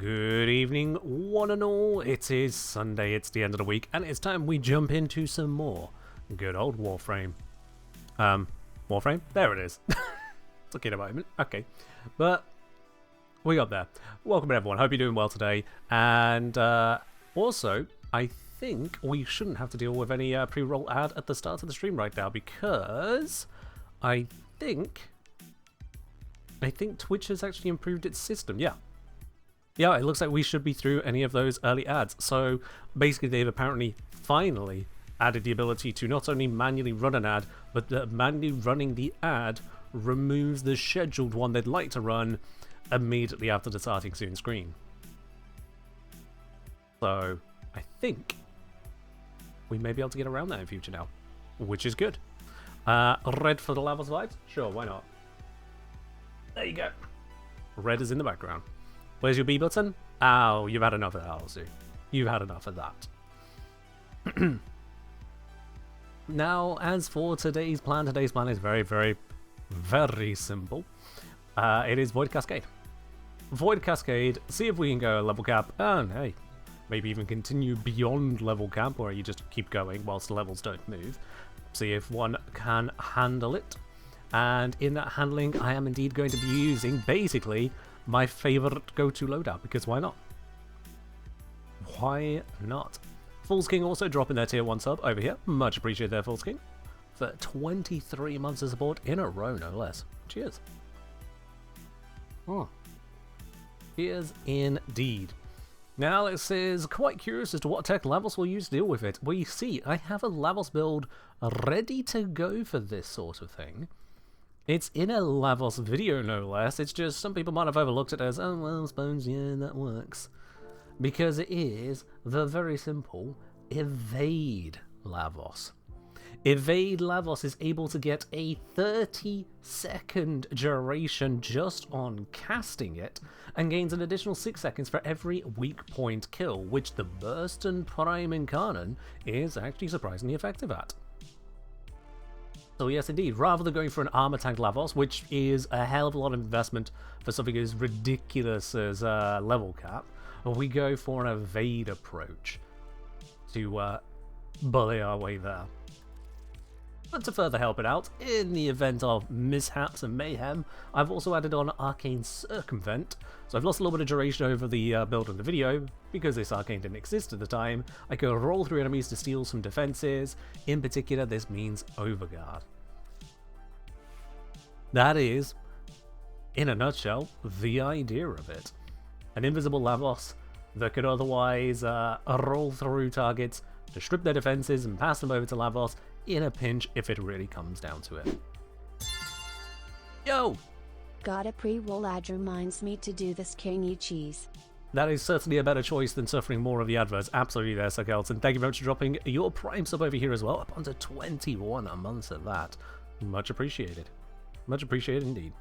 Good evening, one and all. It is Sunday, it's the end of the week, and it's time we jump into some more good old Warframe. Warframe? There it is. Took it a moment. Okay. But we got there. Welcome everyone. Hope you're doing well today. And also, I think we shouldn't have to deal with any pre-roll ad at the start of the stream right now because I think Twitch has actually improved its system. Yeah, it looks like we should be through any of those early ads. So basically they've apparently finally added the ability to not only manually run an ad, but that manually running the ad removes the scheduled one they'd like to run immediately after the starting soon screen. So I think we may be able to get around that in future now, which is good. Red for the Lavos vibes? Sure, why not? There you go. Red is in the background. Where's your B button? Oh, you've had enough of that, Elsie. You've had enough of that. Now, as for today's plan is very, very, very simple. It is Void Cascade. Void Cascade, see if we can go level cap, and hey, maybe even continue beyond level cap, where you just keep going whilst the levels don't move. See if one can handle it. And in that handling, I am indeed going to be using, basically, my favorite go-to loadout, because why not? Why not? Fool's King also dropping their tier 1 sub over here. Much appreciated there, Fool's King. For 23 months of support in a row, no less. Cheers. Cheers indeed. Now, this is quite curious as to what tech Lavos will use to deal with it. Well, you see, I have a Lavos build ready to go for this sort of thing. It's in a Lavos video, no less. It's just some people might have overlooked it as, oh, well, I suppose, yeah, that works. Because it is the very simple Evade Lavos. Evade Lavos is able to get a 30-second duration just on casting it, and gains an additional 6 seconds for every weak point kill, which the Burst and Prime Incarnon is actually surprisingly effective at. So yes, indeed, rather than going for an armor tank Lavos, which is a hell of a lot of investment for something as ridiculous as level cap, we go for an evade approach to bully our way there. But to further help it out, in the event of mishaps and mayhem, I've also added on Arcane Circumvent. So I've lost a little bit of duration over the build in the video, because this Arcane didn't exist at the time. I can roll through enemies to steal some defenses. In particular, this means Overguard. That is, in a nutshell, the idea of it. An invisible Lavos that could otherwise roll through targets to strip their defenses and pass them over to Lavos in a pinch if it really comes down to it. Yo! Got a pre-roll ad reminds me to do this King cheese. That is certainly a better choice than suffering more of the adverts. Absolutely there, Sir Kelton. Thank you very much for dropping your Prime sub over here as well, up onto 21 a month at that. Much appreciated. Much appreciated indeed.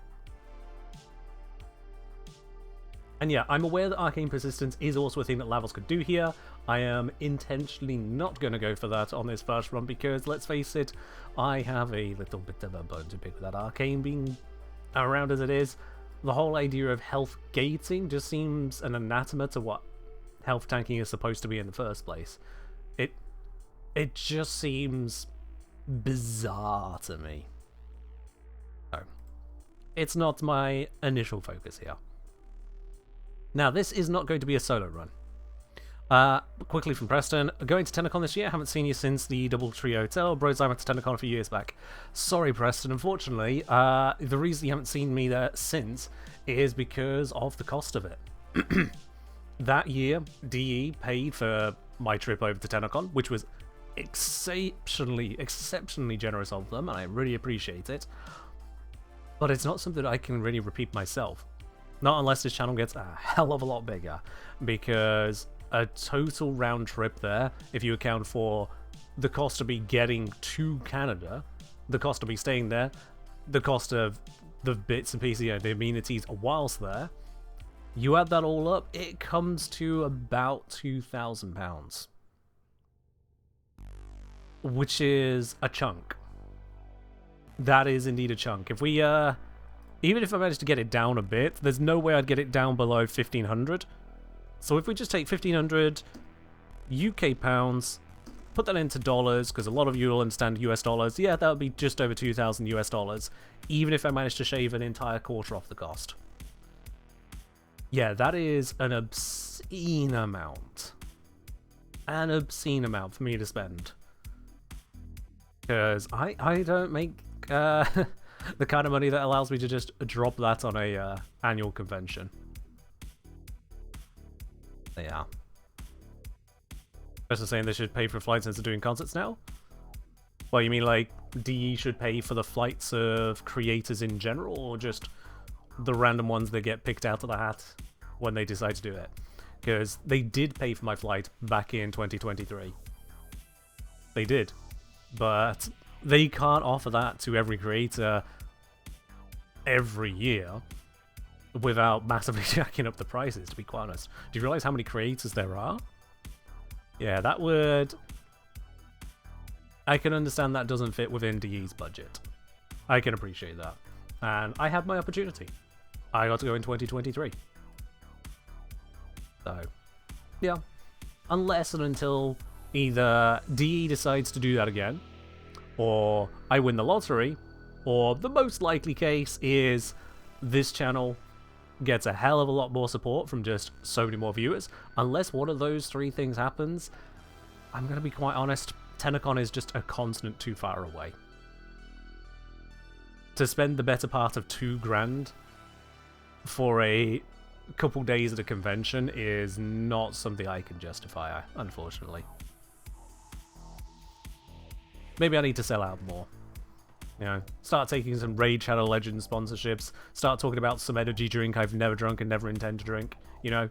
And yeah, I'm aware that Arcane Persistence is also a thing that Lavos could do here. I am intentionally not going to go for that on this first run because, let's face it, I have a little bit of a bone to pick with that Arcane being around as it is. The whole idea of health gating just seems an anathema to what health tanking is supposed to be in the first place. It just seems bizarre to me. So, it's not my initial focus here. Now, this is not going to be a solo run. Quickly from Preston, going to TennoCon this year. Haven't seen you since the Doubletree Hotel. Bros, I went to TennoCon a few years back. Sorry, Preston. Unfortunately, the reason you haven't seen me there since is because of the cost of it. That year, DE paid for my trip over to TennoCon, which was exceptionally generous of them, and I really appreciate it. But it's not something I can really repeat myself. Not unless this channel gets a hell of a lot bigger, because a total round trip there, if you account for the cost of me getting to Canada, the cost of me staying there, the cost of the bits and pieces, you know, the amenities whilst there, you add that all up, it comes to about £2,000. Which is a chunk. That is indeed a chunk. If we, even if I managed to get it down a bit, there's no way I'd get it down below 1,500. So if we just take 1,500 UK pounds, put that into dollars, because a lot of you will understand US dollars, yeah, that would be just over 2,000 US dollars, even if I managed to shave an entire quarter off the cost. Yeah, that is an obscene amount. An obscene amount for me to spend. Because I don't make the kind of money that allows me to just drop that on a annual convention. Yeah. Just saying they should pay for flights instead of doing concerts now? Well, you mean like DE should pay for the flights of creators in general, or just the random ones that get picked out of the hat when they decide to do it? Because they did pay for my flight back in 2023. They did. But they can't offer that to every creator every year without massively jacking up the prices, to be quite honest. Do you realize how many creators there are? Yeah, that would... I can understand that doesn't fit within DE's budget. I can appreciate that. And I had my opportunity. I got to go in 2023. So, yeah. Unless and until either DE decides to do that again, or I win the lottery, or the most likely case is this channel gets a hell of a lot more support from just so many more viewers. Unless one of those three things happens, I'm going to be quite honest, Tenacon is just a constant too far away. To spend the better part of $2,000 for a couple days at a convention is not something I can justify, unfortunately. Maybe I need to sell out more. You know, start taking some Raid Shadow Legends sponsorships, start talking about some energy drink I've never drunk and never intend to drink. You know,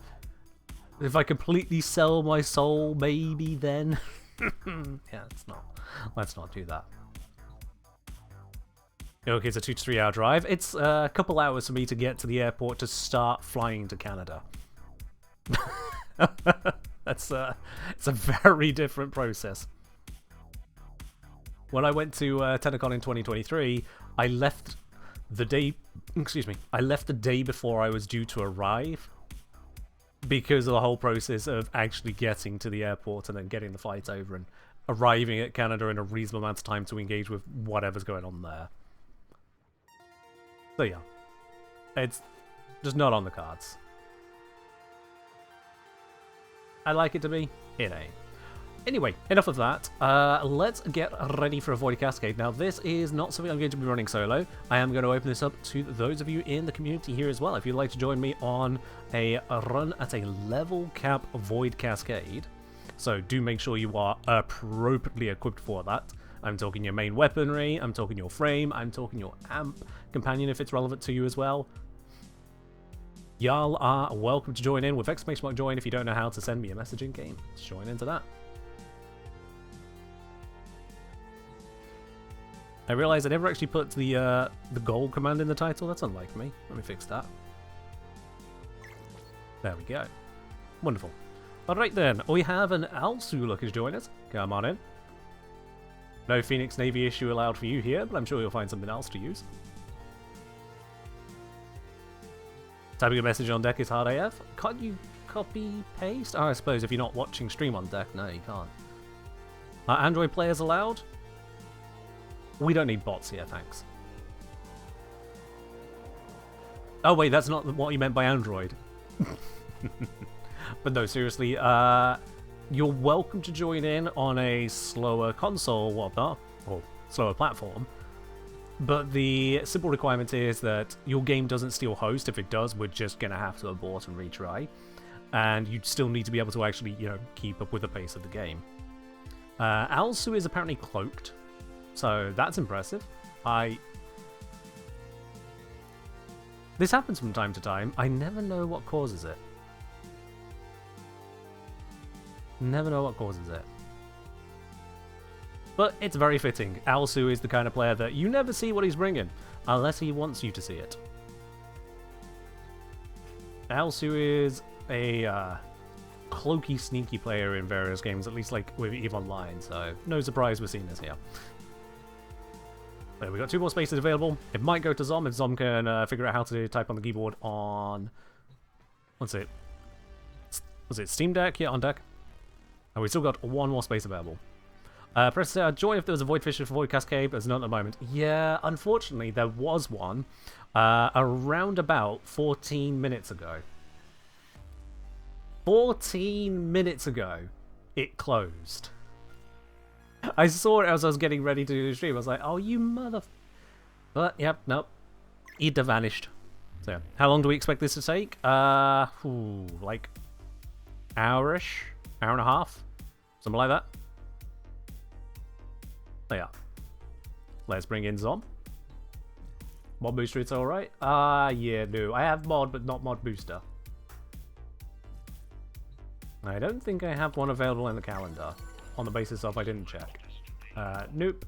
if I completely sell my soul, maybe then. Yeah, let's not do that. Okay, it's a 2 to 3 hour drive. It's a couple hours for me to get to the airport to start flying to Canada. It's a very different process. When I went to Tenacon in 2023, I left the day... Excuse me. I left the day before I was due to arrive because of the whole process of actually getting to the airport and then getting the flight over and arriving at Canada in a reasonable amount of time to engage with whatever's going on there. So yeah. It's just not on the cards. I'd like it to be. It ain't. Anyway, enough of that. Let's get ready for a Void Cascade. Now, this is not something I'm going to be running solo. I am going to open this up to those of you in the community here as well. If you'd like to join me on a run at a level cap Void Cascade, so do make sure you are appropriately equipped for that. I'm talking your main weaponry, I'm talking your frame, I'm talking your amp companion if it's relevant to you as well. Y'all are welcome to join in with !join if you don't know how to send me a message in game. Let's join into that. I realised I never actually put the gold command in the title. That's unlike me. Let me fix that. There we go. Wonderful. Alright then, we have an Alsu looking to join us. Come on in. No Phoenix Navy issue allowed for you here, but I'm sure you'll find something else to use. Typing a message on deck is hard AF. Can't you copy paste? Oh, I suppose if you're not watching stream on deck, no, you can't. Are Android players allowed? We don't need bots here, thanks. Oh wait, that's not what you meant by Android. But no, seriously, you're welcome to join in on a slower console, whatnot, or slower platform. But the simple requirement is that your game doesn't steal host. If it does, we're just going to have to abort and retry. And you still need to be able to actually, you know, keep up with the pace of the game. Alsu is apparently cloaked. So that's impressive. This happens from time to time. I never know what causes it. Never know what causes it. But it's very fitting. Alsu is the kind of player that you never see what he's bringing, unless he wants you to see it. Alsu is a cloaky, sneaky player in various games, at least like with EVE Online, so no surprise we're seeing this here. We've got 2 more spaces available. It might go to Zom if Zom can figure out how to type on the keyboard on... What's it? Was it Steam Deck? Yeah, on deck. And we still got one more space available. Press joy if there was a Void Fisher for Void Cascade, but there's not at the moment. Yeah, unfortunately, there was one around about 14 minutes ago. 14 minutes ago, it closed. I saw it as I was getting ready to do the stream. I was like, oh, you mother... But, yep, nope. It vanished. So, yeah. How long do we expect this to take? Like, hour-ish? Hour and a half? Something like that. So, yeah. Let's bring in Zom. Mod booster, it's alright. Yeah, no. I have mod, but not mod booster. I don't think I have one available in the calendar. On the basis of I didn't check. Nope.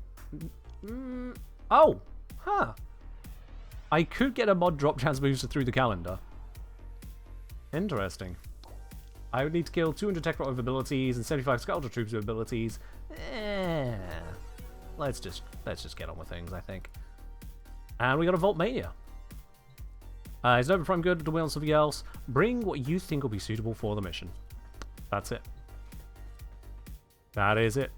Oh! Huh. I could get a mod drop chance booster through the calendar. Interesting. I would need to kill 200 Tech Rock abilities and 75 Sculptor Troops abilities. Let's just get on with things, I think. And we got a Volt Mania. Is Nova Prime good? Do we want something else? Bring what you think will be suitable for the mission. That's it. That is it.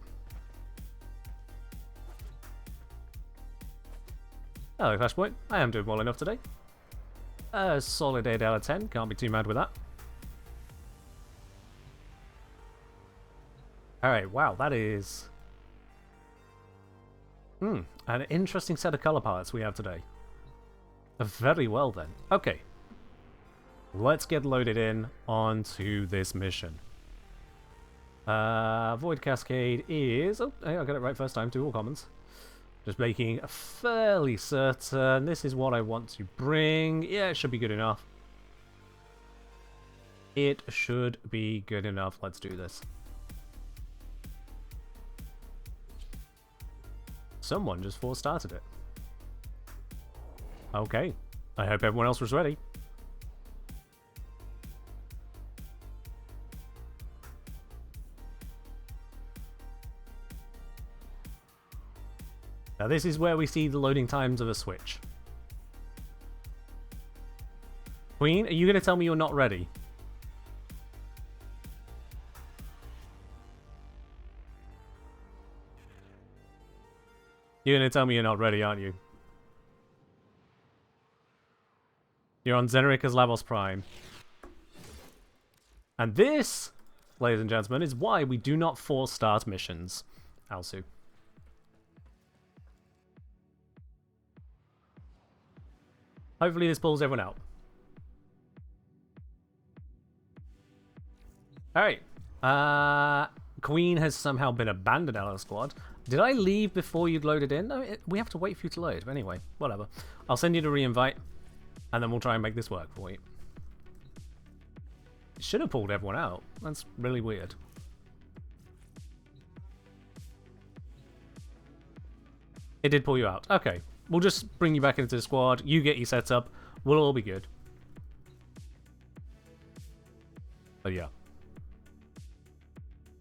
Hello, Flashpoint. I am doing well enough today. A solid 8 out of 10. Can't be too mad with that. Alright, wow, that is... an interesting set of color palettes we have today. Very well then. Okay. Let's get loaded in onto this mission. Void Cascade is... Oh, hey, I got it right first time, 2 all commons. Just making fairly certain this is what I want to bring. Yeah, it should be good enough. It should be good enough. Let's do this. Someone just force started it. Okay. I hope everyone else was ready. Now this is where we see the loading times of a Switch. Queen, are you going to tell me you're not ready? You're going to tell me you're not ready, aren't you? You're on Xenrica's Lavos Prime. And this, ladies and gentlemen, is why we do not force start missions. Alsu. Hopefully this pulls everyone out. Alright. Queen has somehow been abandoned out of the squad. Did I leave before you'd loaded in? No, we have to wait for you to load. But anyway, whatever. I'll send you the re-invite, and then we'll try and make this work for you. It should have pulled everyone out. That's really weird. It did pull you out. Okay. We'll just bring you back into the squad. You get your set up. We'll all be good. But yeah.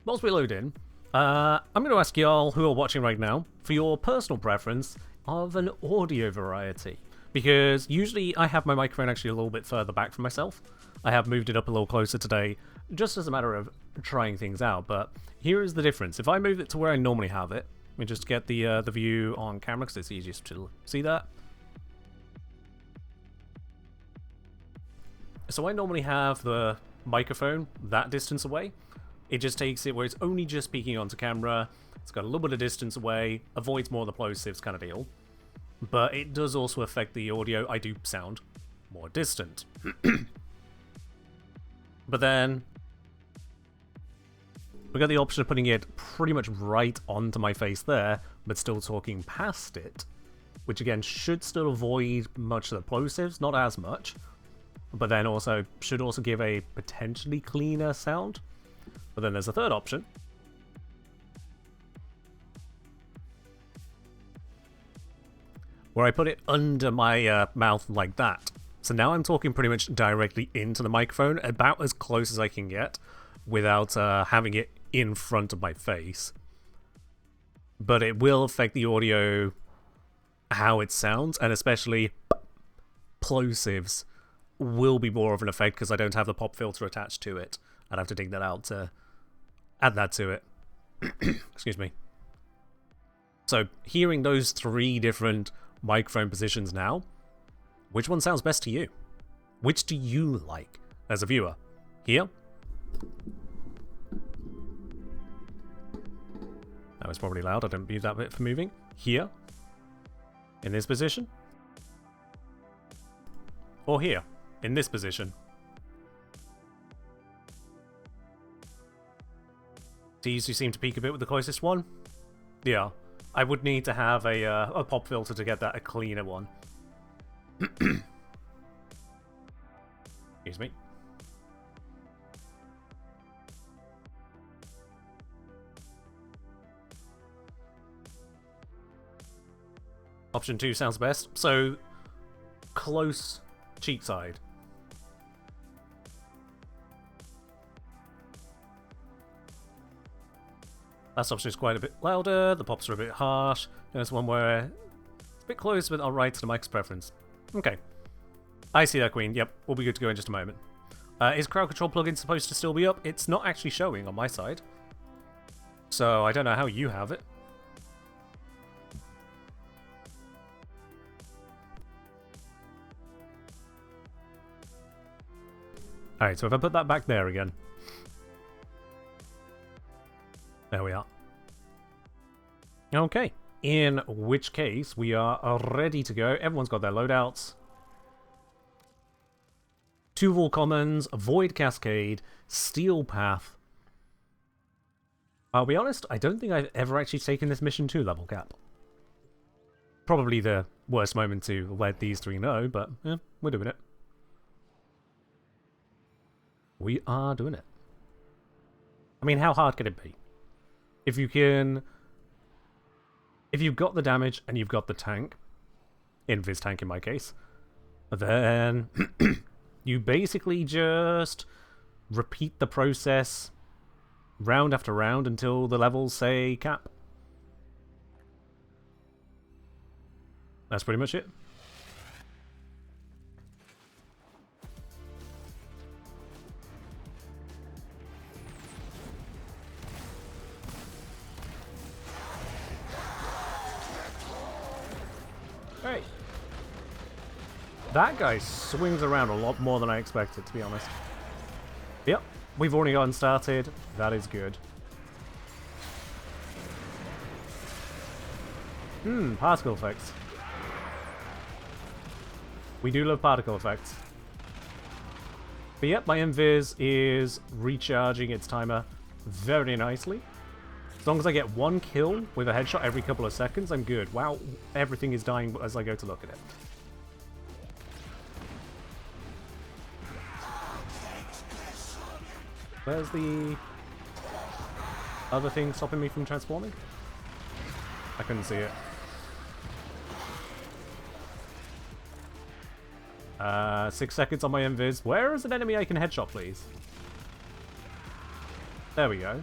Whilst we load in, I'm going to ask y'all who are watching right now for your personal preference of an audio variety. Because usually I have my microphone actually a little bit further back from myself. I have moved it up a little closer today, just as a matter of trying things out. But here is the difference. If I move it to where I normally have it, let me just get the view on camera because it's easiest to see that. So I normally have the microphone that distance away. It just takes it where it's only just speaking onto camera. It's got a little bit of distance away, avoids more of the plosives kind of deal. But it does also affect the audio. I do sound more distant. But then we got the option of putting it pretty much right onto my face there, but still talking past it, which again should still avoid much of the plosives, not as much, but then also should also give a potentially cleaner sound. But then there's a third option, where I put it under my mouth like that. So now I'm talking pretty much directly into the microphone, about as close as I can get, without having it in front of my face. But it will affect the audio, how it sounds, and especially plosives will be more of an effect because I don't have the pop filter attached to it. I'd have to dig that out to add that to it. Excuse me. So, hearing those 3 different microphone positions now, which one sounds best to you? Which do you like as a viewer? Here? That was probably loud, I didn't mute that bit for moving. Here? In this position? Or here? In this position? These you seem to peak a bit with the closest one? Yeah. I would need to have a pop filter to get that a cleaner one. Excuse me. Option 2 sounds best. So, close cheat side. Last option is quite a bit louder, the pops are a bit harsh. There's one where it's a bit close, but alright to the mic's preference. Okay. I see that, Queen. Yep, we'll be good to go in just a moment. Is crowd control plugin supposed to still be up? It's not actually showing on my side. So I don't know how you have it. Alright, so if I put that back there again. There we are. Okay, in which case we are ready to go. Everyone's got their loadouts. 2 Wall Commons, Void Cascade, Steel Path. I'll be honest, I don't think I've ever actually taken this mission to level cap. Probably the worst moment to let these 3 know, but yeah, we're doing it. We are doing it. I mean, how hard could it be? If you can... If you've got the damage and you've got the tank, Invis tank in my case, then you basically just repeat the process round after round until the levels say cap. That's pretty much it. Hey. That guy swings around a lot more than I expected, to be honest. Yep, we've already gotten started. That is good. Particle effects. We do love particle effects. But yep, my invis is recharging its timer very nicely. As long as I get 1 kill with a headshot every couple of seconds, I'm good. Wow, everything is dying as I go to look at it. Where's the other thing stopping me from transforming? I couldn't see it. 6 seconds on my invis. Where is an enemy I can headshot, please? There we go.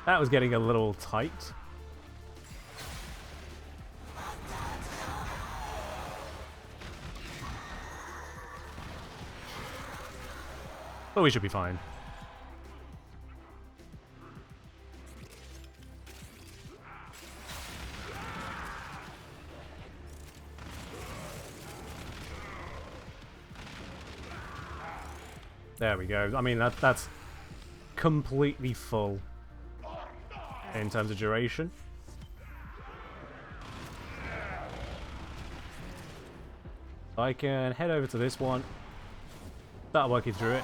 That was getting a little tight. But we should be fine. There we go. I mean, that's completely full in terms of duration. I can head over to this one. Start working through it.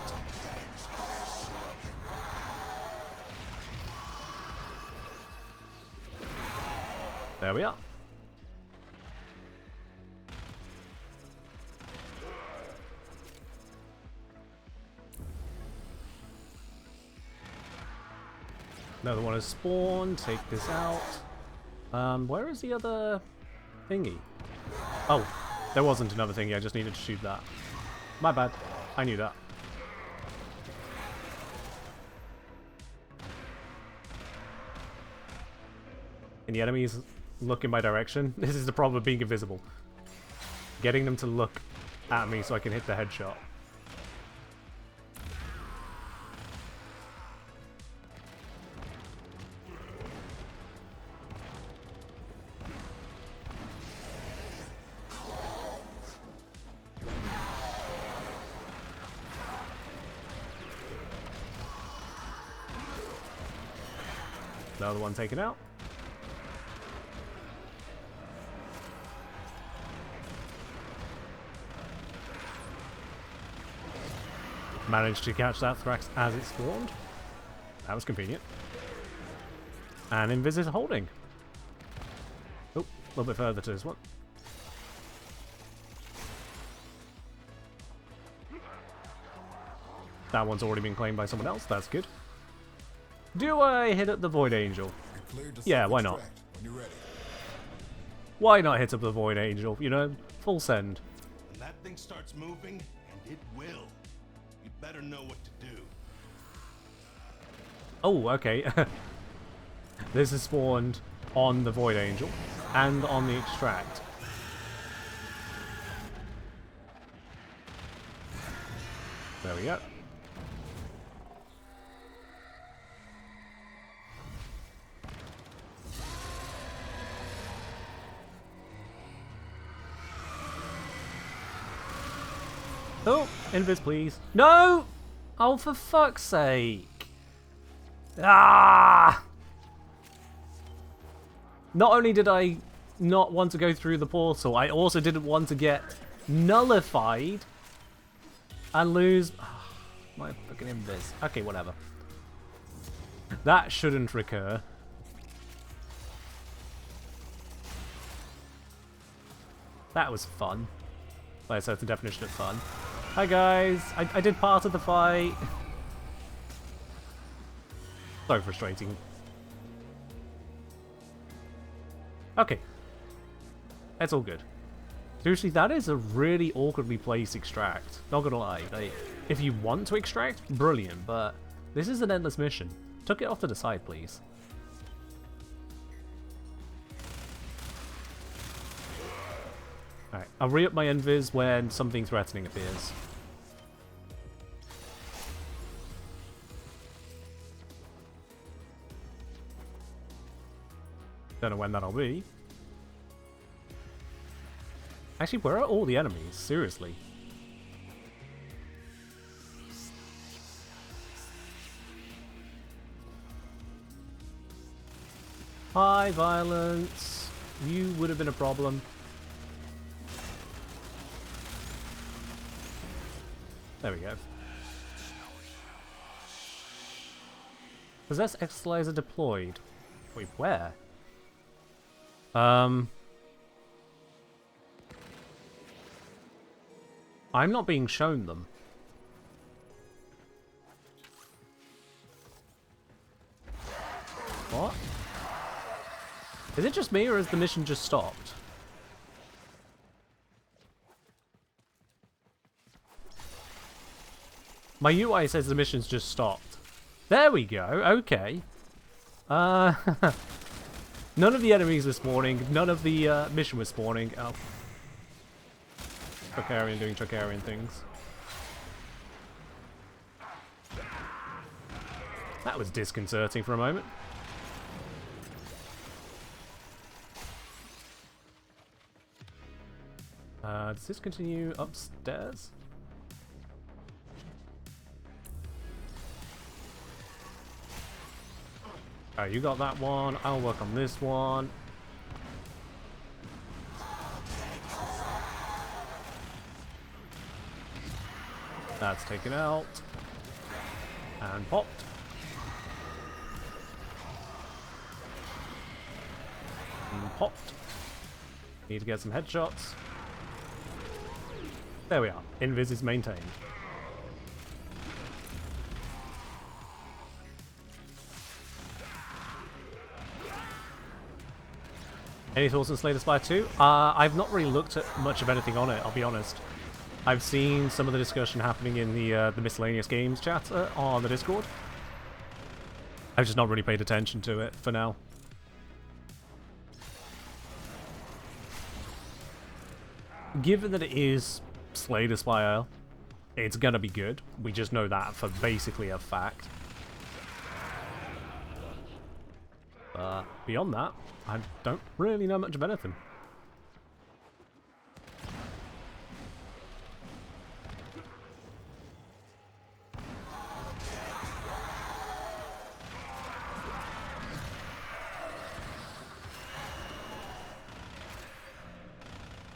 There we are. Another one has spawned. Take this out. Where is the other thingy? Oh, there wasn't another thingy. I just needed to shoot that. My bad. I knew that. And the enemies look in my direction. This is the problem of being invisible. Getting them to look at me so I can hit the headshot. Another one taken out. Managed to catch that Thrax as it spawned. That was convenient. And Invis is holding. Oh, a little bit further to this one. That one's already been claimed by someone else. That's good. Do I hit up the Void Angel? Yeah, why not? Why not hit up the Void Angel? You know, full send. When that thing starts moving, and it will, you better know what to do. Oh, okay. This is spawned on the Void Angel and on the Extract. There we go. Oh, Invis, please. No! Oh, for fuck's sake. Ah! Not only did I not want to go through the portal, I also didn't want to get nullified and lose my fucking Invis. Okay, whatever. That shouldn't recur. That was fun. Like I said, it's the definition of fun. Hi guys, I did part of the fight. So frustrating. Okay. That's all good. Seriously, that is a really awkwardly placed extract. Not gonna lie. Like, if you want to extract, brilliant, but this is an endless mission. Tuck it off to the side, please. Alright, I'll re-up my Envis when something threatening appears. Don't know when that'll be. Actually, where are all the enemies? Seriously. Hi, violence. You would have been a problem. There we go. Possess Externalizer deployed. Wait, where? I'm not being shown them. What? Is it just me, or has the mission just stopped? My UI says the mission's just stopped. There we go, okay. None of the enemies were spawning, none of the mission was spawning. Oh. Truckarian doing Truckarian things. That was disconcerting for a moment. Does this continue upstairs? Alright, you got that one. I'll work on this one. That's taken out. And popped. And popped. Need to get some headshots. There we are. Invis is maintained. Any thoughts on Slay the Spire 2? I've not really looked at much of anything on it, I'll be honest. I've seen some of the discussion happening in the miscellaneous games chat on the Discord. I've just not really paid attention to it for now. given that it is Slay the Spire, it's gonna be good. We just know that for basically a fact. Beyond that, I don't really know much of anything.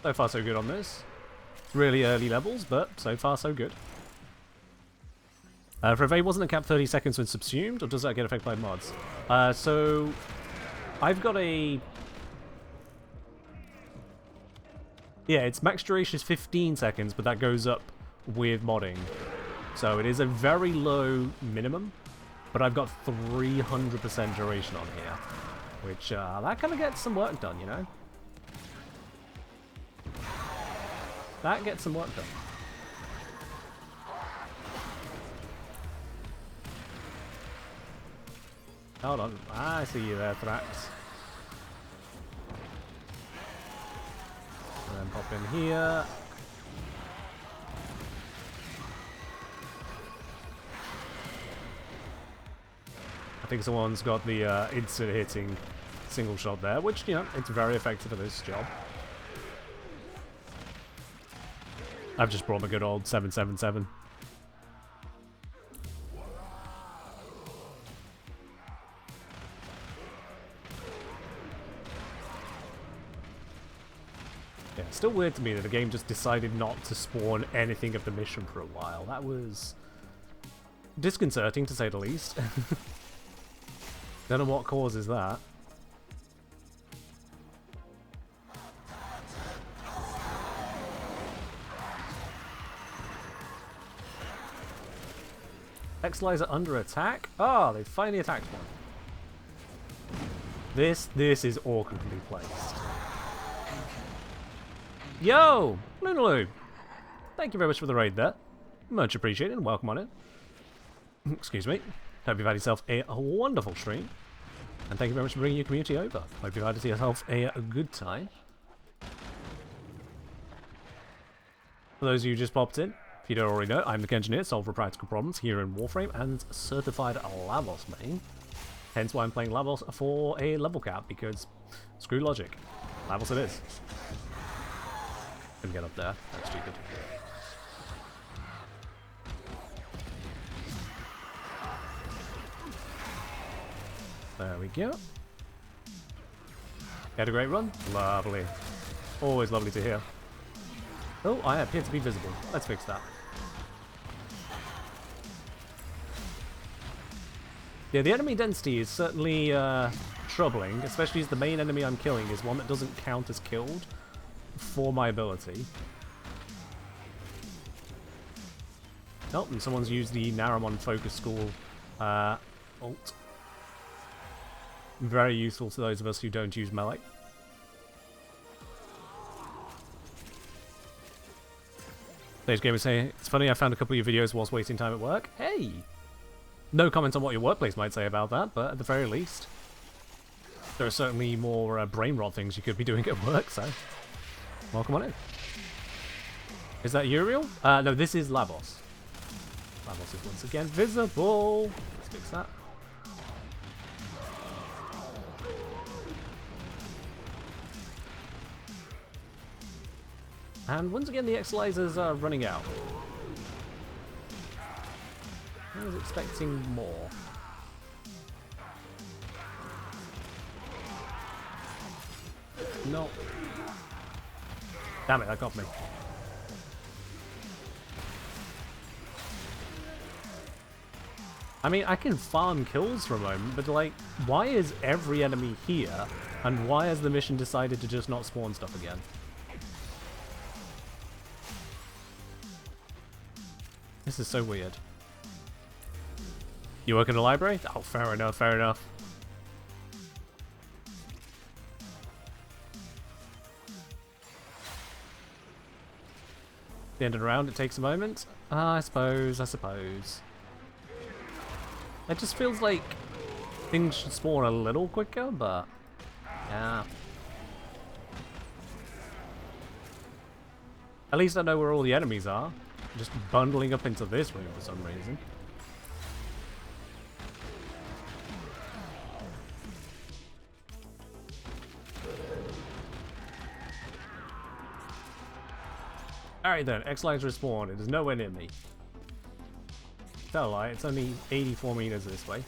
So far so good on this. It's really early levels, but so far so good. For evade, wasn't a cap 30 seconds when subsumed, or does that get affected by mods? So I've got a... Yeah, its max duration is 15 seconds, but that goes up with modding. So it is a very low minimum, but I've got 300% duration on here. Which, that kind of gets some work done, you know? That gets some work done. Hold on. I see you there, Thrax. And then pop in here. I think someone's got the instant hitting single shot there, which, you know, it's very effective for this job. I've just brought my good old 777. Yeah, it's still weird to me that the game just decided not to spawn anything of the mission for a while. That was disconcerting, to say the least. Don't know what causes that. X-Lies are under attack? Ah, they finally attacked one. This is awkwardly placed. Yo! Lunaloo! Thank you very much for the raid there. Much appreciated, and welcome on in. Excuse me. Hope you've had yourself a wonderful stream. And thank you very much for bringing your community over. Hope you've had yourself a good time. For those of you who just popped in, if you don't already know, I'm the engineer, solver practical problems here in Warframe, and certified Lavos main. Hence why I'm playing Lavos for a level cap, because screw logic. Lavos it is. Couldn't get up there. That's stupid. There we go. Had a great run? Lovely. Always lovely to hear. Oh, I appear to be visible. Let's fix that. Yeah, the enemy density is certainly troubling, especially as the main enemy I'm killing is one that doesn't count as killed for my ability. Oh, and someone's used the Naramon Focus School ult. Very useful to those of us who don't use melee. Stage Gamer saying, it's funny, I found a couple of your videos whilst waiting time at work. Hey! No comment on what your workplace might say about that, but at the very least, there are certainly more brain rot things you could be doing at work, so welcome on in. Is that Uriel? No, this is Lavos. Lavos is once again visible. Let's fix that. And once again, the X-Lasers are running out. I was expecting more. No. Damn it, that got me. I mean, I can farm kills for a moment, but like, why is every enemy here? And why has the mission decided to just not spawn stuff again? This is so weird. You work in a library? Oh, fair enough, fair enough. The end of the round, it takes a moment. I suppose. It just feels like things should spawn a little quicker, but yeah. At least I know where all the enemies are. Just bundling up into this room for some reason. Alright then, X-Lines respawn. It is nowhere near me. Tell a lie, it's only 84 meters this way.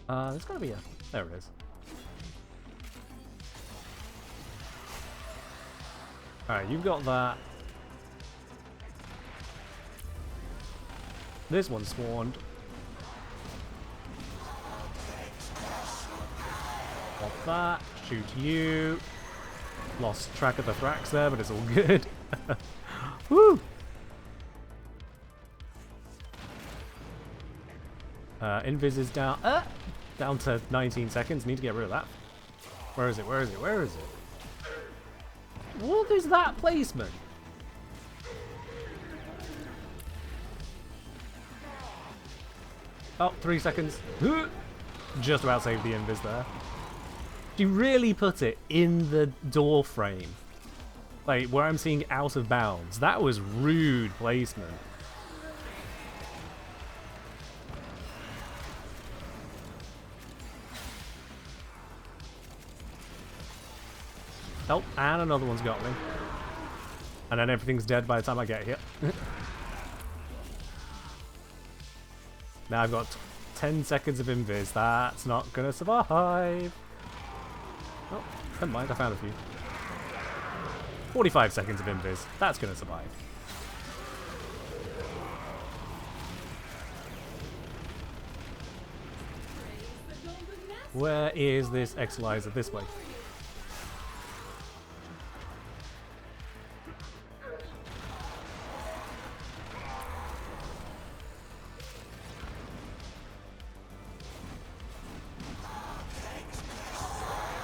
There's gotta be a... There it is. Alright, you've got that. This one spawned. Got that. Shoot you. Lost track of the Thrax there, but it's all good. Woo! Invis is down. Down to 19 seconds. Need to get rid of that. Where is it? Where is it? Where is it? What is that placement? Oh, 3 seconds. Just about saved the invis there. She really put it in the door frame. Like, where I'm seeing out of bounds. That was rude placement. Oh, and another one's got me. And then everything's dead by the time I get here. Now I've got 10 seconds of invis. That's not gonna survive. Oh, never mind, I found a few. 45 seconds of invis. That's gonna survive. Where is this Exilizer? This way.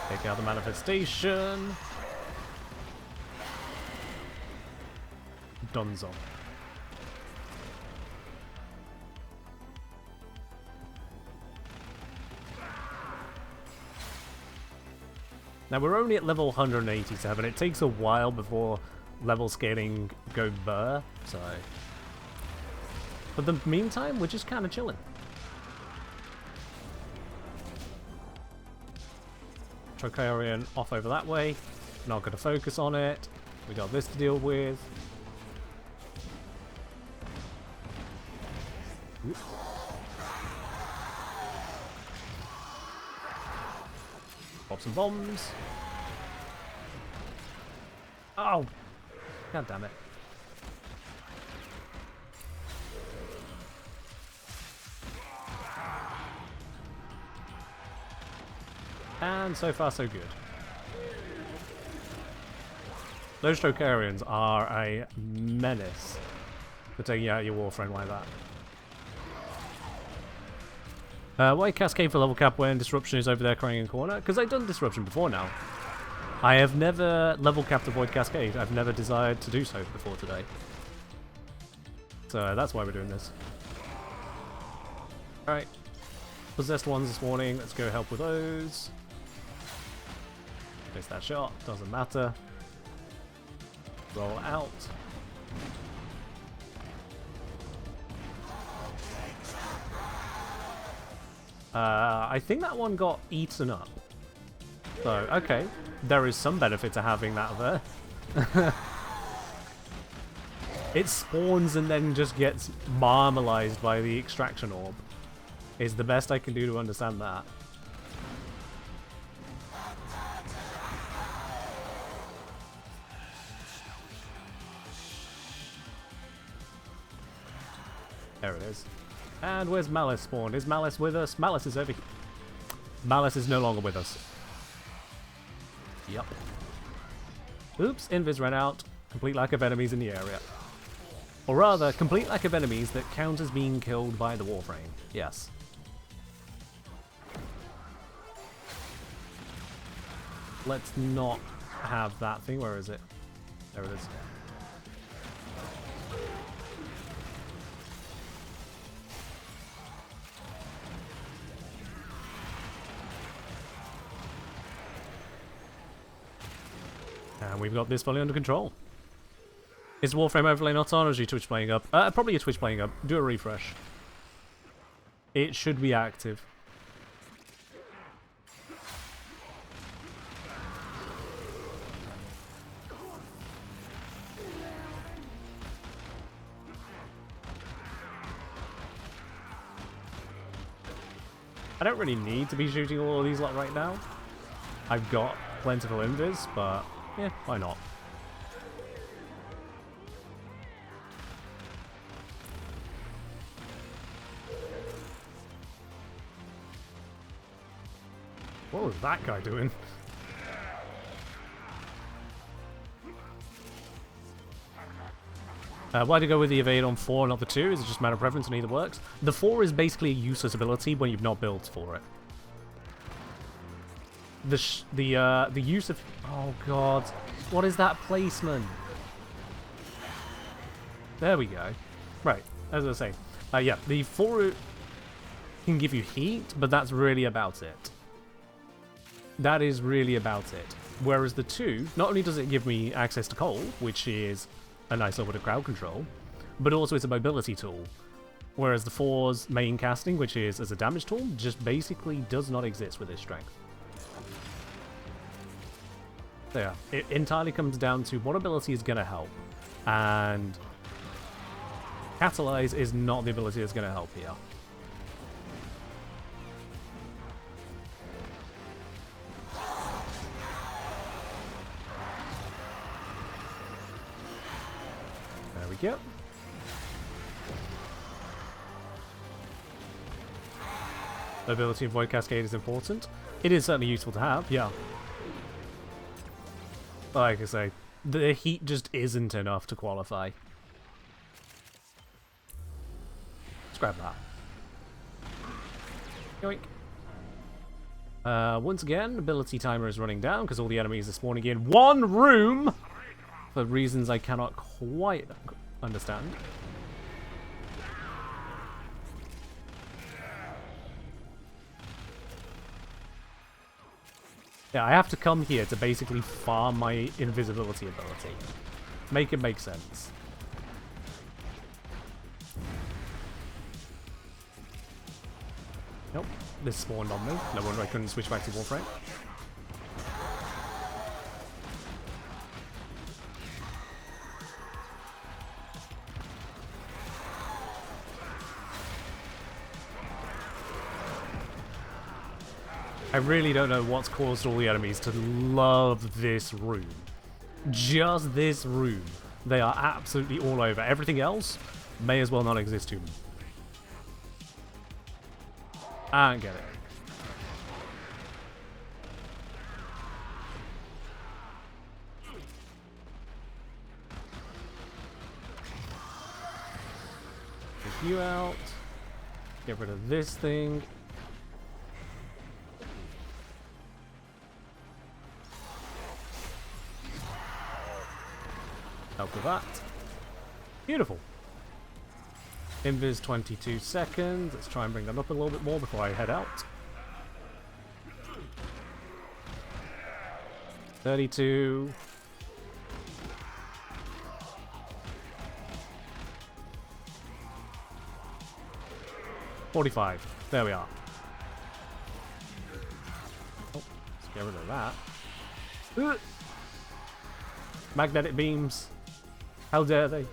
Take out the manifestation. Dunzo. Now we're only at level 187. It takes a while before level scaling go burr, so... But in the meantime, we're just kind of chilling. Trocarian off over that way. Not going to focus on it. We got this to deal with. Oop. Pop some bombs. Oh! God damn it. And so far, so good. Those Trocarians are a menace for taking out your Warframe like that. Why Cascade for level cap when Disruption is over there crying in corner? Because I've done Disruption before now. I have never level capped avoid Cascade. I've never desired to do so before today. So that's why we're doing this. Alright. Possessed ones this morning. Let's go help with those. Miss that shot. Doesn't matter. Roll out. I think that one got eaten up. So, okay. There is some benefit to having that there. It spawns and then just gets marmalized by the extraction orb. Is the best I can do to understand that. There it is. And where's Malice spawned? Is Malice with us? Malice is over here. Malice is no longer with us. Yup. Oops, invis ran out. Complete lack of enemies in the area. Or rather, complete lack of enemies that count as being killed by the Warframe. Yes. Let's not have that thing. Where is it? There it is. And we've got this fully under control. Is Warframe overlay not on, or is your Twitch playing up? Probably your Twitch playing up. Do a refresh. It should be active. I don't really need to be shooting all of these lot right now. I've got plentiful invis, but yeah, why not? What was that guy doing? Why to go with the evade on 4 not the 2? Is it just a matter of preference and either works? The 4 is basically a useless ability when you've not built for it. The use of... Oh god. What is that placement? There we go. Right, as I was saying. Yeah, the 4 can give you heat, but that's really about it. That is really about it. Whereas the 2, not only does it give me access to coal, which is a nice little bit of crowd control, but also it's a mobility tool. Whereas the 4's main casting, which is as a damage tool, just basically does not exist with its strength. So yeah, it entirely comes down to what ability is going to help. And Catalyze is not the ability that's going to help here. There we go. The ability of Void Cascade is important. It is certainly useful to have, yeah. But like I say, the heat just isn't enough to qualify. Let's grab that. Yoink. Once again, ability timer is running down because all the enemies are spawning in one room for reasons I cannot quite understand. Yeah, I have to come here to basically farm my invisibility ability. Make it make sense. Nope, this spawned on me. No wonder I couldn't switch back to Warframe. I really don't know what's caused all the enemies to love this room. Just this room. They are absolutely all over. Everything else may as well not exist to them. I don't get it. Take you out. Get rid of this thing. Help with that. Beautiful. Invis 22 seconds. Let's try and bring that up a little bit more before I head out. 32. $45. There we are. Oh, let's get rid of that. Magnetic beams. How dare they?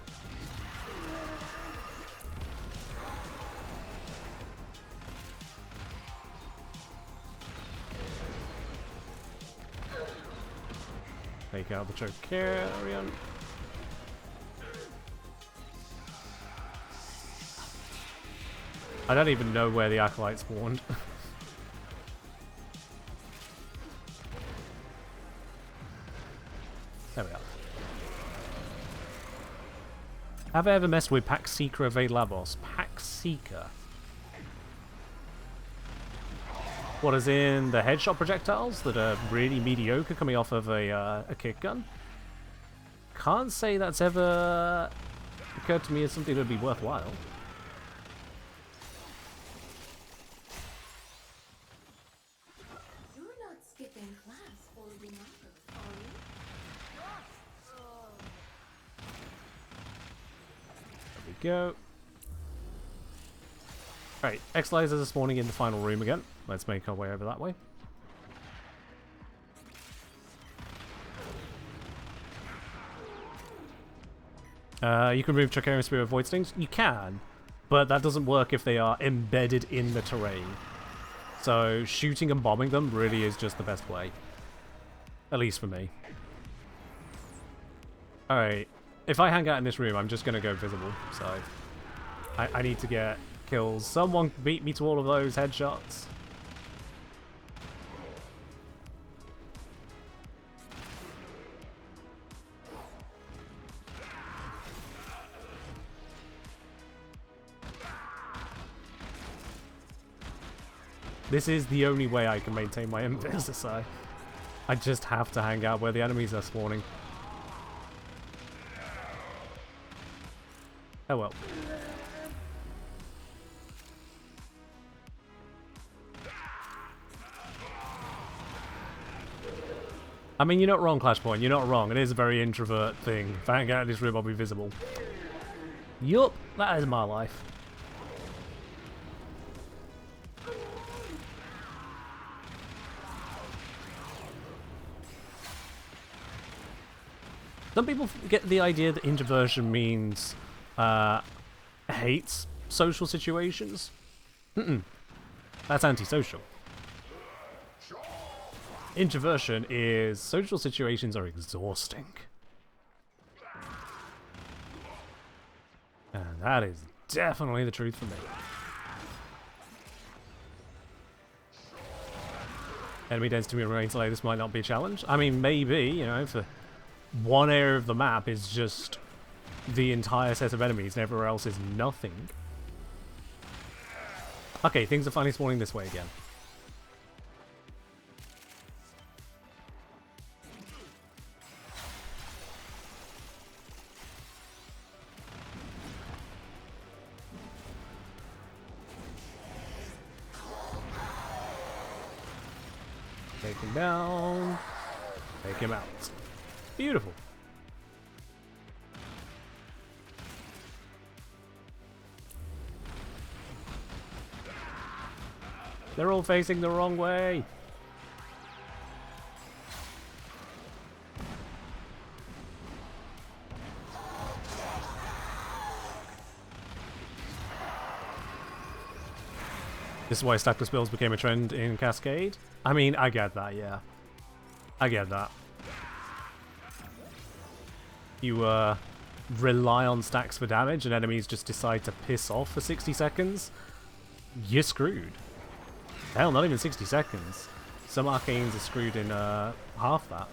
Take out the Chokarian. I don't even know where the Acolyte spawned. There we are. Have I ever messed with Pack Seeker Evade Lavos? Pack Seeker? What, is in the headshot projectiles that are really mediocre coming off of a kick gun? Can't say that's ever occurred to me as something that would be worthwhile. You're not skipping class for the marker, are you? go. Alright, X-lasers are spawning in the final room again. Let's make our way over that way. You can remove Tracharian Spear with Void Stings. You can, but that doesn't work if they are embedded in the terrain. So shooting and bombing them really is just the best way. At least for me. Alright, if I hang out in this room, I'm just going to go visible. So I need to get kills. Someone beat me to all of those headshots. This is the only way I can maintain my invis, so I just have to hang out where the enemies are spawning. Oh well. I mean, you're not wrong, Clashpoint. You're not wrong. It is a very introvert thing. If I hang out in this room, I'll be visible. Yup, that is my life. Some people get the idea that introversion means hates social situations. That's antisocial. Introversion is social situations are exhausting. And that is definitely the truth for me. Enemy density remains low. This might not be a challenge. I mean, maybe, you know, for one area of the map is just the entire set of enemies and everywhere else is nothing. Okay, things are finally spawning this way again. Take him down. Take him out. Beautiful. They're all facing the wrong way. This is why stackless builds became a trend in Cascade. I mean, I get that, yeah. I get that. You rely on stacks for damage and enemies just decide to piss off for 60 seconds, you're screwed. Hell, not even 60 seconds. Some arcanes are screwed in half that.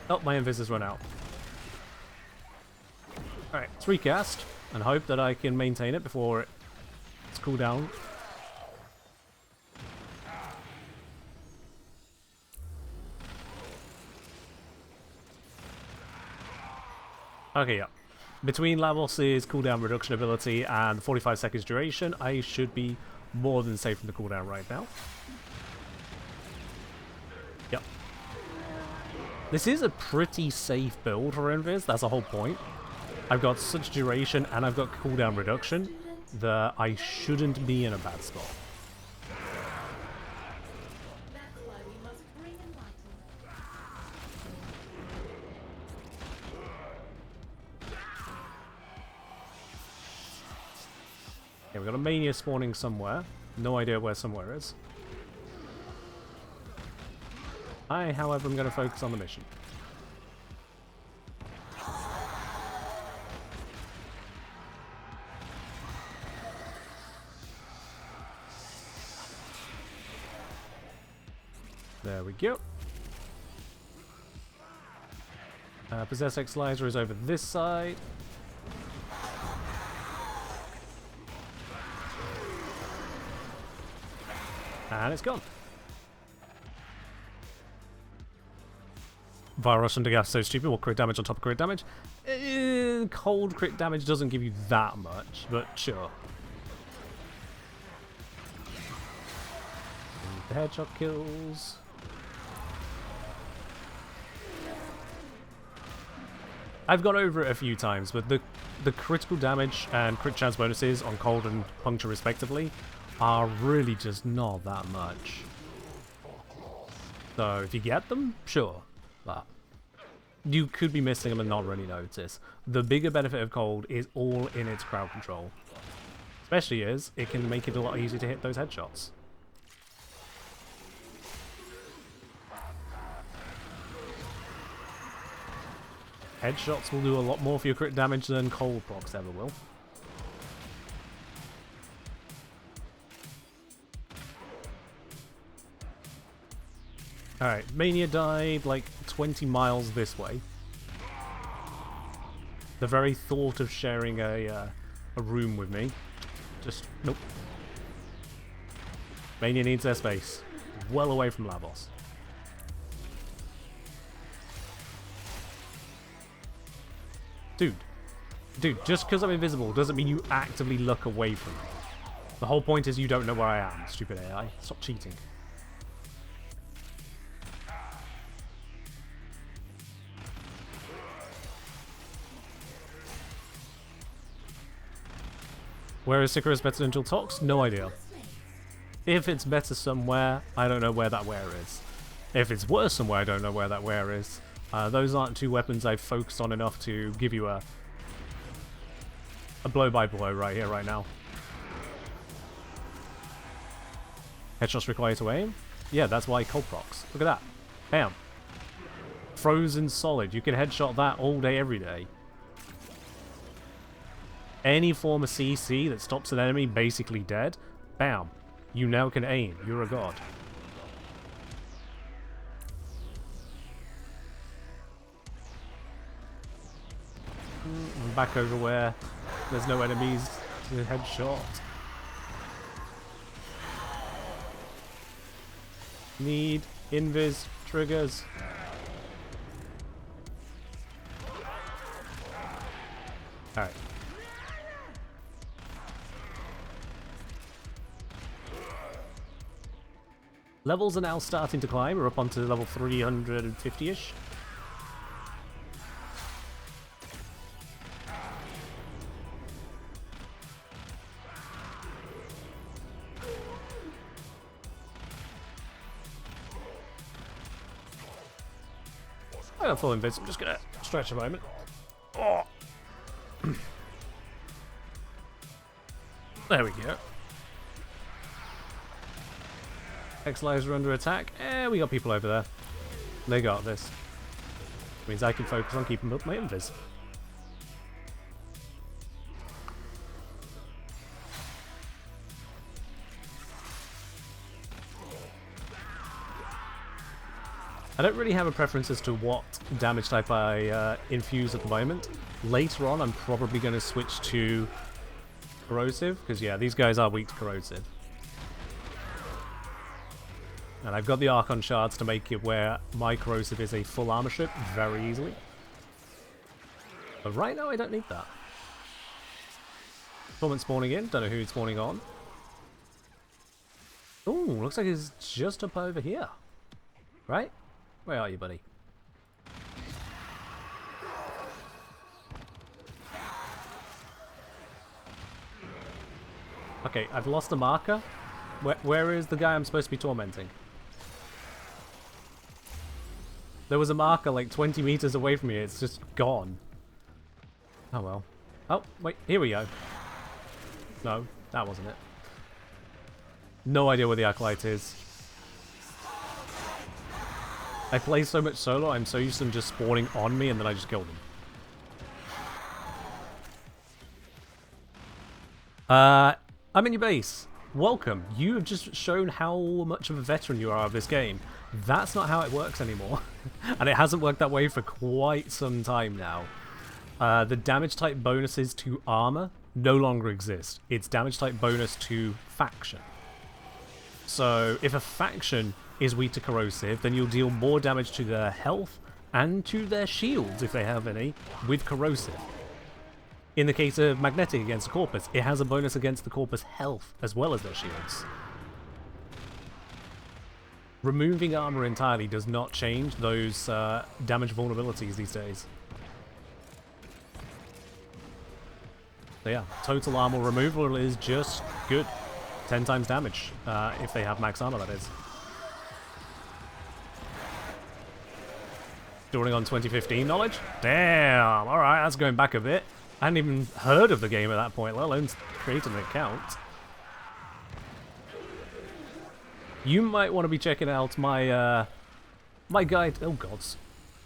Oh, my invis has run out. Alright, let's recast and hope that I can maintain it before it's cooled down. Okay, yeah. Between Lavos' cooldown reduction ability and 45 seconds duration, I should be more than safe from the cooldown right now. Yep. This is a pretty safe build for Invis, that's the whole point. I've got such duration and I've got cooldown reduction that I shouldn't be in a bad spot. Okay, we've got a Mania spawning somewhere. No idea where somewhere is. I, however, am going to focus on the mission. There we go. Possess X-Lizer is over this side. And it's gone. Virus under gas, so stupid. Well, crit damage on top of crit damage. Cold crit damage doesn't give you that much, but sure. the headshot kills. I've got over it a few times, but the critical damage and crit chance bonuses on cold and puncture respectively are really just not that much. So if you get them, sure, but you could be missing them and not really notice. The bigger benefit of cold is all in its crowd control. Especially as it can make it a lot easier to hit those headshots. Headshots will do a lot more for your crit damage than cold procs ever will. Alright, Mania died like 20 miles this way. The very thought of sharing a room with me. Just, nope. Mania needs their space. Well away from Lavos. Dude, just because I'm invisible doesn't mean you actively look away from me. The whole point is you don't know where I am, stupid AI. Stop cheating. Where is Sycora's better than Tox? No idea. If it's better somewhere, I don't know where that where is. If it's worse somewhere, I don't know where that where is. Those aren't two weapons I've focused on enough to give you a blow-by-blow right here, right now. Headshots require to aim? Yeah, that's why cold procs. Look at that. Bam. Frozen solid. You can headshot that all day, every day. Any form of CC that stops an enemy basically dead, bam. You now can aim. You're a god. I'm back over where there's no enemies to headshot. Need invis triggers. Alright. Levels are now starting to climb. We're up onto level 350-ish. I got full invis. I'm just gonna stretch a moment. Oh. There we go. X-Lives are under attack. We got people over there. They got this. Means I can focus on keeping up my invis. I don't really have a preference as to what damage type I infuse at the moment. Later on, I'm probably going to switch to corrosive, because yeah, these guys are weak to corrosive. And I've got the Archon shards to make it where my corrosive is a full armor strip very easily. But right now I don't need that. Torment spawning in, don't know who it's spawning on. Ooh, looks like it's just up over here. Right? Where are you, buddy? Okay, I've lost the marker. Where is the guy I'm supposed to be tormenting? There was a marker like 20 meters away from me. It's just gone. Oh well. Oh, wait. Here we go. No, that wasn't it. No idea where the Acolyte is. I play so much solo, I'm so used to them just spawning on me and then I just kill them. I'm in your base. Welcome. You have just shown how much of a veteran you are of this game. That's not how it works anymore. And it hasn't worked that way for quite some time now. The damage type bonuses to armor no longer exist. It's damage type bonus to faction. So if a faction is weak to corrosive, then you'll deal more damage to their health and to their shields, if they have any, with corrosive. In the case of magnetic against the corpus, it has a bonus against the corpus health as well as their shields. removing armor entirely does not change those damage vulnerabilities these days. So yeah, total armor removal is just good. 10 times damage, if they have max armor, that is. Drawing on 2015 knowledge? Damn, alright, that's going back a bit. I hadn't even heard of the game at that point, let alone creating an account. You might want to be checking out my my guide. Oh gods,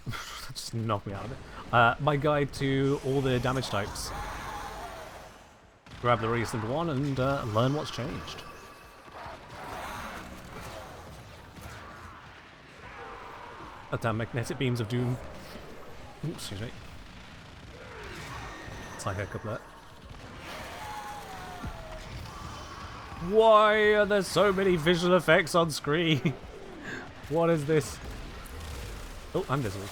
that just knocked me out of it. My guide to all the damage types. Grab the recent one and learn what's changed. Oh damn, magnetic beams of doom. Oops, excuse me. It's like a couplet. Why are there so many visual effects on screen? What is this? Oh, I'm visible.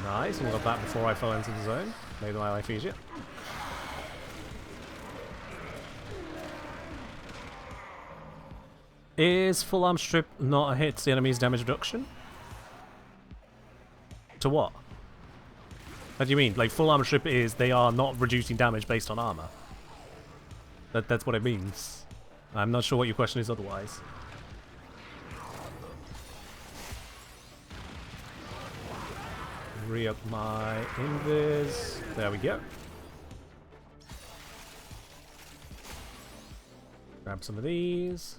Nice, we got that before I fell into the zone. Made my life easier. Is full arm strip not a hit to the enemy's damage reduction? To what? What do you mean? Like, full armor strip is they are not reducing damage based on armor. That's what it means. I'm not sure what your question is otherwise. Re-up my invis. There we go. Grab some of these.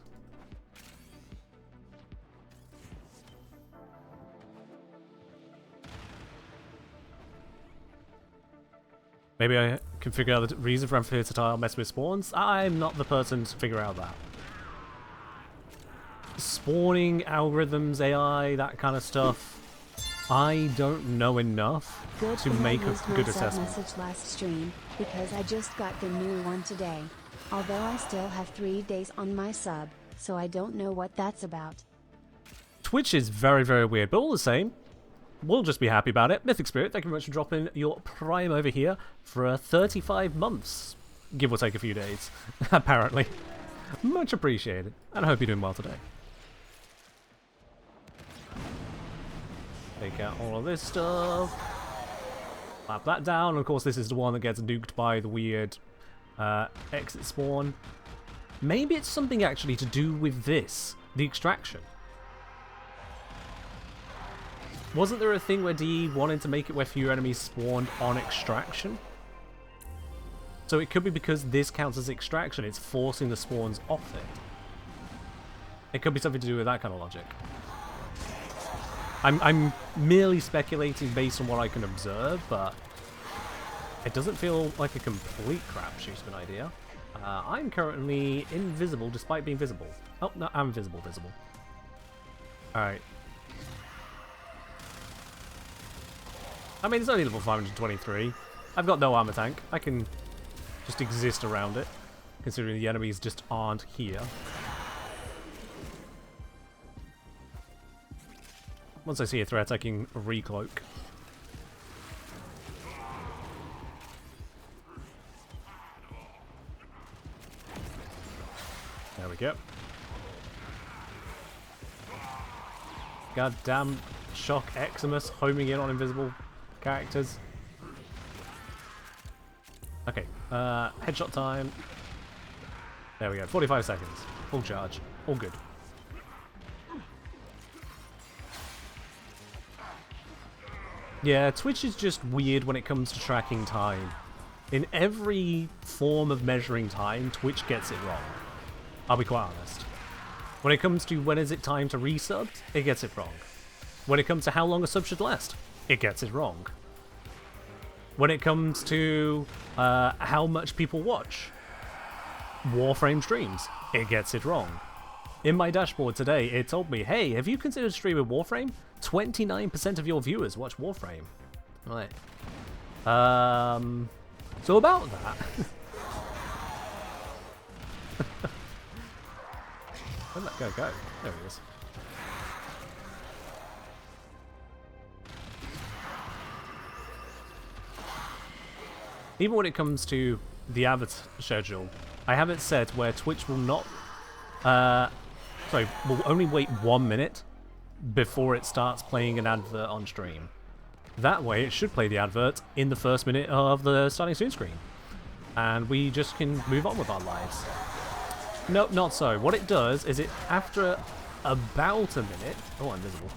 Maybe I can figure out the reason for unversatile mess with spawns. I'm not the person to figure out that. Spawning, algorithms, AI, that kind of stuff. I don't know enough to make a good assessment. Message last stream because I just got the new one today. Although I still have 3 days on my sub, so I don't know what that's about. Twitch is very, very weird, but all the same. We'll just be happy about it. Mythic Spirit, thank you very much for dropping your Prime over here for 35 months. Give or take a few days, apparently. Much appreciated. And I hope you're doing well today. Take out all of this stuff. Slap that down. And of course, this is the one that gets nuked by the weird exit spawn. Maybe it's something actually to do with this. The extraction. Wasn't there a thing where DE wanted to make it where fewer enemies spawned on extraction? So it could be because this counts as extraction, it's forcing the spawns off it. It could be something to do with that kind of logic. I'm merely speculating based on what I can observe, but it doesn't feel like a complete crapshoot of an idea. I'm currently invisible despite being visible. Oh, no, I'm visible. Alright. I mean, it's only level 523. I've got no armor tank. I can just exist around it, considering the enemies just aren't here. Once I see a threat, I can recloak. There we go. Goddamn Shock Eximus homing in on invisible characters. Okay, headshot time. There we go, 45 seconds. Full charge. All good. Yeah, Twitch is just weird when it comes to tracking time. In every form of measuring time, Twitch gets it wrong. I'll be quite honest. When it comes to when is it time to resub, it gets it wrong. When it comes to how long a sub should last, it gets it wrong. When it comes to how much people watch Warframe streams, it gets it wrong. In my dashboard today, it told me, hey, have you considered streaming Warframe? 29% of your viewers watch Warframe. Right. So about that. Where'd that guy go? There he is. even when it comes to the advert schedule, I have it set where Twitch will not, will only wait 1 minute before it starts playing an advert on stream. That way, it should play the advert in the first minute of the starting soon screen, and we just can move on with our lives. No, not so. What it does is it, after about a minute... Oh, I'm visible.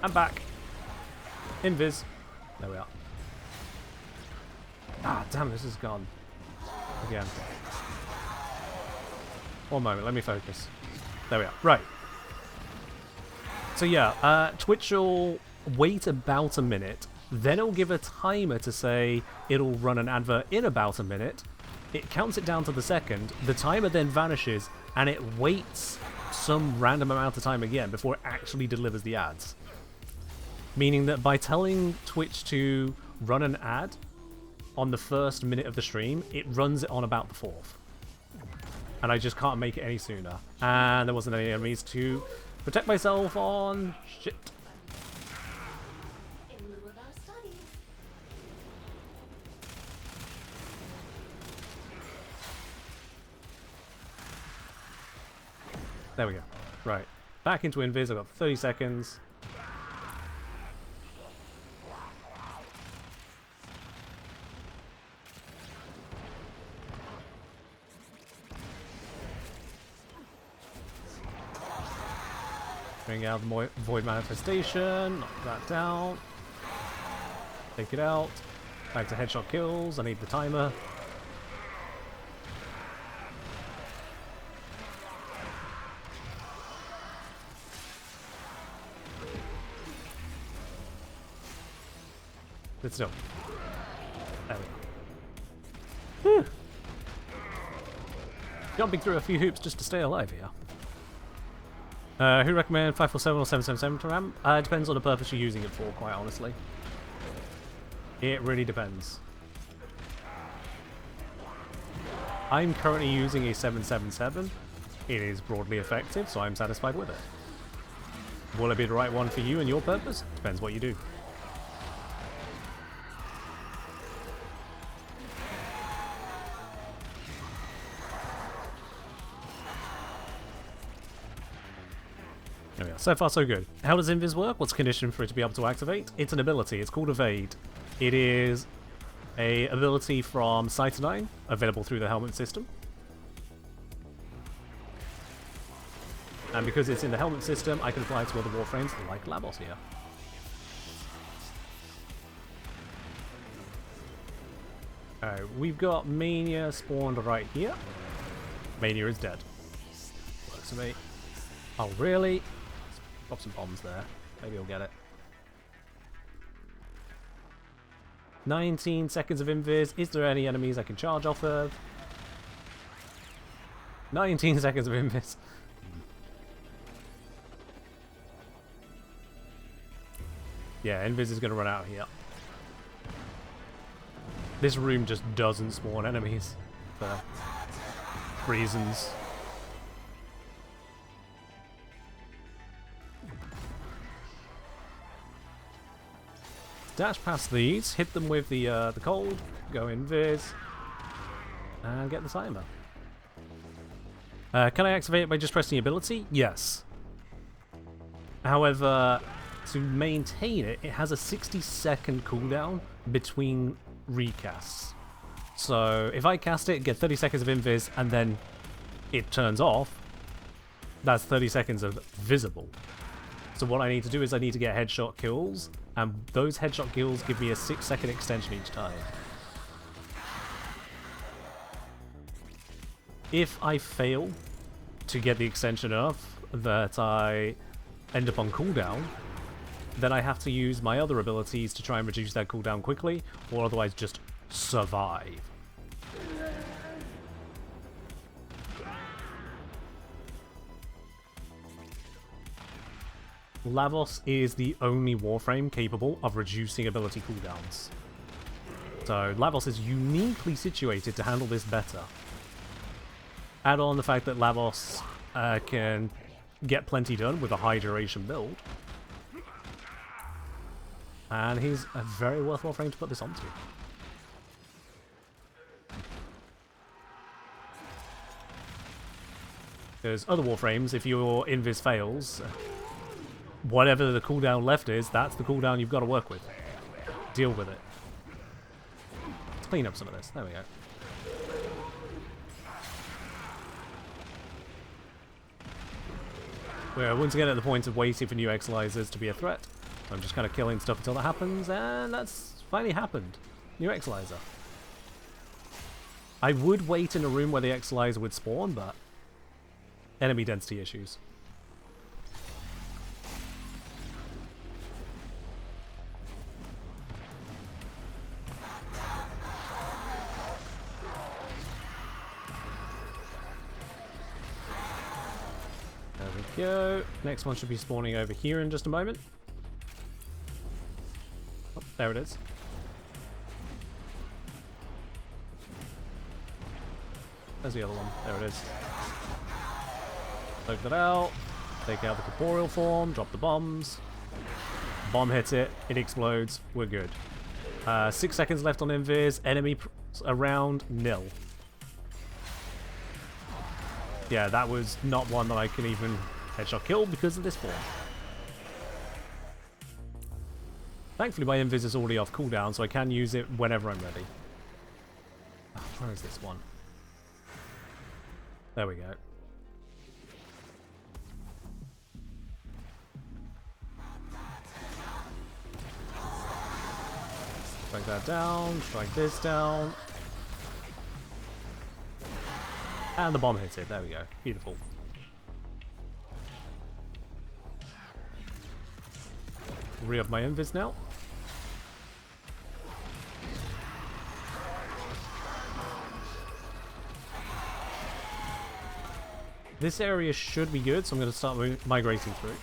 I'm back. Invis. There we are. Ah, damn, this is gone. Again. One moment, let me focus. There we are. Right. So yeah, Twitch will wait about a minute, then it'll give a timer to say it'll run an advert in about a minute. It counts it down to the second, the timer then vanishes, and it waits some random amount of time again before it actually delivers the ads. Meaning that by telling Twitch to run an ad on the first minute of the stream, it runs it on about the fourth. And I just can't make it any sooner. And there wasn't any enemies to protect myself on. Shit. There we go. Right. Back into Invis. I've got 30 seconds. Bring out the Void Manifestation, knock that down, take it out, back to headshot kills, I need the timer. But still. There we go. Whew. Jumping through a few hoops just to stay alive here. Who recommend 547 or 777 to RAM? It depends on the purpose you're using it for, quite honestly. It really depends. I'm currently using a 777. It is broadly effective, so I'm satisfied with it. Will it be the right one for you and your purpose? Depends what you do. There we are. So far, so good. How does Invis work? What's the condition for it to be able to activate? It's an ability. It's called Evade. It is a ability from Cytodine, available through the helmet system. And because it's in the helmet system, I can apply it to other Warframes like Lavos here. Alright, we've got Mania spawned right here. Mania is dead. Works for me. Oh, really? Pop some bombs there. Maybe I'll get it. 19 seconds of invis. Is there any enemies I can charge off of? 19 seconds of invis. Yeah, invis is going to run out here. This room just doesn't spawn enemies for reasons. Dash past these, hit them with the cold, go invis, and get the timer. Can I activate it by just pressing the ability? Yes. However, to maintain it, it has a 60-second cooldown between recasts. So if I cast it, get 30 seconds of invis, and then it turns off, that's 30 seconds of visible. So what I need to do is I need to get headshot kills, and those headshot kills give me a 6-second extension each time. If I fail to get the extension enough that I end up on cooldown, then I have to use my other abilities to try and reduce that cooldown quickly, or otherwise just survive. Lavos is the only Warframe capable of reducing ability cooldowns. So Lavos is uniquely situated to handle this better. Add on the fact that Lavos can get plenty done with a high duration build. And he's a very worthwhile frame to put this onto. Because other Warframes, if your invis fails, whatever the cooldown left is, that's the cooldown you've got to work with. Deal with it. Let's clean up some of this. There we go. We're once again at the point of waiting for new Exilizers to be a threat. I'm just kind of killing stuff until that happens, and that's finally happened. New Exilizer. I would wait in a room where the Exilizer would spawn, but enemy density issues. There we go. Next one should be spawning over here in just a moment. Oh, there it is. There's the other one. There it is. Take that out. Take out the corporeal form. Drop the bombs. Bomb hits it. It explodes. We're good. 6 seconds left on invis. Enemy around, nil. Yeah, that was not one that I can even headshot kill because of this form. Thankfully my invis is already off cooldown, so I can use it whenever I'm ready. Oh, where is this one? There we go. Strike that down, strike this down. And the bomb hits it, there we go. Beautiful. Re-up my invis now. This area should be good, so I'm going to start migrating through.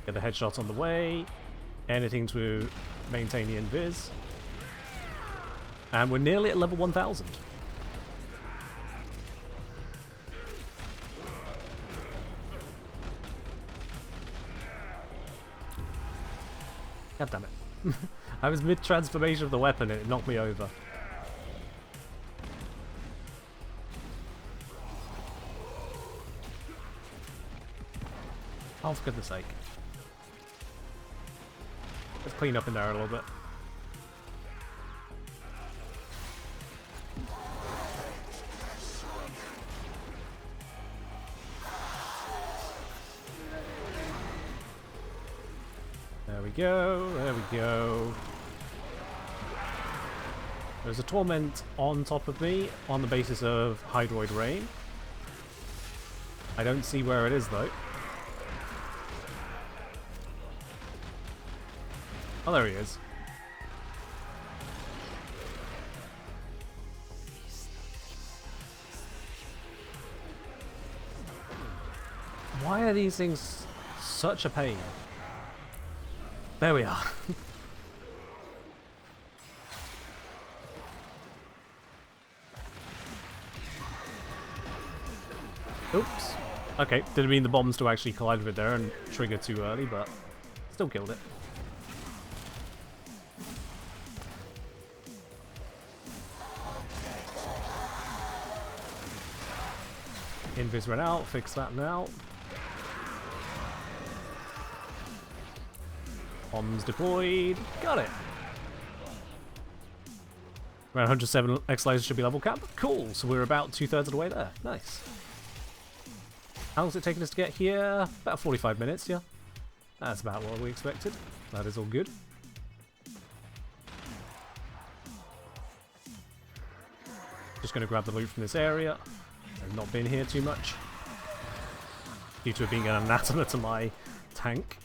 Get the headshots on the way. Anything to maintain the invis. And we're nearly at level 1000. God damn it. I was mid-transformation of the weapon and it knocked me over. Oh, for goodness sake. Let's clean up in there a little bit. There we go, there we go. There's a torment on top of me on the basis of Hydroid Rain. I don't see where it is though. Oh, there he is. Why are these things such a pain? There we are. Oops. Okay, didn't mean the bombs to actually collide with it there and trigger too early, but still killed it. Invis ran out, fix that now. Bombs deployed, got it. Around 107 Exilizers should be level cap. Cool, so we're about 2/3 of the way there. Nice. How long has it taken us to get here? About 45 minutes, yeah. That's about what we expected. That is all good. Just going to grab the loot from this area. I've not been here too much due to it being an anathema to my tank.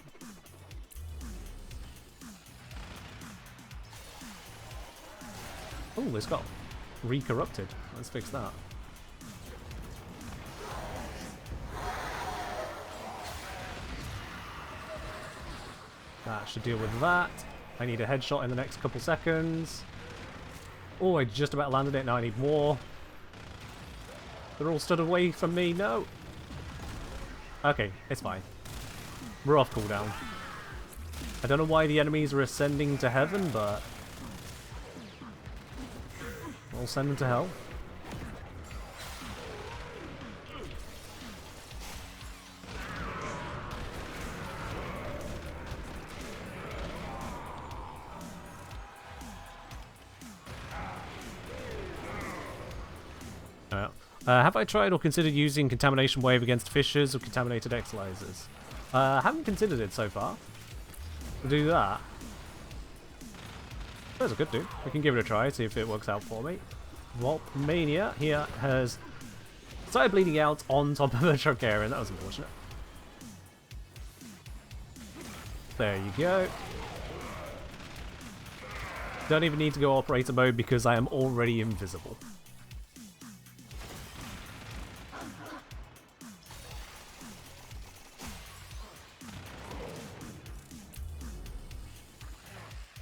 Oh, it's got re-corrupted. Let's fix that. That should deal with that. I need a headshot in the next couple seconds. Oh, I just about landed it. Now I need more. They're all stood away from me. No. Okay, it's fine. We're off cooldown. I don't know why the enemies are ascending to heaven, but we'll send them to hell. Have I tried or considered using Contamination Wave against fissures or contaminated exolizers? Haven't considered it so far. We'll do that. That's a good do. We can give it a try, see if it works out for me. Volpmania here has started bleeding out on top of a Trocarian. That was unfortunate. There you go. Don't even need to go operator mode because I am already invisible.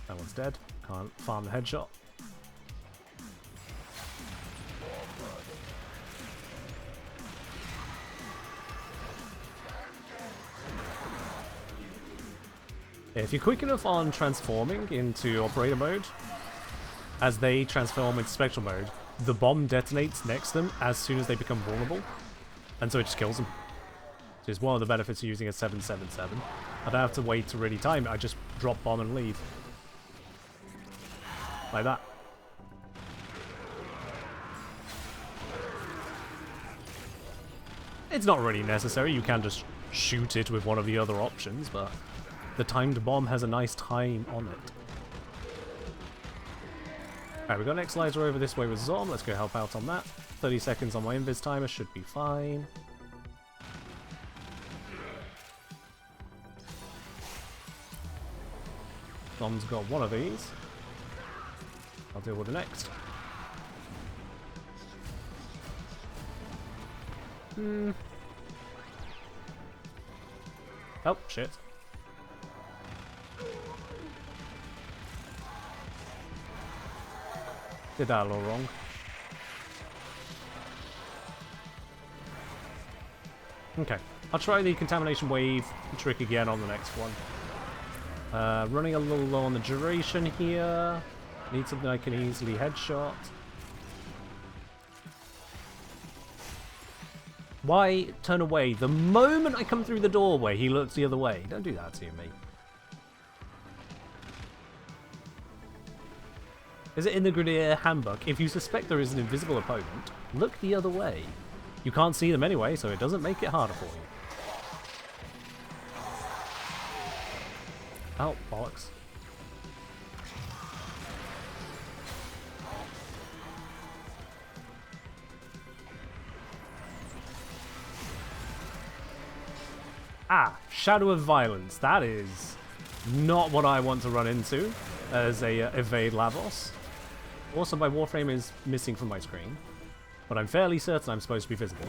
That one's dead. Can't farm the headshot. If you're quick enough on transforming into operator mode, as they transform into spectral mode, the bomb detonates next to them as soon as they become vulnerable, and so it just kills them. Which is one of the benefits of using a 777. I don't have to wait to really time it, I just drop bomb and leave. Like that. It's not really necessary, you can just shoot it with one of the other options, but the timed bomb has a nice time on it. Alright, we've got an Exolizer over this way with Zom, let's go help out on that. 30 seconds on my invis timer, should be fine. Zom's got one of these. I'll deal with the next. Oh, shit. Did that a little wrong. Okay, I'll try the Contamination Wave trick again on the next one. Running a little low on the duration here. Need something I can easily headshot. Why turn away? The moment I come through the doorway, he looks the other way. Don't do that to me. Is it in the Grenadier Handbook? If you suspect there is an invisible opponent, look the other way. You can't see them anyway, so it doesn't make it harder for you. Oh, bollocks. Ah, Shadow of Violence. That is not what I want to run into as a evade Lavos. Also, my Warframe is missing from my screen, but I'm fairly certain I'm supposed to be visible.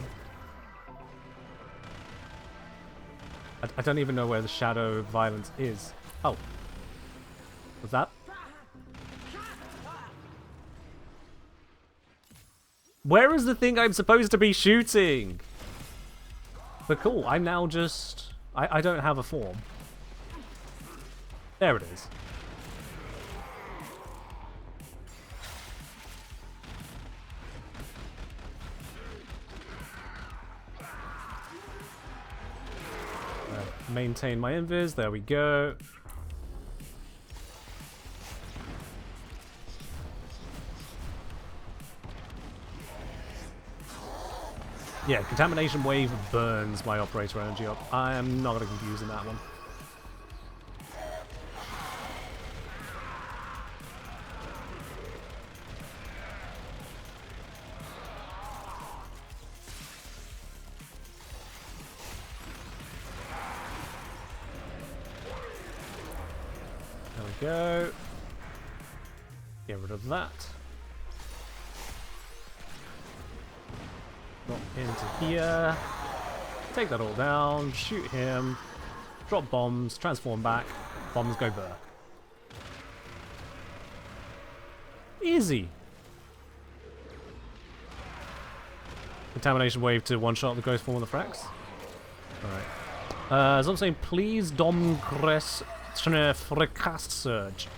I don't even know where the Shadow of Violence is. Oh. Was that? Where is the thing I'm supposed to be shooting? But cool, I'm now just... I don't have a form. There it is. Maintain my invis, there we go. Yeah, Contamination Wave burns my operator energy up. I am not going to confuse in that one. There we go. Get rid of that. Into here, take that all down, shoot him, drop bombs, transform back, bombs go burr. Easy. Contamination Wave to one-shot the ghost form of the frax. Alright. As I'm saying, please Dom Gress Fricast Surge.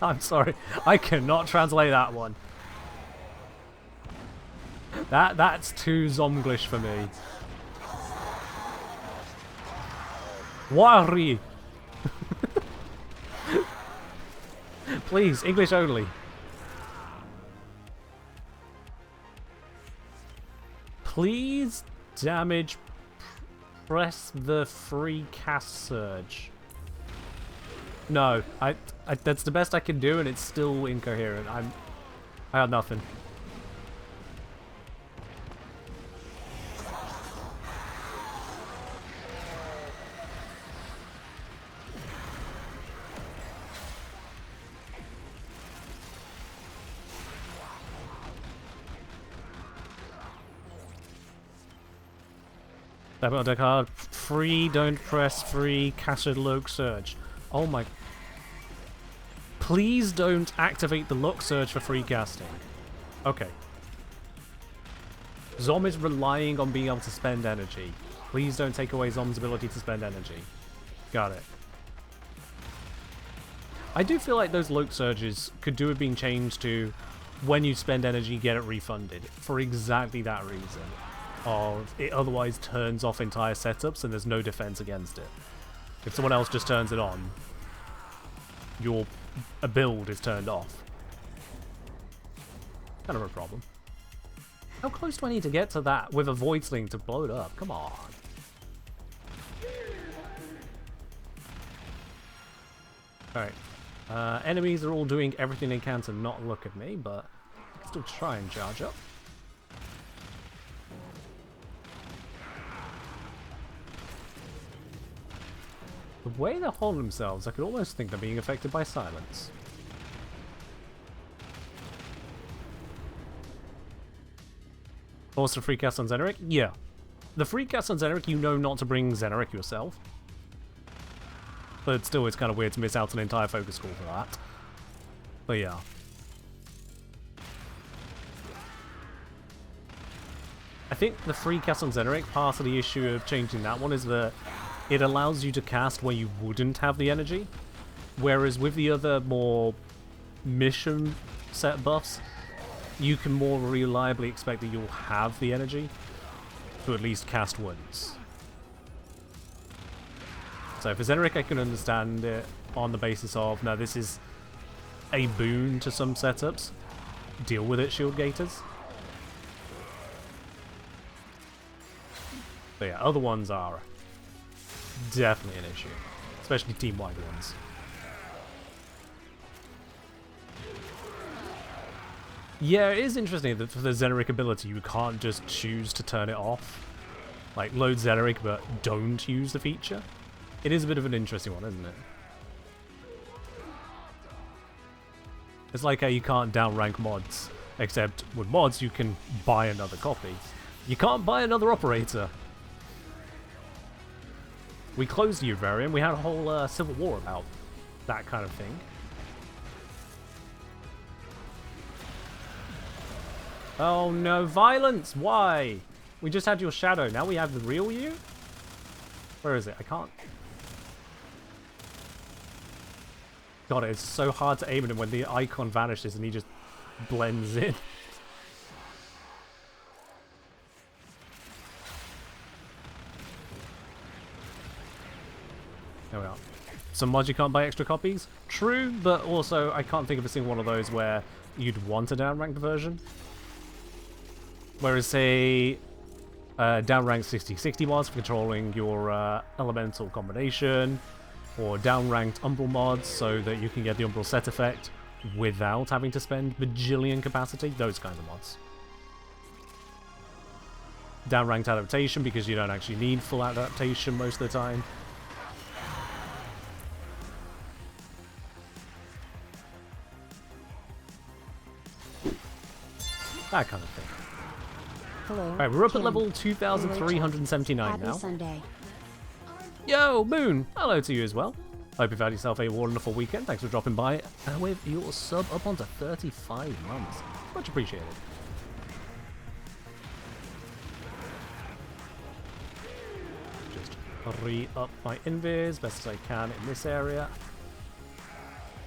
I'm sorry, I cannot translate that one. That's too Zomglish for me. Wari. Please, English only. Please damage. Press the free cast surge. No, I that's the best I can do, and it's still incoherent. I got nothing. Double deck hard. Free, don't press free, casted Loke Surge. Oh my. Please don't activate the Look Surge for free casting. Okay. Zom is relying on being able to spend energy. Please don't take away Zom's ability to spend energy. Got it. I do feel like those Loke Surges could do with being changed to when you spend energy, get it refunded. For exactly that reason. Of it otherwise turns off entire setups and there's no defense against it. If someone else just turns it on, your build is turned off. Kind of a problem. How close do I need to get to that with a Void Sling to blow it up? Come on. Alright. Enemies are all doing everything they can to not look at me, but I can still try and charge up. The way they hold themselves, I could almost think they're being affected by silence. Also free cast on Xeneric? Yeah. The free cast on Xeneric, you know not to bring Xeneric yourself. But still, it's kind of weird to miss out an entire focus score for that. But yeah. I think the free cast on Xeneric, part of the issue of changing that one is that it allows you to cast where you wouldn't have the energy. Whereas with the other more mission set buffs, you can more reliably expect that you'll have the energy to at least cast once. So for Xeneric, I can understand it on the basis of, no, this is a boon to some setups. Deal with it, Shield Gators. But yeah, other ones are definitely an issue, especially team-wide ones. Yeah, it is interesting that for the Xeneric ability, you can't just choose to turn it off. Like, load Xeneric, but don't use the feature. It is a bit of an interesting one, isn't it? It's like how you can't downrank mods, except with mods you can buy another copy. You can't buy another operator. We closed the Uvarian, we had a whole civil war about that kind of thing. Oh no, violence! Why? We just had your shadow, now we have the real you? Where is it? I can't... God, it's so hard to aim at him when the icon vanishes and he just blends in. There we are. Some mods you can't buy extra copies? True, but also I can't think of a single one of those where you'd want a downranked version. Whereas, say, downranked 60/60 mods for controlling your elemental combination, or downranked Umbral mods so that you can get the Umbral set effect without having to spend bajillion capacity, those kinds of mods. Downranked adaptation because you don't actually need full adaptation most of the time. That kind of thing. Hello. Alright, we're up Kim. at level 2,379 Happy now. Sunday. Yo, Moon! Hello to you as well. Hope you've had yourself a wonderful weekend. Thanks for dropping by. And with your sub up onto 35 months. Much appreciated. Just Re-up my invis best as I can in this area.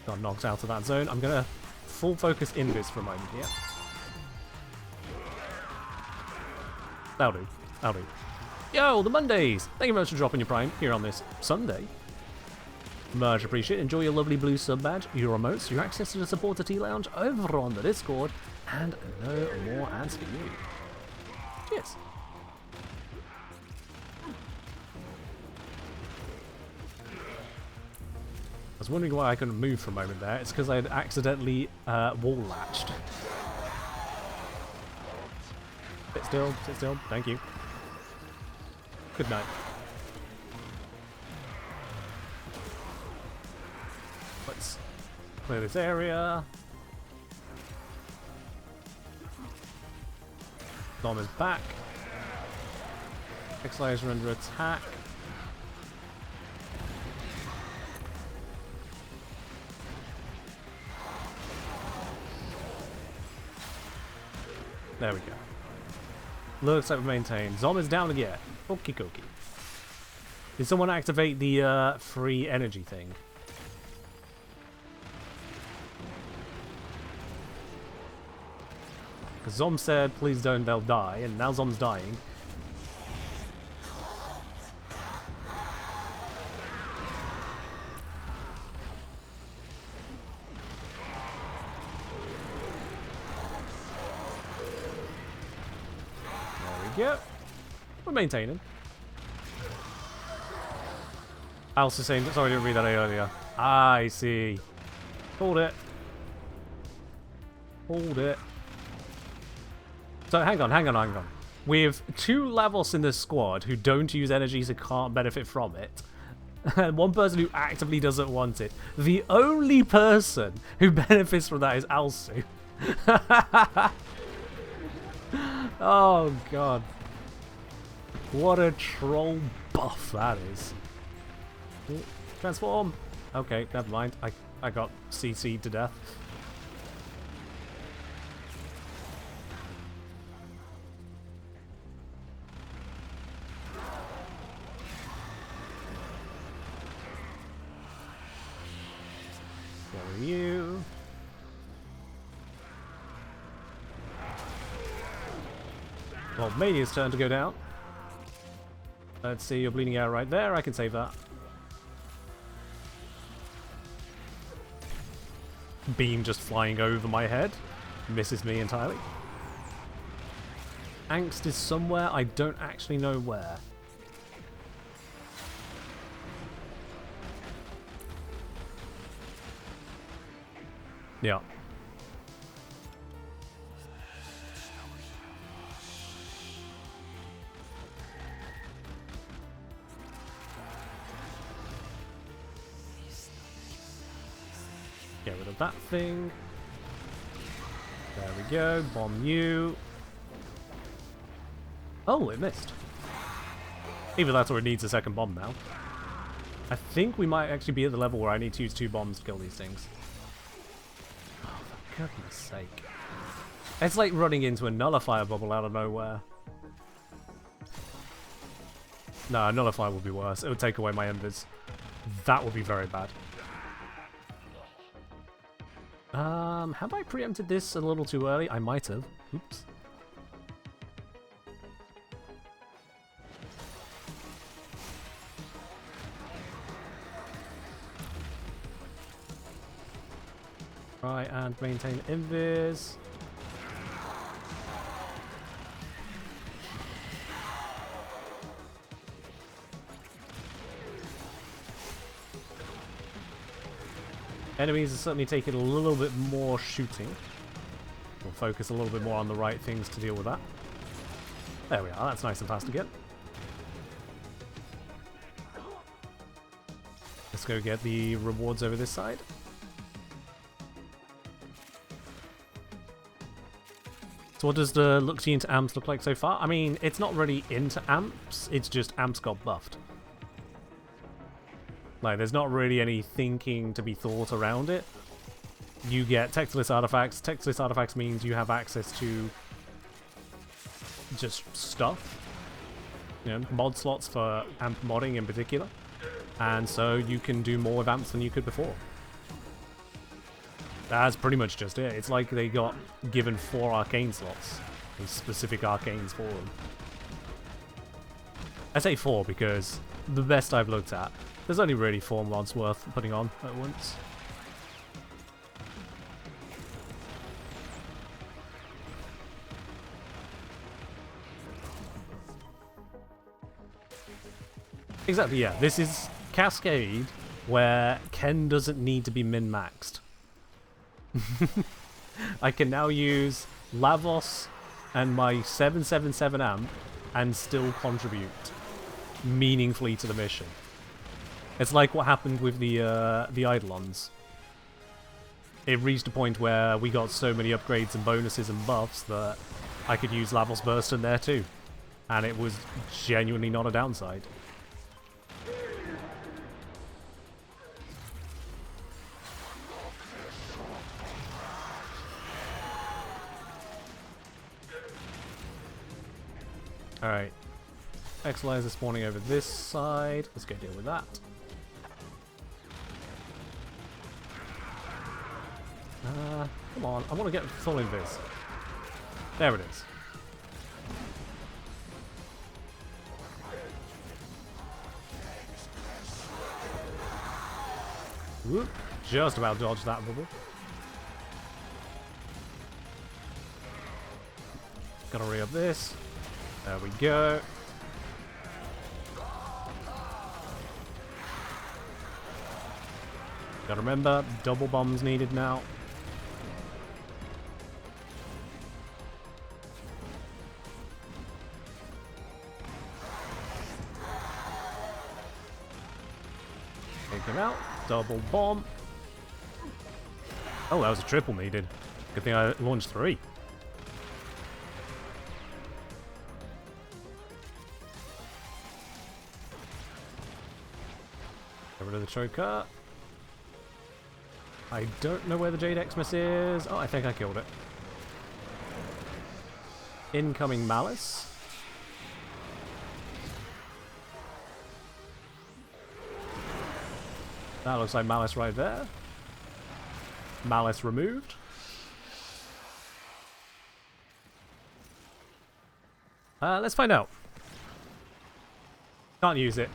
Got knocked out of that zone. I'm gonna full focus invis for a moment here. That'll do. That'll do. Yo, the Mondays! Thank you very much for dropping your prime here on this Sunday. Much appreciate. Enjoy your lovely blue sub badge, your emotes, your access to the supporter tea lounge over on the Discord, and no more ads for you. Cheers. I was wondering why I couldn't move for a moment there. It's because I had accidentally wall latched. Sit still, sit still. Thank you. Good night. Let's clear this area. Dom is back. X-Eyes are under attack. There we go. Looks like we maintain. Zom is down again. Okie dokie. Did someone activate the free energy thing? Because Zom said, please don't, they'll die, and now Zom's dying. There we go. We're maintaining. Alice is saying, sorry I didn't read that earlier. I see. Hold it. Hold it. So hang on. With 2 Lavos in this squad who don't use energies and can't benefit from it, and 1 person who actively doesn't want it, the only person who benefits from that is Alsu. Oh god. What a troll buff that is. Transform! Okay, never mind. I got CC'd to death. Where are you? Well, Mania's turn to go down. Let's see, you're bleeding out right there. I can save that. Beam just flying over my head. Misses me entirely. Angst is somewhere. I don't actually know where. Yeah. Get rid of that thing. There we go. Bomb you. Oh, it missed. Even that's where it needs a second bomb now. I think we might actually be at the level where I need to use 2 bombs to kill these things. Oh, for goodness sake. It's like running into a nullifier bubble out of nowhere. No, a nullifier would be worse. It would take away my embers. That would be very bad. Have I preempted this a little too early? I might have. Oops. Try and maintain invis. Enemies are certainly taking a little bit more shooting. We'll focus a little bit more on the right things to deal with that. There we are, that's nice and fast again. Let's go get the rewards over this side. So what does the look-see into amps look like so far? I mean, it's not really into amps, it's just amps got buffed. Like, there's not really any thinking to be thought around it. You get textless artifacts. Textless artifacts means you have access to just stuff. mod slots for amp modding in particular, and so you can do more with amps than you could before. That's pretty much just it. It's like they got given 4 arcane slots, and specific arcanes for them. I say 4 because the best I've looked at, there's only really 4 mods worth putting on at once. Exactly, yeah. This is Cascade, where Ken doesn't need to be min-maxed. I can now use Lavos and my 777 amp and still contribute meaningfully to the mission. It's like what happened with the Eidolons. It reached a point where we got so many upgrades and bonuses and buffs that I could use Lavos Burst in there too. And it was genuinely not a downside. Alright. X-Layers are spawning over this side. Let's go deal with that. Come on, I want to get full invis. There it is. Whoop. Just about dodged that bubble. Gotta re-up this. There we go. Gotta remember, double bombs needed now. Take him out. Double bomb. Oh, that was a triple needed. Good thing I launched 3. Get rid of the choker. I don't know where the Jade Xmas is. Oh, I think I killed it. Incoming Malice. That looks like Malice right there. Malice removed. Let's find out. Can't use it.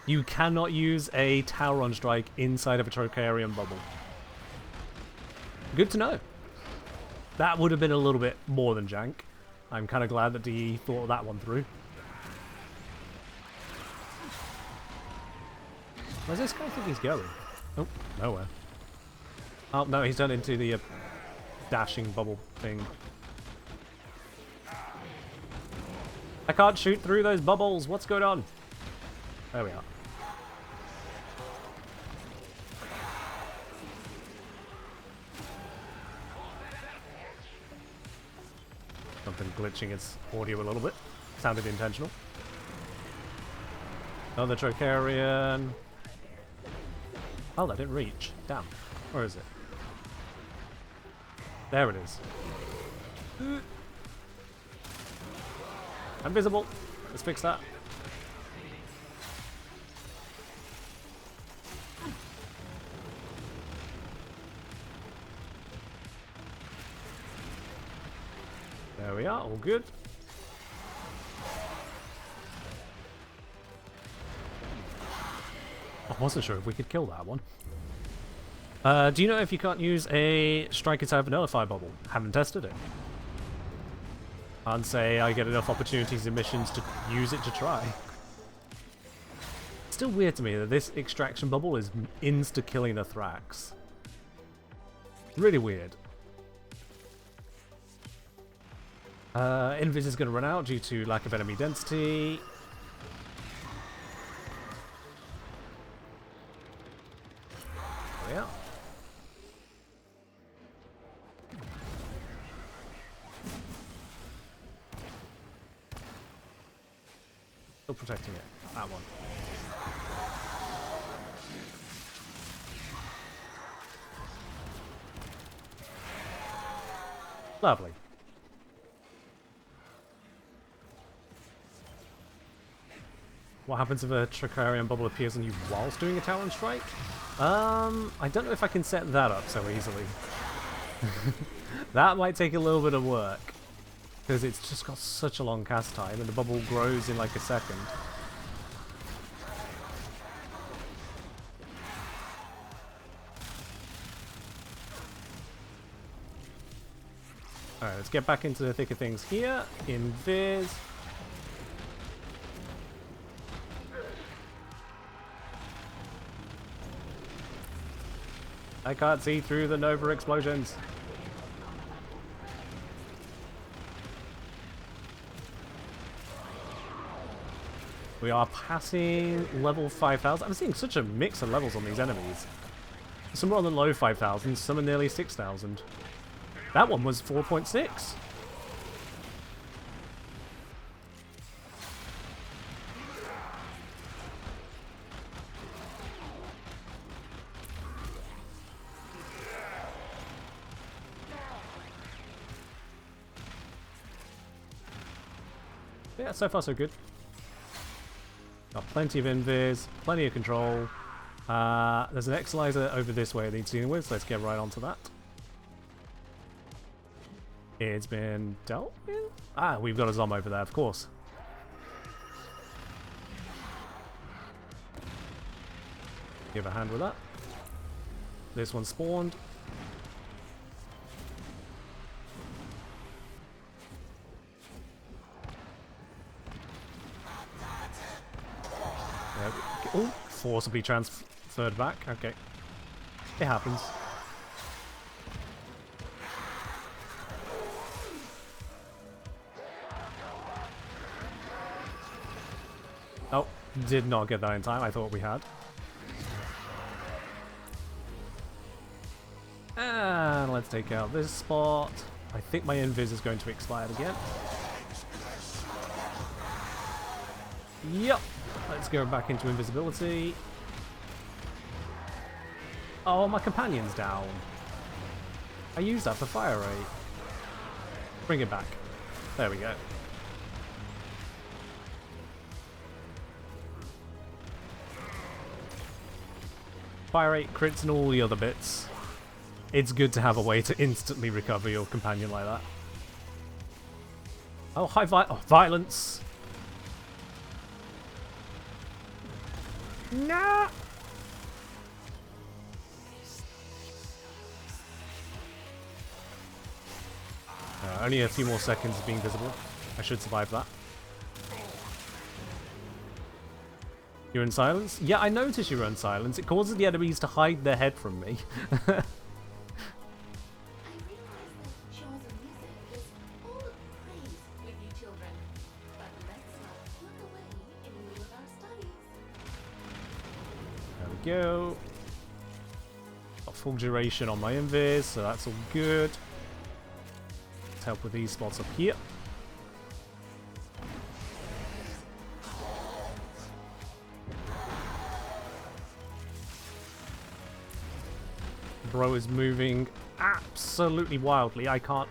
You cannot use a Tauron Strike inside of a Trocarian bubble. Good to know. That would have been a little bit more than jank. I'm kind of glad that he thought that one through. Where's this guy think he's going? Oh, nowhere. Oh, no, he's turned into the dashing bubble thing. I can't shoot through those bubbles. What's going on? There we are. Something glitching its audio a little bit. Sounded intentional. Another Trocarian. Oh, that didn't reach. Damn. Where is it? There it is. I'm visible. Let's fix that. There we are, all good. I wasn't sure if we could kill that one. Do you know if you can't use a strike inside of a nullify bubble? Haven't tested it. Can't say I get enough opportunities and missions to use it to try. It's still weird to me that this extraction bubble is insta-killing the Thrax. Really weird. Invis is going to run out due to lack of enemy density. There we are. Still protecting it. That one. Lovely. What happens if a Tricarian bubble appears on you whilst doing a Talon Strike? I don't know if I can set that up so easily. That might take a little bit of work. Because it's just got such a long cast time and the bubble grows in like a second. Alright, let's get back into the thick of things here. Invis. I can't see through the Nova explosions. We are passing level 5,000. I'm seeing such a mix of levels on these enemies. Some are on the low 5,000, some are nearly 6,000. That one was 4.6. Yeah, so far so good. Got plenty of invis, plenty of control. There's an Exilizer over this way that needs dealing with, so let's get right onto that. It's been dealt with? Ah, we've got a Zom over there, of course. Give a hand with that. This one spawned. Oh, forcibly transferred back. Okay. It happens. Oh, did not get that in time. I thought we had. And let's take out this spot. I think my invis is going to expire again. Yep. Let's go back into invisibility. Oh, my companion's down. I used that for fire rate. Bring it back. There we go. Fire rate, crits, and all the other bits. It's good to have a way to instantly recover your companion like that. Oh, violence. Nah. Only a few more seconds of being visible. I should survive that. You're in silence? Yeah, I noticed you were in silence. It causes the enemies to hide their head from me. Go. Got full duration on my invis, so that's all good. Let's help with these spots up here. Bro is moving absolutely wildly. I can't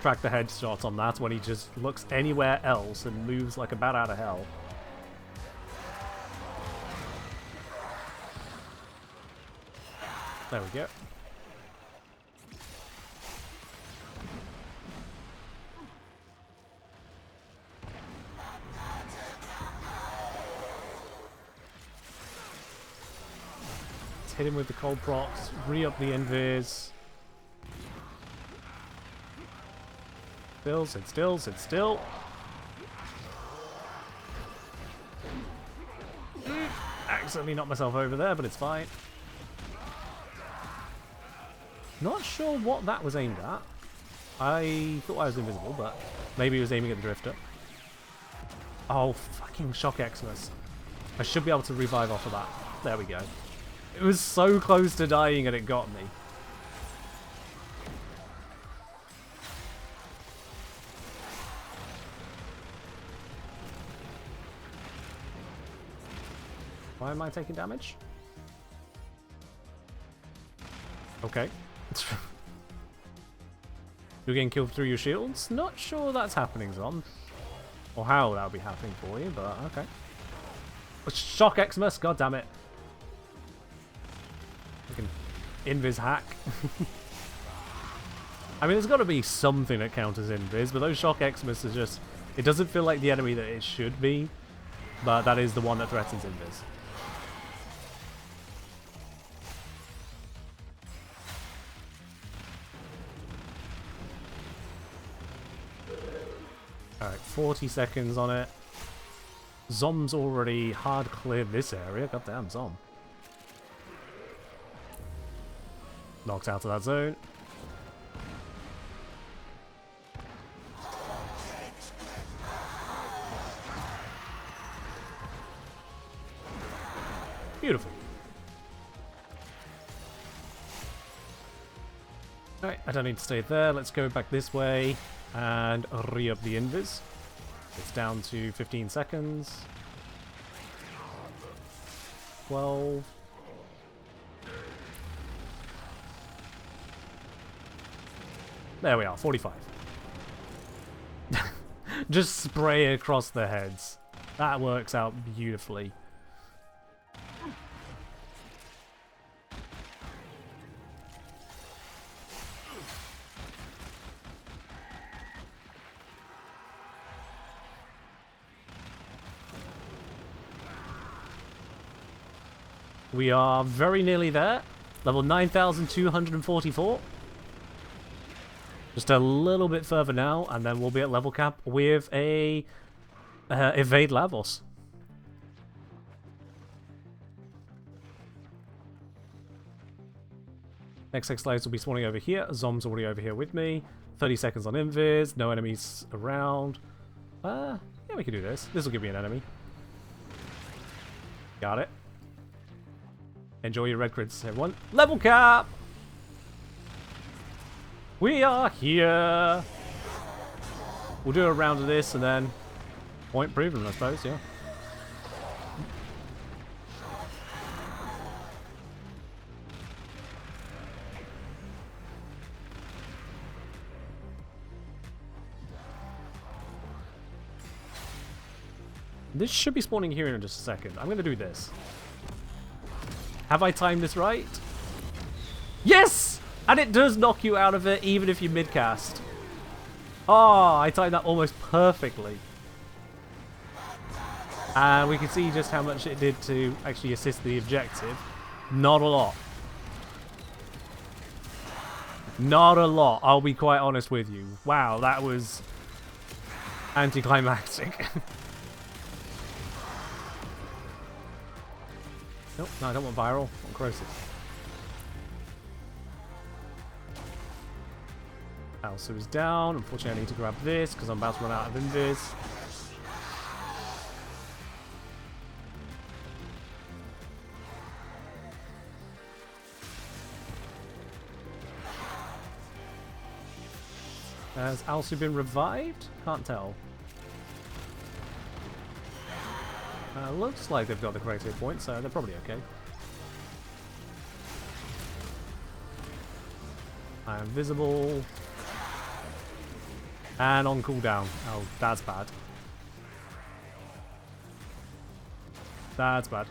track the headshot on that when he just looks anywhere else and moves like a bat out of hell. There we go. Let's hit him with the cold procs, re-up the invis. Still, sit still, sit still. Accidentally knocked myself over there, but it's fine. Not sure what that was aimed at. I thought I was invisible, but maybe he was aiming at the drifter. Oh, fucking Shock Xmas. I should be able to revive off of that. There we go. It was so close to dying and it got me. Why am I taking damage? Okay. You're getting killed through your shields? Not sure that's happening, Zom. Or how that would be happening for you, but okay. Shock Xmas, god damn it. Fucking invis hack. I mean, there's got to be something that counters invis, but those Shock Xmas is just... It doesn't feel like the enemy that it should be, but that is the one that threatens invis. Alright, 40 seconds on it. Zom's already hard cleared this area. Goddamn, Zom. Knocked out of that zone. Beautiful. Alright, I don't need to stay there. Let's go back this way and re-up the invis. It's down to 15 seconds. 12. There we are, 45. Just spray across the heads. That works out beautifully. We are very nearly there. Level 9,244. Just a little bit further now, and then we'll be at level cap with a evade Lavos. Next X-Slaves will be spawning over here. Zom's already over here with me. 30 seconds on invis. No enemies around. Yeah, we can do this. This will give me an enemy. Got it. Enjoy your red crits, everyone. Level cap! We are here! We'll do a round of this and then point proven, I suppose, yeah. This should be spawning here in just a second. I'm going to do this. Have I timed this right? Yes! And it does knock you out of it even if you mid-cast. Oh, I timed that almost perfectly. And we can see just how much it did to actually assist the objective. Not a lot. Not a lot, I'll be quite honest with you. Wow, that was anticlimactic. Nope, no, I don't want viral. I want corrosive. Alsu is down. Unfortunately, I need to grab this because I'm about to run out of invis. Has Alsu been revived? Can't tell. Looks like they've got the correct hit point, so they're probably okay. I am visible. And on cooldown. Oh, that's bad. That's bad.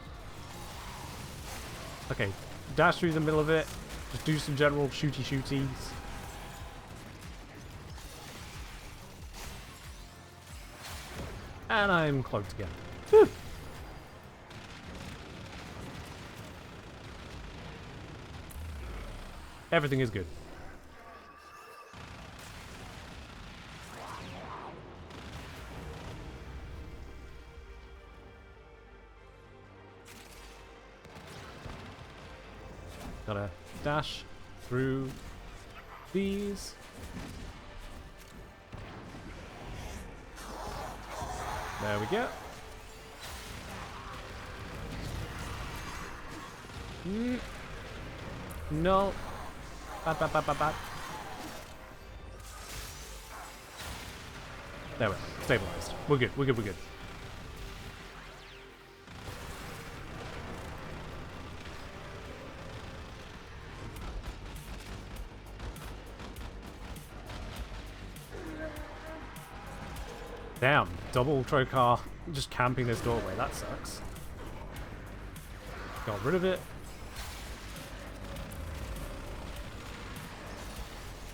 Okay, dash through the middle of it. Just do some general shooties. And I'm cloaked again. Whew. Everything is good. Gotta dash through these. There we go. No. Bad, bad, bad, bad, bad. There we go. Stabilized. We're good, we're good, we're good. Damn, double Trokar just camping this doorway, that sucks. Got rid of it.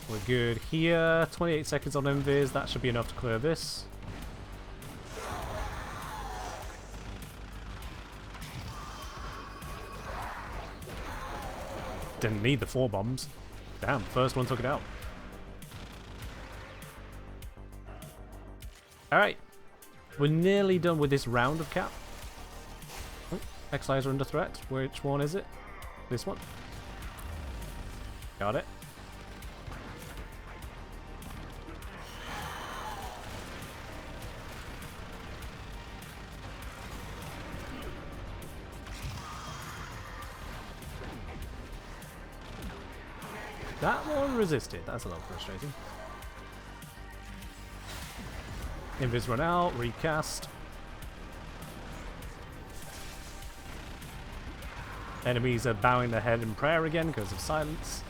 We're good here. 28 seconds on invis. That should be enough to clear this. Didn't need the 4 bombs. Damn, first one took it out. Alright. We're nearly done with this round of cap. Oh, X-Eyes are under threat. Which one is it? This one. Got it. That one resisted. That's a little frustrating. Invis run out. Recast. Enemies are bowing their head in prayer again because of silence.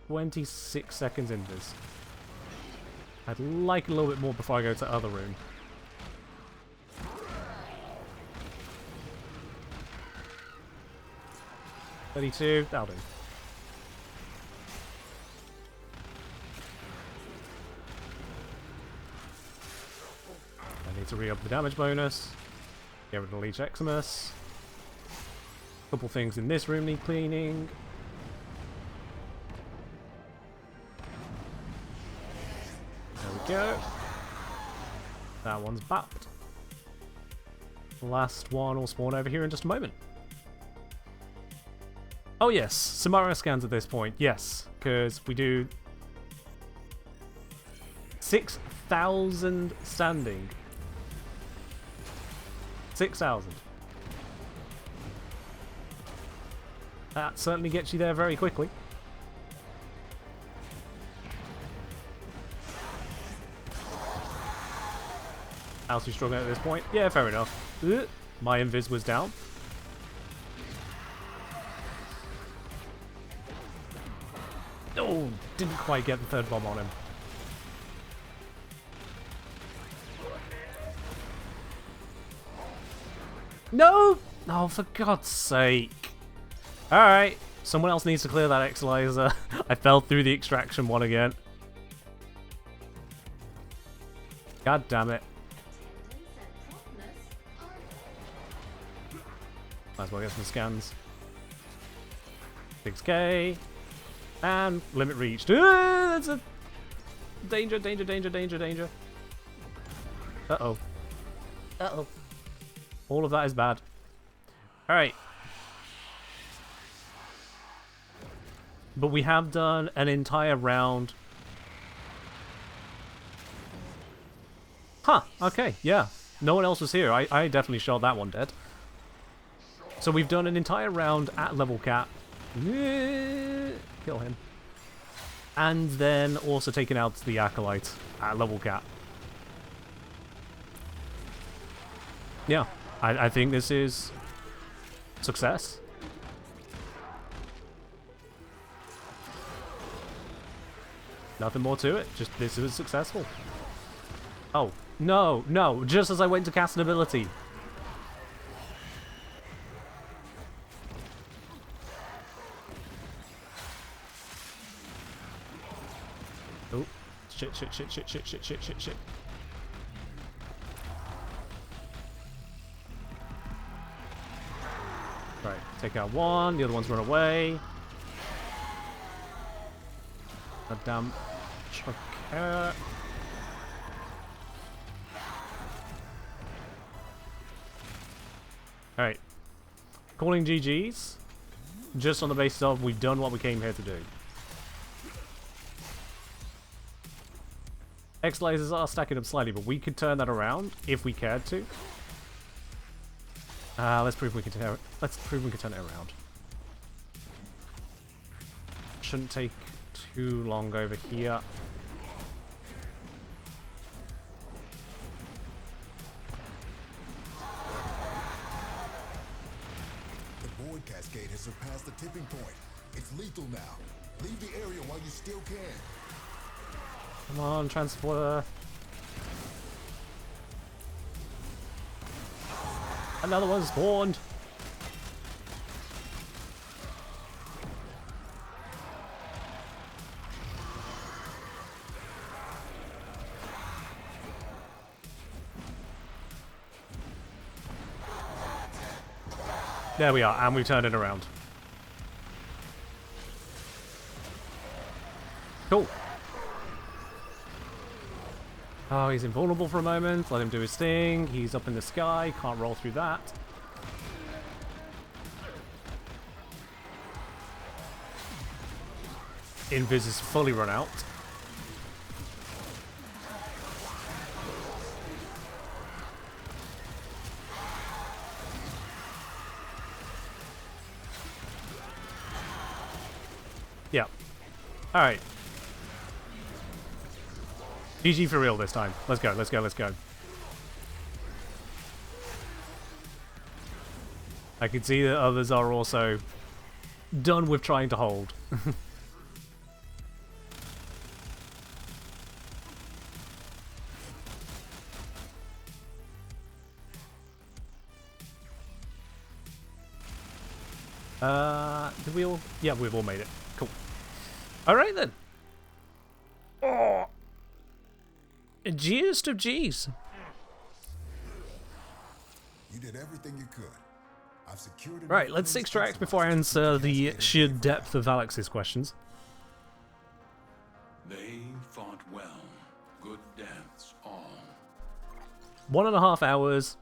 "26 seconds invis. I'd like a little bit more before I go to other room. "32, that'll do. I need to re-up the damage bonus. Get rid of the Leech Eximus. Couple things in this room need cleaning. There we go. That one's bapped. Last one will spawn over here in just a moment. Oh yes, Samara scans at this point, yes, because we do 6,000 standing. 6,000. That certainly gets you there very quickly. How's he struggling at this point? Yeah, fair enough. My invis was down. Oh, didn't quite get the third bomb on him. No! Oh, for God's sake. Alright, someone else needs to clear that Exilizer. I fell through the extraction one again. God damn it. Might as well get some scans. 6k. And limit reached. That's a danger, danger, danger, danger, danger. Uh-oh. Uh-oh. All of that is bad. Alright. But we have done an entire round. Huh, okay, yeah. No one else was here. I definitely shot that one dead. So we've done an entire round at level cap. Kill him. And then also taken out the Acolyte at level cap. Yeah, I think this is success. Nothing more to it, just this was successful. Oh, no, no, just as I went to cast an ability. Oh, shit, shit, shit, shit, shit, shit, shit, shit, shit. Right, take out one, the other one's run away. A damn chucker. Alright. Calling GG's. Just on the basis of we've done what we came here to do. X lasers are stacking up slightly, but we could turn that around if we cared to. Let's prove we can turn it. Let's prove we can turn it around. Shouldn't take too long over here. The Void Cascade has surpassed the tipping point. It's lethal now. Leave the area while you still can. Come on, transporter. Another one spawned. There we are, and we've turned it around. Cool. Oh, he's invulnerable for a moment. Let him do his thing. He's up in the sky. Can't roll through that. Invis is fully run out. Yeah. Alright. GG for real this time. Let's go, let's go, let's go. I can see that others are also done with trying to hold. Did we all? Yeah, we've all made it. Cool. Alright then. Oh. G'st of G's. You did everything you could. I've secured it. Right, let's extract before I answer the sheer depth of Alex's questions. They fought well. Good dance, all. 1.5 hours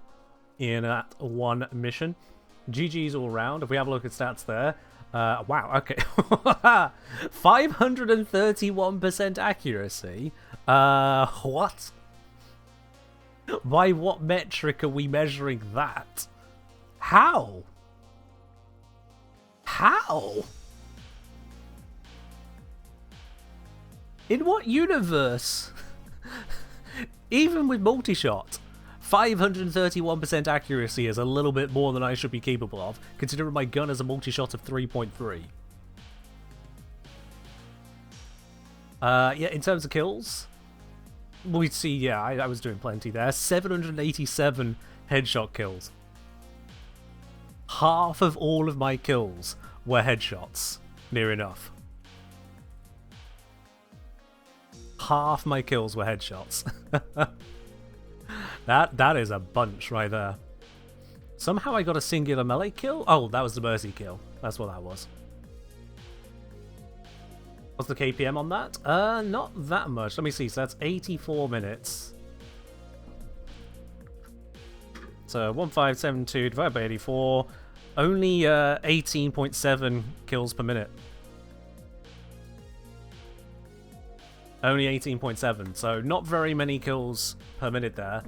in that one mission. GG's all round. If we have a look at stats there. Wow, okay. 531% accuracy. What? By what metric are we measuring that? How? How? In what universe? Even with multi-shot, 531% accuracy is a little bit more than I should be capable of, considering my gun has a multi-shot of 3.3. Yeah, in terms of kills, we see, yeah, I was doing plenty there. 787 headshot kills. Half of all of my kills were headshots, near enough. Half my kills were headshots. That is a bunch right there. Somehow I got a singular melee kill? Oh, that was the mercy kill. That's what that was. What's the KPM on that? Not that much. Let me see. So that's 84 minutes. So 1572 divided by 84. Only 18.7 kills per minute. Only 18.7. So not very many kills per minute there.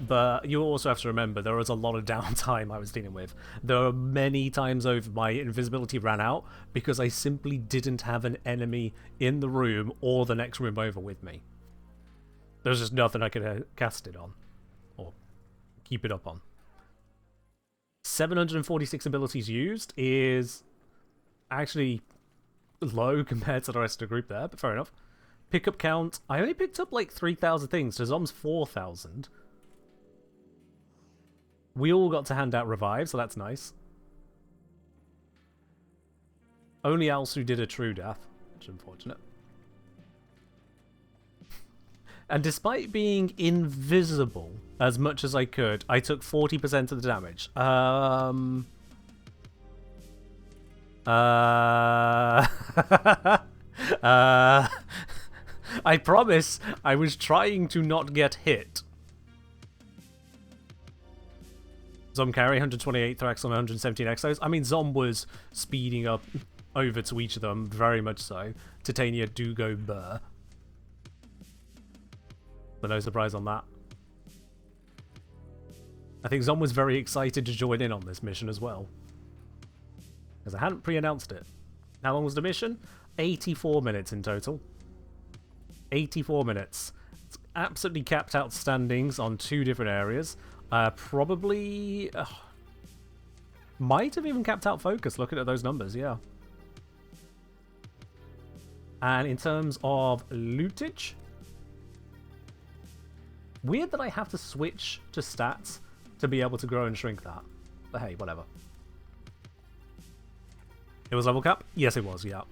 But you also have to remember, there was a lot of downtime I was dealing with. There were many times over my invisibility ran out because I simply didn't have an enemy in the room or the next room over with me. There was just nothing I could cast it on. Or keep it up on. 746 abilities used is actually low compared to the rest of the group there, but fair enough. Pickup count, I only picked up like 3,000 things, so Zom's 4,000. We all got to hand out revives, so that's nice. Only Alsu did a true death, which is unfortunate. And despite being invisible as much as I could, I took 40% of the damage. I promise I was trying to not get hit. Zom carry 128 Thrax on 117 Exos. I mean, Zom was speeding up over to each of them, very much so. Titania do go burr. But no surprise on that. I think Zom was very excited to join in on this mission as well. Because I hadn't pre-announced it. How long was the mission? 84 minutes in total. 84 minutes. It's absolutely capped out standings on 2 different areas. Probably... might have even capped out focus, looking at those numbers, yeah. And in terms of lootage, Weird that I have to switch to stats to be able to grow and shrink that. But hey, whatever. It was level cap? Yes, it was, yeah.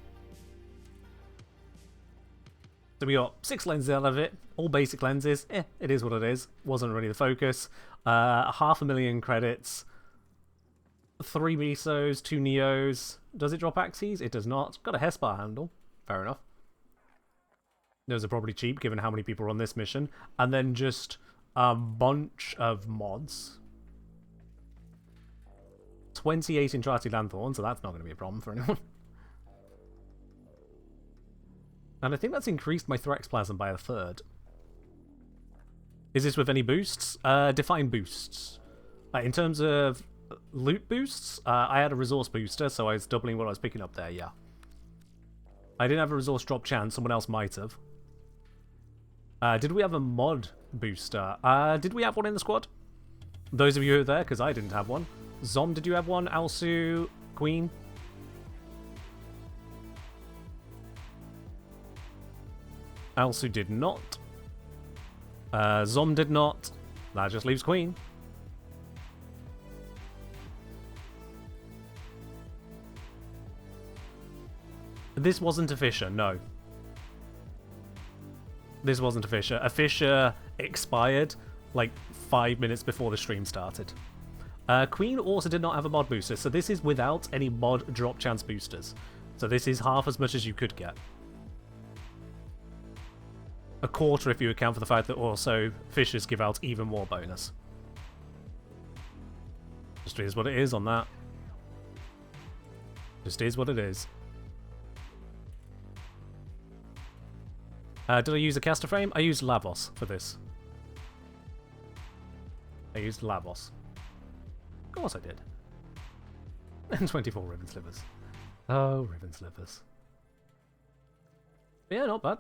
So we got 6 lenses out of it, all basic lenses. It is what it is. Wasn't really the focus. 500,000 credits. 3 Misos, 2 Neos. Does it drop axes? It does not. Got a Hespar handle. Fair enough. Those are probably cheap given how many people are on this mission. And then just a bunch of mods. 28 Entrati Lanthorn, so that's not going to be a problem for anyone. And I think that's increased my Thraxplasm by a third. Is this with any boosts? Define boosts. In terms of loot boosts, I had a resource booster, so I was doubling what I was picking up there, yeah. I didn't have a resource drop chance, someone else might have. Did we have a mod booster? Did we have one in the squad? Those of you who are there, because I didn't have one. Zom, did you have one? Alsu, Queen? Alsu did not. Zom did not. That just leaves Queen. This wasn't a Fisher, no. This wasn't a Fisher. A Fisher expired like 5 minutes before the stream started. Queen also did not have a mod booster, so this is without any mod drop chance boosters. So this is half as much as you could get. A quarter if you account for the fact that also Fishers give out even more bonus. Just is what it is on that. Just is what it is. Did I use a caster frame? I used Lavos for this. I used Lavos. Of course I did. And 24 ribbon slivers. Oh, ribbon slivers. Yeah, not bad.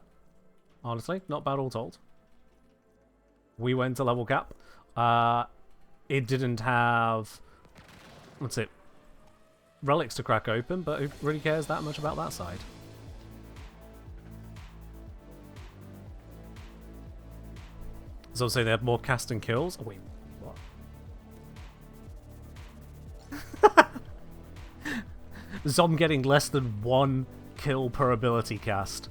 Honestly, not bad all told. We went to level cap. It didn't have... What's it? Relics to crack open, but who really cares that much about that side? So I'll say they have more cast and kills. Oh, wait. What? Zom getting less than 1 kill per ability cast.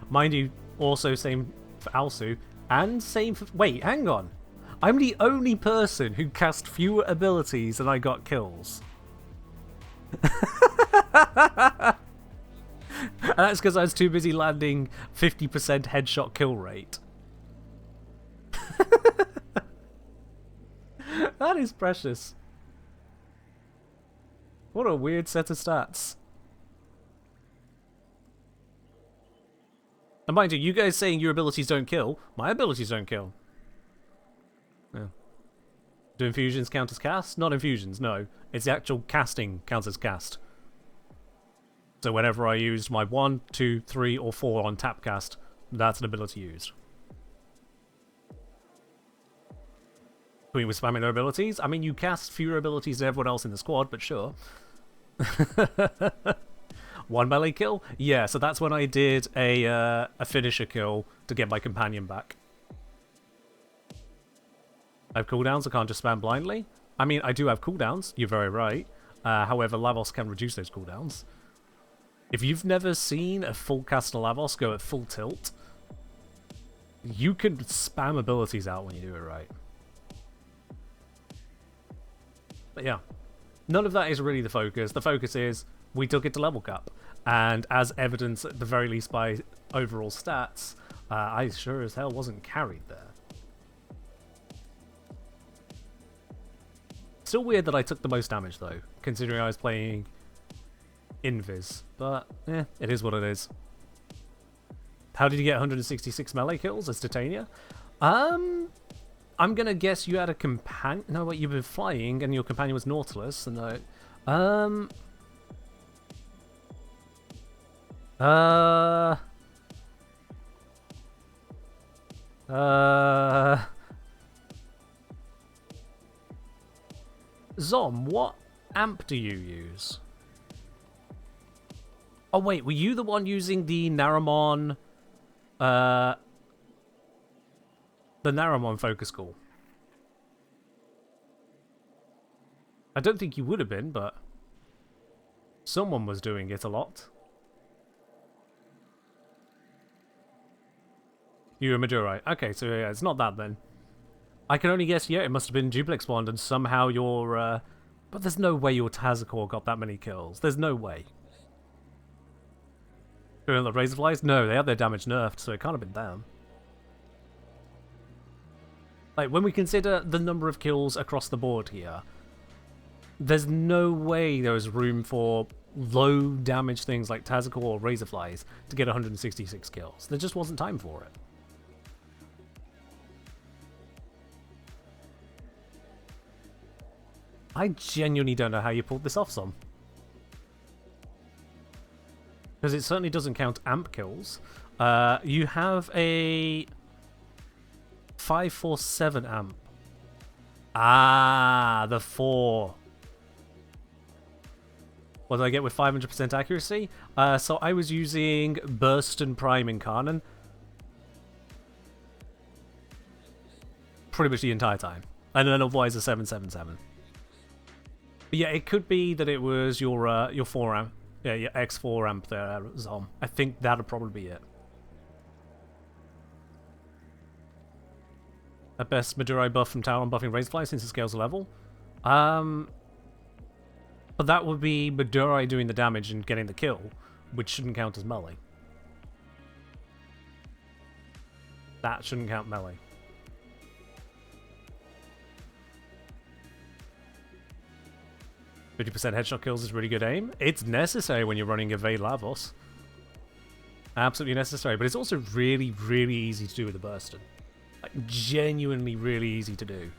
Mind you, also same for Alsu, and same for... Wait, hang on. I'm the only person who cast fewer abilities and I got kills. And that's because I was too busy landing 50% headshot kill rate. That is precious. What a weird set of stats. And mind you, you guys saying your abilities don't kill, my abilities don't kill. Yeah. Do infusions count as cast? Not infusions, no. It's the actual casting counts as cast. So whenever I used my 1, 2, 3, or 4 on tap cast, that's an ability used. Queen was spamming their abilities. I mean, you cast fewer abilities than everyone else in the squad, but sure. 1 melee kill? Yeah, so that's when I did a finisher kill to get my companion back. I have cooldowns, I can't just spam blindly. I mean, I do have cooldowns, you're very right. However, Lavos can reduce those cooldowns. If you've never seen a full caster Lavos go at full tilt, you can spam abilities out when you do it right. But yeah, none of that is really the focus. The focus is we took it to level cap. And as evidence, at the very least by overall stats, I sure as hell wasn't carried there. Still weird that I took the most damage though, considering I was playing Invis. But, it is what it is. How did you get 166 melee kills as Titania? I'm gonna guess you had a companion. No, wait, you've been flying and your companion was Nautilus. And Zom, what amp do you use? Oh wait, were you the one using the Naramon The Naramon focus call. I don't think you would have been, but someone was doing it a lot. You were Madurai. Okay, so yeah, it's not that then. I can only guess, yeah, it must have been Duplex Wand, and somehow your, but there's no way your Tazakor got that many kills. There's no way. Doing the Razorflies? No, they had their damage nerfed, so it can't have been them. Like, when we consider the number of kills across the board here, there's no way there is room for low damage things like Tazakor or Razorflies to get 166 kills. There just wasn't time for it. I genuinely don't know how you pulled this off, Som. Because it certainly doesn't count amp kills. You have a 547 amp. Ah, the 4. What did I get with 500% accuracy? So I was using Burst and Prime Incarnon pretty much the entire time. And then otherwise a 777. But yeah, it could be that it was your 4 amp. Yeah, your X4 amp there, Zom. I think that'd probably be it. At best, Madurai buff from Talon buffing Razorfly since it scales a level. But that would be Madurai doing the damage and getting the kill, which shouldn't count as melee. That shouldn't count melee. 50% headshot kills is really good aim. It's necessary when you're running Evade Lavos. Absolutely necessary, but it's also really, really easy to do with the Burston. Like, genuinely really easy to do.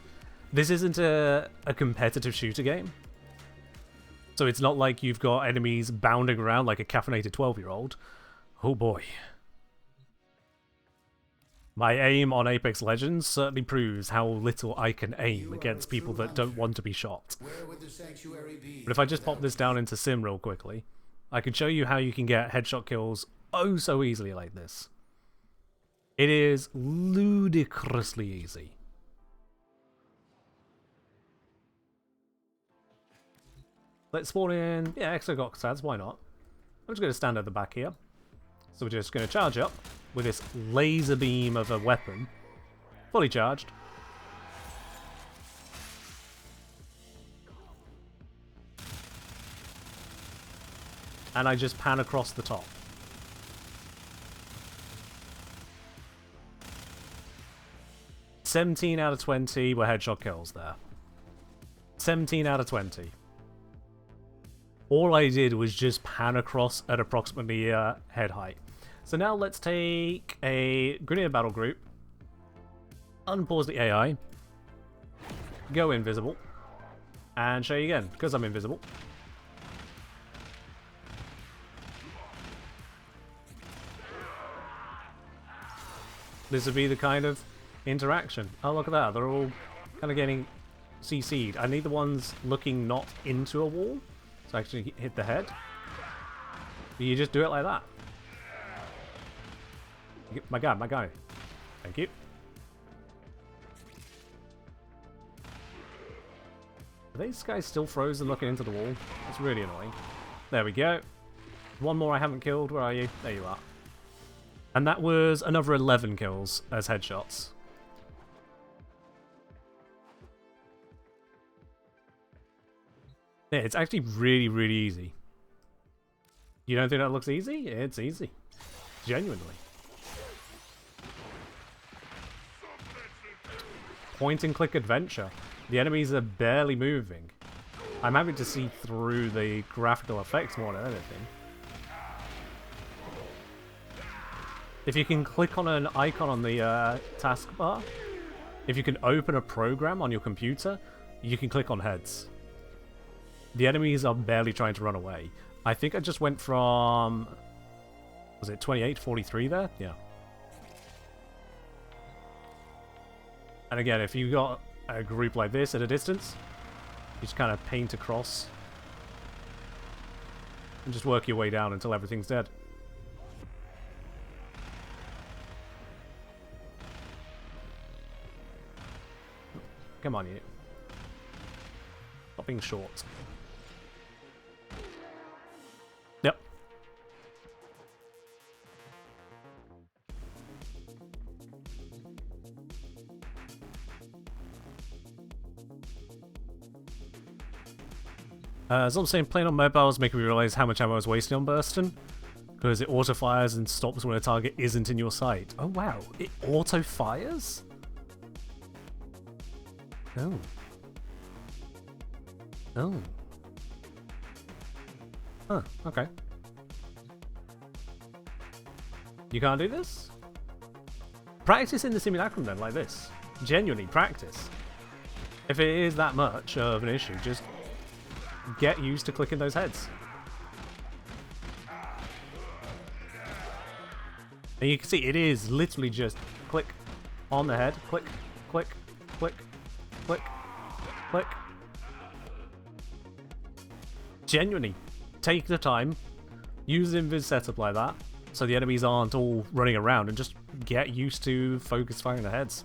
This isn't a competitive shooter game. So it's not like you've got enemies bounding around like a caffeinated 12-year-old. Oh boy. My aim on Apex Legends certainly proves how little I can aim against people that don't want to be shot. But if I just pop this down into Sim real quickly, I can show you how you can get headshot kills oh so easily like this. It is ludicrously easy. Let's spawn in, yeah, Exogoxads, why not? I'm just going to stand at the back here. So we're just going to charge up with this laser beam of a weapon. Fully charged. And I just pan across the top. "17 out of 20 were headshot kills there. 17 out of 20. All I did was just pan across at approximately head height. So now let's take a Grenadier battle group, unpause the AI, go invisible, and show you again, because I'm invisible. This would be the kind of interaction. Oh, look at that. They're all kind of getting CC'd. I need the ones looking not into a wall to actually hit the head. But you just do it like that. My guy. Thank you. Are these guys still frozen looking into the wall? It's really annoying. There we go. One more I haven't killed. Where are you? There you are. And that was another 11 kills as headshots. Yeah, it's actually really, really easy. You don't think that looks easy? It's easy. Genuinely. Point and click adventure. The enemies are barely moving. I'm happy to see through the graphical effects more than anything. If you can click on an icon on the taskbar, if you can open a program on your computer, you can click on heads. The enemies are barely trying to run away. I think I just went from... was it 28 to 43 there? Yeah. And again, if you got a group like this at a distance, you just kind of paint across and just work your way down until everything's dead. Come on, you. Stop being short. Yep. As I'm saying, playing on mobile is making me realize how much ammo I was wasting on bursting. Because it auto-fires and stops when a target isn't in your sight. Oh wow, it auto-fires? Oh. Oh. Huh, okay. You can't do this? Practice in the simulacrum then, like this. Genuinely, practice. If it is that much of an issue, just get used to clicking those heads. And you can see it is literally just click on the head, click, click, click, click, click. Genuinely, take the time, use an invis setup like that, so the enemies aren't all running around, and just get used to focus firing the heads.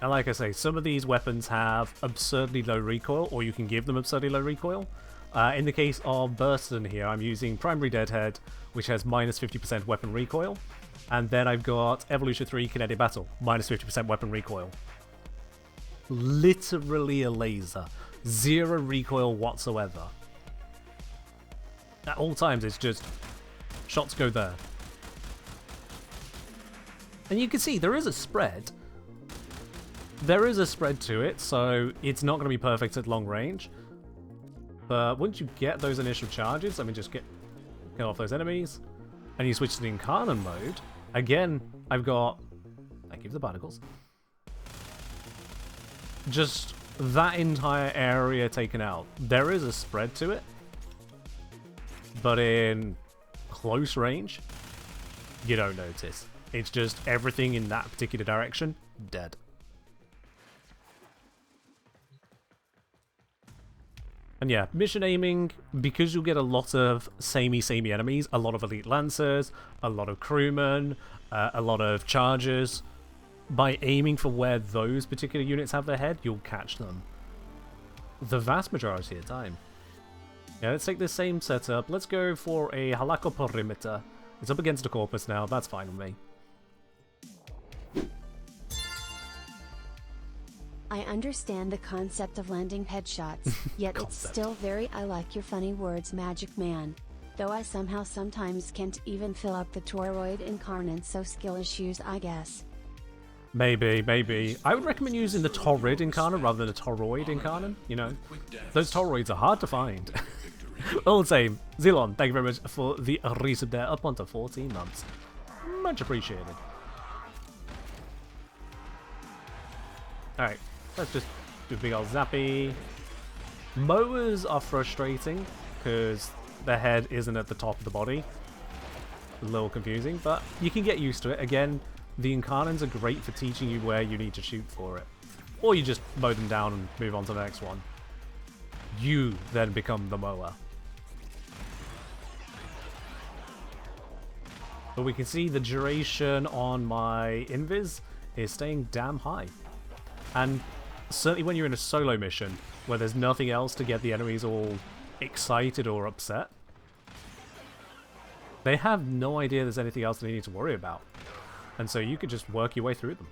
And like I say, some of these weapons have absurdly low recoil, or you can give them absurdly low recoil. In the case of Burston here, I'm using Primary Deadhead, which has minus 50% weapon recoil. And then I've got Evolution 3 Kinetic Battle, minus 50% weapon recoil. Literally a laser. Zero recoil whatsoever. At all times, it's just shots go there. And you can see there is a spread. There is a spread to it, so it's not going to be perfect at long range. But once you get those initial charges, I mean, just get off those enemies, and you switch to the Incarnate mode, again, I've got... Thank you for the particles. Just that entire area taken out. There is a spread to it, but in close range, you don't notice. It's just everything in that particular direction, dead. And yeah, mission aiming, because you'll get a lot of samey enemies, a lot of elite lancers, a lot of crewmen, a lot of chargers. By aiming for where those particular units have their head, you'll catch them the vast majority of the time. Yeah, let's take this same setup. Let's go for a Halako perimeter. It's up against a corpus now, that's fine with me. I understand the concept of landing headshots, yet it's still very I like your funny words, Magic Man. Though I somehow sometimes can't even fill up the toroid incarnate, so skill issues I guess. Maybe. I would recommend using the Torrid Incarnate rather than a Toroid Incarnate, you know. Those Toroids are hard to find. All the same, Zilon, thank you very much for the resub there, up onto 14 months. Much appreciated. Alright, let's just do a big old zappy. Mowers are frustrating, because their head isn't at the top of the body. A little confusing, but you can get used to it. Again, the Incarnates are great for teaching you where you need to shoot for it. Or you just mow them down and move on to the next one. You then become the mower. But we can see the duration on my invis is staying damn high. And certainly when you're in a solo mission, where there's nothing else to get the enemies all excited or upset, they have no idea there's anything else they need to worry about. And so you could just work your way through them.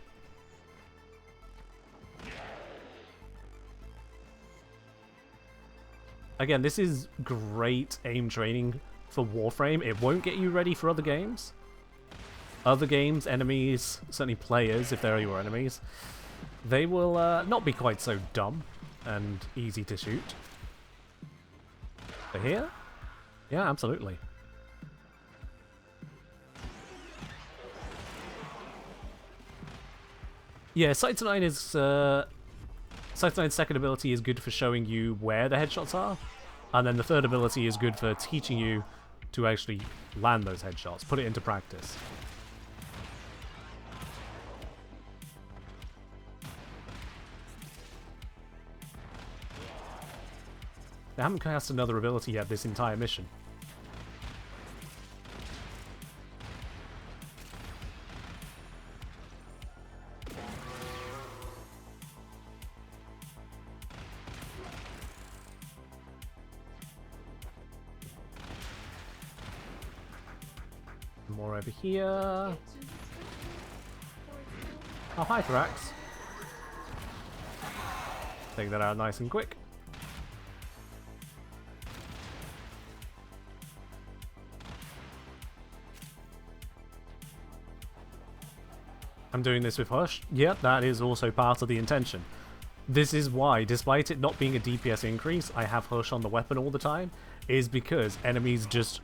Again, this is great aim training for Warframe. It won't get you ready for other games. Other games, enemies, certainly players, if they're your enemies, they will not be quite so dumb and easy to shoot. But here? Yeah, absolutely. Yeah, Sight to 9 is... Sight to 9's second ability is good for showing you where the headshots are. And then the third ability is good for teaching you to actually land those headshots, put it into practice. They haven't cast another ability yet this entire mission. more over here. Oh, hi, Thrax. Take that out nice and quick. I'm doing this with Hush. Yeah, that is also part of the intention. This is why, despite it not being a DPS increase, I have Hush on the weapon all the time, is because enemies just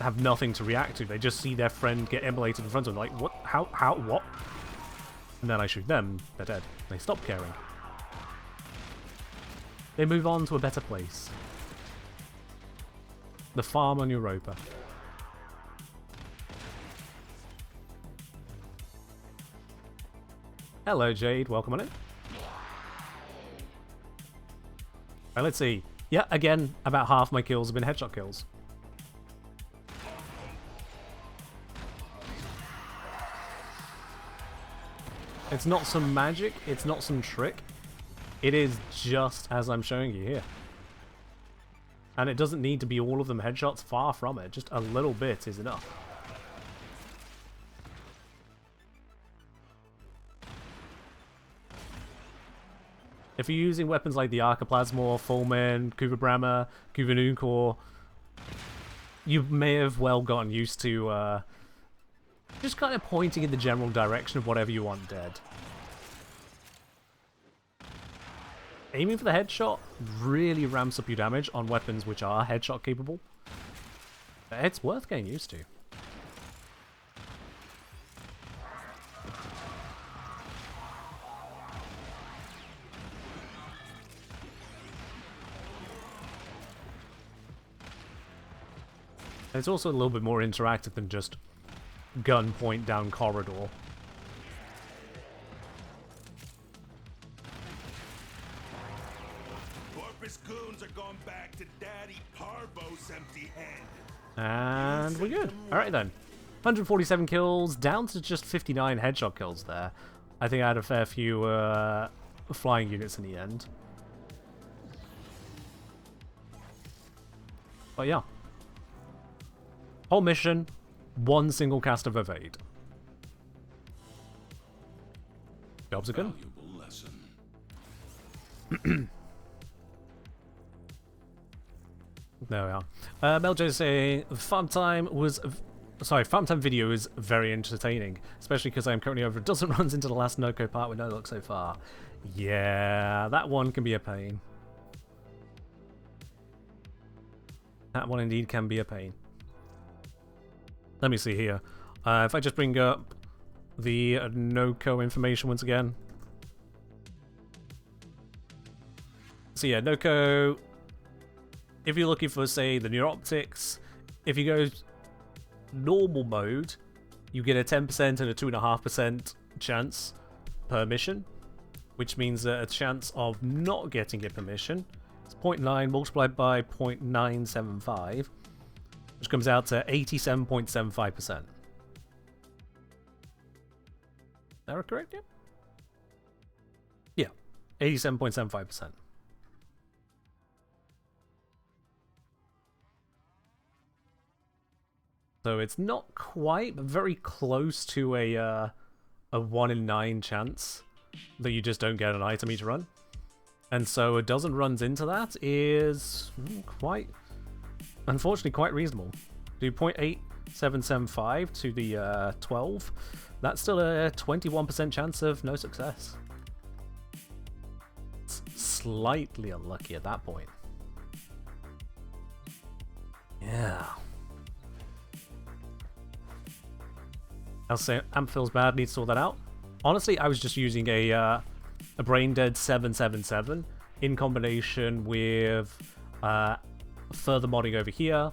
have nothing to react to. They just see their friend get immolated in front of them, like, what? How, what? And then I shoot them, they're dead. They stop caring. They move on to a better place. The farm on Europa. Hello, Jade. Welcome on in. Right, let's see. Yeah, again, about half my kills have been headshot kills. It's not some magic. It's not some trick. It is just as I'm showing you here. And it doesn't need to be all of them headshots. Far from it. Just a little bit is enough. If you're using weapons like the Archiplasmor, Fulmin, Kuva Nuncor, you may have well gotten used to just kind of pointing in the general direction of whatever you want dead. Aiming for the headshot really ramps up your damage on weapons which are headshot capable. It's worth getting used to. It's also a little bit more interactive than just gun point down corridor. Corpus goons are going back to Daddy Parvo's empty-handed. And we're good. Alright then. 147 kills, down to just 59 headshot kills there. I think I had a fair few flying units in the end. But yeah. Whole mission, one single cast of Evade. Jobs are good. There we are. Meljo saying farm time video is very entertaining, especially because I am currently over a dozen runs into the last Noko part with no luck so far. Yeah, that one can be a pain. That one indeed can be a pain. Let me see here. If I just bring up the Noko information once again. So yeah, Noko, if you're looking for, say, the new optics, if you go normal mode, you get a 10% and a 2.5% chance per mission, which means that a chance of not getting it per mission is 0.9 multiplied by 0.975. Which comes out to 87.75%. Is that correct? Yeah. Yeah, 87.75%. So it's not quite, but very close to a 1 in 9 chance that you just don't get an item each run. And so a dozen runs into that is unfortunately quite reasonable. Do 0.8775 to the 12. That's still a 21% chance of no success. It's slightly unlucky at that point. Yeah. I'll say Amp feels bad, needs to sort that out. Honestly, I was just using a Brain Dead 777 in combination with further modding over here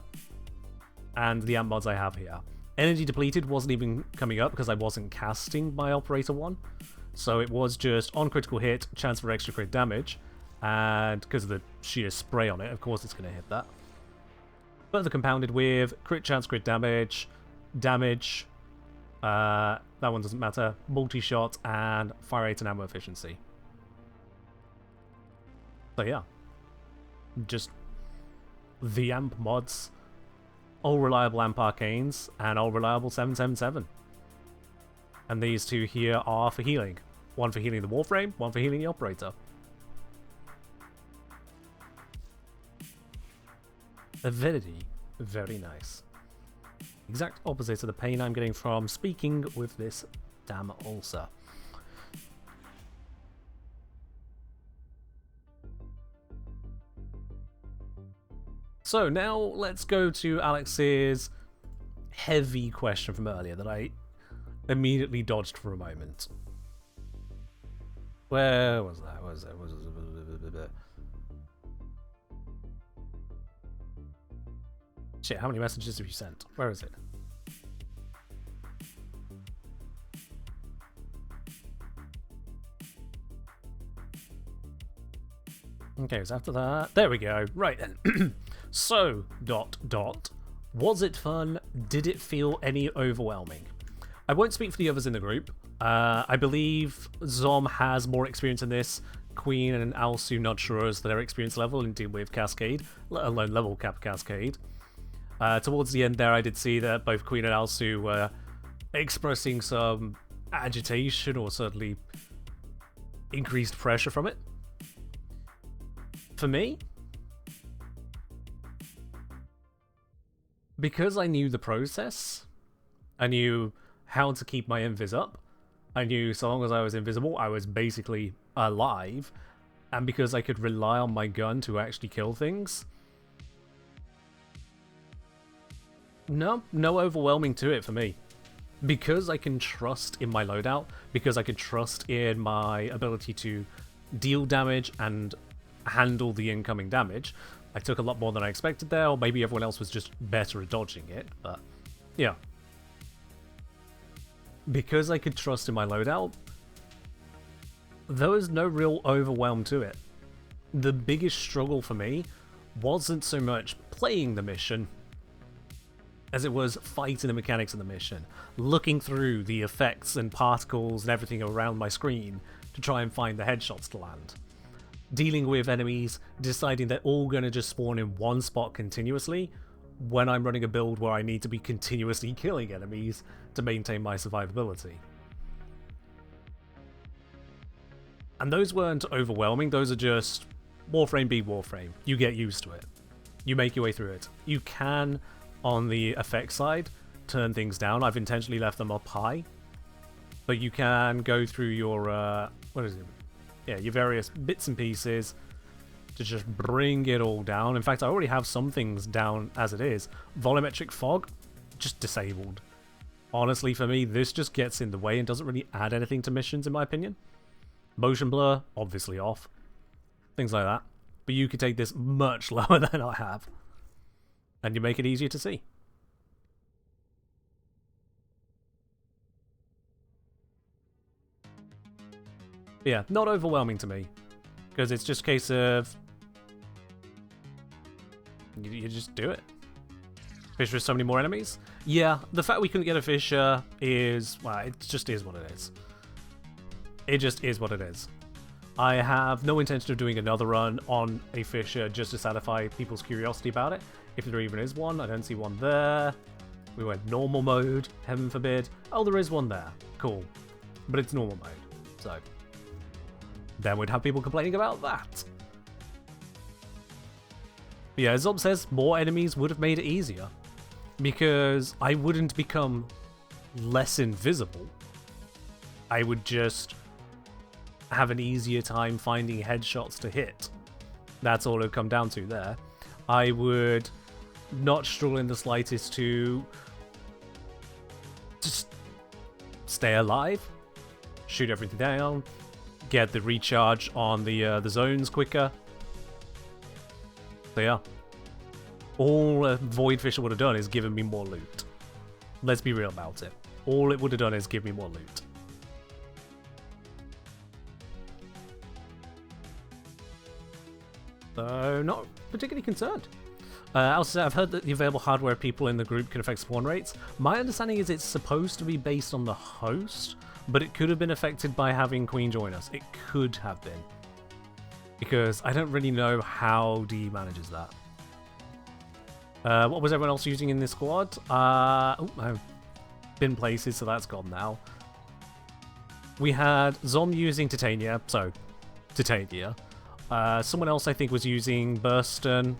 and the amp mods I have here. Energy Depleted wasn't even coming up because I wasn't casting my Operator 1. So it was just on critical hit, chance for extra crit damage, and because of the sheer spray on it, of course it's going to hit that. Further compounded with crit chance, crit damage, that one doesn't matter, multi-shot, and fire rate and ammo efficiency. So yeah, just the amp mods all reliable Amp Arcanes and all reliable 777. And these two here are for healing. One for healing the Warframe, one for healing the Operator. Avidity, very nice. Exact opposite of the pain I'm getting from speaking with this damn ulcer. So now let's go to Alex's heavy question from earlier that I immediately dodged for a moment. Where was that? Shit, how many messages have you sent? Where is it? Okay, so after that... There we go. Right then. So, ... Was it fun? Did it feel any overwhelming? I won't speak for the others in the group. I believe Zom has more experience in this. Queen and Alsu not sure as to their experience level in dealing with Cascade, let alone level cap Cascade. Towards the end there, I did see that both Queen and Alsu were expressing some agitation or certainly increased pressure from it. For me, because I knew the process, I knew how to keep my invis up, I knew so long as I was invisible, I was basically alive, and because I could rely on my gun to actually kill things, no overwhelming to it for me. Because I can trust in my loadout, because I can trust in my ability to deal damage and handle the incoming damage, I took a lot more than I expected there, or maybe everyone else was just better at dodging it, but yeah. Because I could trust in my loadout, there was no real overwhelm to it. The biggest struggle for me wasn't so much playing the mission as it was fighting the mechanics of the mission, looking through the effects and particles and everything around my screen to try and find the headshots to land. Dealing with enemies, deciding they're all going to just spawn in one spot continuously when I'm running a build where I need to be continuously killing enemies to maintain my survivability. And those weren't overwhelming, those are just Warframe be Warframe. You get used to it. You make your way through it. You can, on the effect side, turn things down. I've intentionally left them up high. But you can go through your, what is it? Yeah, your various bits and pieces to just bring it all down. In fact, I already have some things down as it is. Volumetric fog, just disabled. Honestly, for me, this just gets in the way and doesn't really add anything to missions, in my opinion. Motion blur, obviously off. Things like that. But you could take this much lower than I have. And you make it easier to see. Yeah, not overwhelming to me. Because it's just a case of... You just do it. Fisher with so many more enemies? Yeah, the fact we couldn't get a Fisher is... Well, it just is what it is. It just is what it is. I have no intention of doing another run on a Fisher just to satisfy people's curiosity about it. If there even is one, I don't see one there. We went normal mode, heaven forbid. Oh, there is one there. Cool. But it's normal mode, so... Then we'd have people complaining about that. But yeah, as Zob says, more enemies would have made it easier. Because I wouldn't become less invisible. I would just have an easier time finding headshots to hit. That's all it would come down to there. I would not struggle in the slightest to just stay alive, shoot everything down, get the recharge on the zones quicker. So yeah, all a Void Fisher would have done is given me more loot. Let's be real about it. All it would have done is give me more loot. So not particularly concerned. Also, I've heard that the available hardware people in the group can affect spawn rates. My understanding is it's supposed to be based on the host, but it could have been affected by having Queen join us. It could have been. Because I don't really know how D manages that. What was everyone else using in this squad? I've been places, so that's gone now. We had Zom using Titania, so Titania. Someone else I think was using Burston.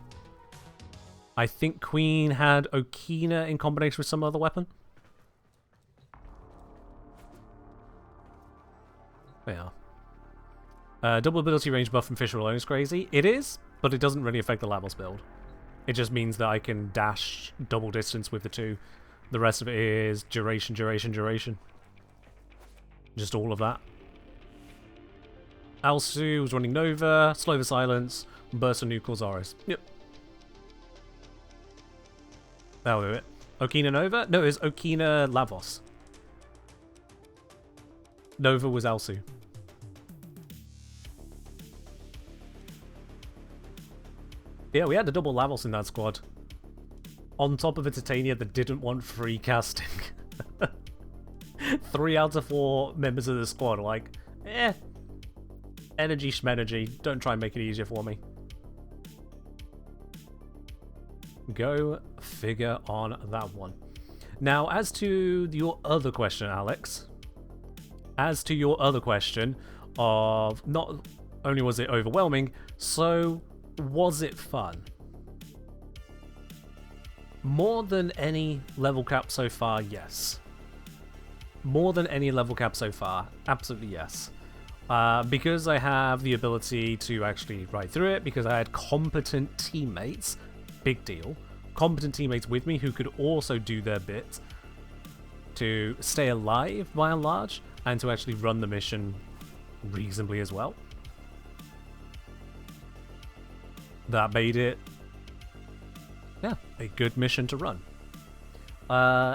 I think Queen had Okina in combination with some other weapon. Yeah. Double ability range buff from Fisher alone is crazy. It is, but it doesn't really affect the Lavos build. It just means that I can dash double distance with the two. The rest of it is duration, duration, duration. Just all of that. Alsu was running Nova, Slow the Silence, Burst of Nuke Zaris. Yep. That'll do it. Okina Nova? No, it was Okina Lavos. Nova was Alsu. Yeah, we had a double Lavos in that squad. On top of a Titania that didn't want free casting. 3 out of 4 members of the squad are like, energy schmenergy, don't try and make it easier for me. Go figure on that one. Now, as to your other question, Alex. As to your other question of not only was it overwhelming, so was it fun? More than any level cap so far, yes. More than any level cap so far, absolutely yes. Because I have the ability to actually ride through it, because I had competent teammates, big deal, competent teammates with me who could also do their bit to stay alive by and large, and to actually run the mission reasonably as well. That made it, yeah, a good mission to run.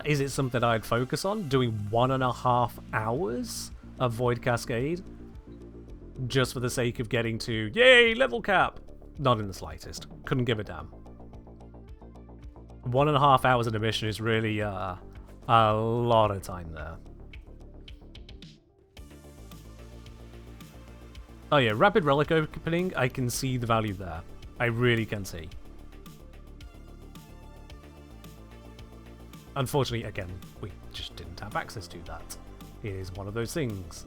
Is it something I'd focus on? Doing 1.5 hours of Void Cascade? Just for the sake of getting to, yay, level cap! Not in the slightest. Couldn't give a damn. 1.5 hours in a mission is really a lot of time there. Oh yeah, rapid relic opening, I can see the value there. I really can see. Unfortunately, again, we just didn't have access to that. It is one of those things.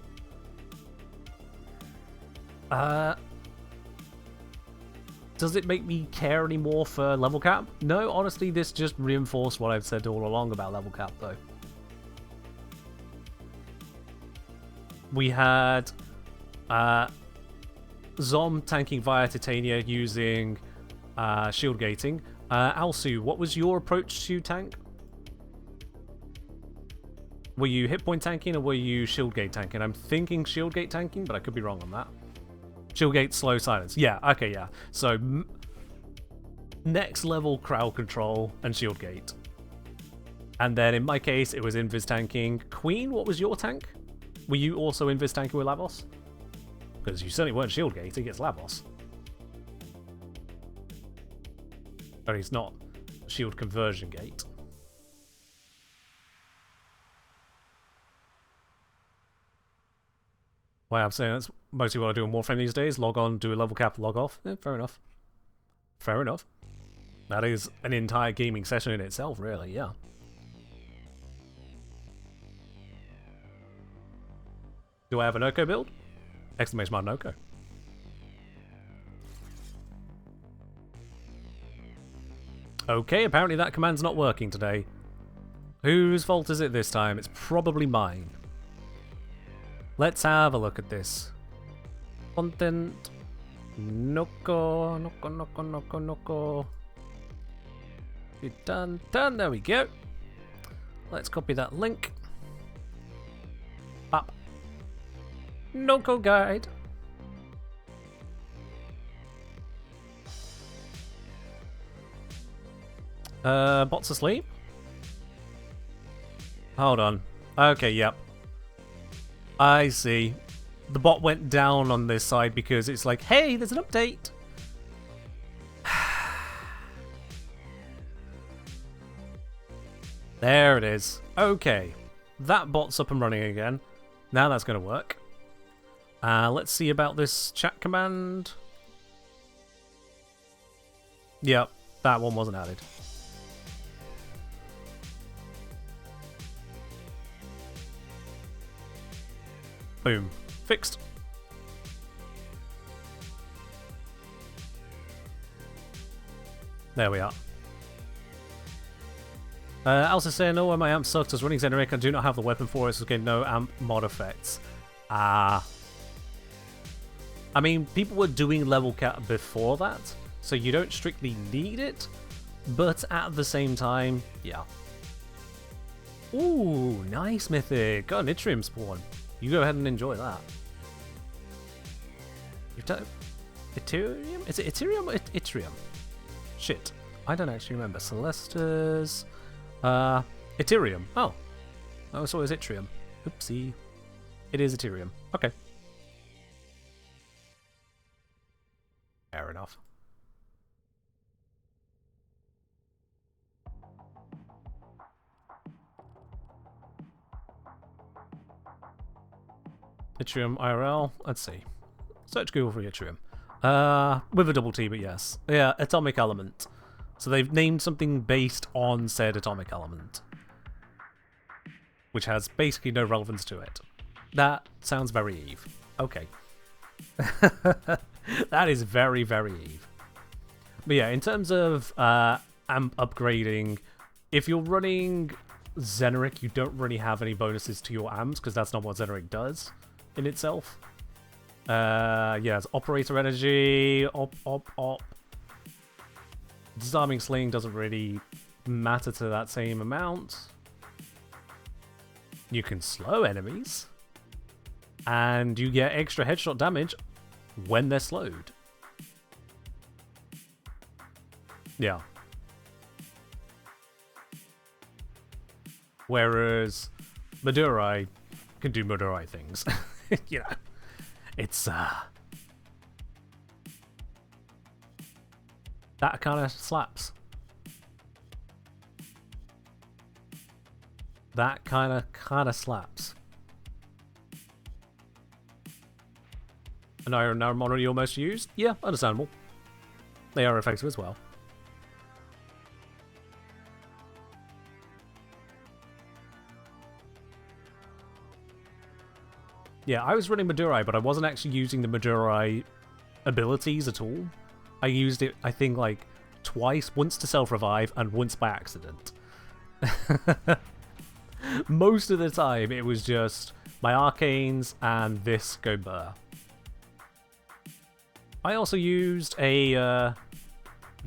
Does it make me care anymore for level cap? No, honestly, this just reinforced what I've said all along about level cap, though. We had Zom tanking via Titania using shield gating. Alsu, what was your approach to tank? Were you hit point tanking or were you shield gate tanking? I'm thinking shield gate tanking, but I could be wrong on that. Shield gate, slow silence. Yeah, okay, yeah. So, next level crowd control and shield gate. And then in my case, it was invis tanking. Queen, what was your tank? Were you also invis tanking with Lavos? Because you certainly weren't shield gating, it's Lavos. But it's not shield conversion gate. Well, I'm saying that's mostly what I do in Warframe these days. Log on, do a level cap, log off. Yeah, fair enough. Fair enough. That is an entire gaming session in itself, really, yeah. Do I have an Oko build? Exclamation mark Oko. Okay, apparently that command's not working today. Whose fault is it this time? It's probably mine. Let's have a look at this. Content. Noko. Done. There we go. Let's copy that link. Up. Noko guide. Bot's asleep? Hold on. Okay, yep. I see. The bot went down on this side because it's like, hey, there's an update. There it is. Okay. That bot's up and running again. Now that's going to work. Let's see about this chat command. Yep, that one wasn't added. Boom. Fixed. There we are. Elsa saying, oh, my amp sucks. I was running Xeneric. I do not have the weapon for it, so getting no amp mod effects. I mean, people were doing level cap before that, so you don't strictly need it, but at the same time, yeah. Ooh, nice mythic. Got an Yttrium spawn. You go ahead and enjoy that. You've done Yttrium? Is it Yttrium or Yttrium? Shit. I don't actually remember. Celestus. Yttrium. Oh. Oh, so it was Yttrium. Oopsie. It is Yttrium. Okay. Fair enough. Yttrium IRL. Let's see. Search Google for Yttrium. With a double T, but yes. Yeah, atomic element. So they've named something based on said atomic element, which has basically no relevance to it. That sounds very Eve. Okay. That is very, very Eve. But yeah, in terms of amp upgrading, if you're running Xeneric, you don't really have any bonuses to your amps, because that's not what Xeneric does in itself. Yeah, it's operator energy, op. Disarming sling doesn't really matter to that same amount. You can slow enemies, and you get extra headshot damage when they're slowed. Yeah. Whereas Madurai can do Madurai things. You know, it's that kind of slaps. That kind of slaps. An iron armor model you almost used? Yeah, understandable. They are effective as well. Yeah, I was running Madurai, but I wasn't actually using the Madurai abilities at all. I used it, I think, like, twice. Once to self-revive, and once by accident. Most of the time, it was just my arcanes and this go burr. I also used a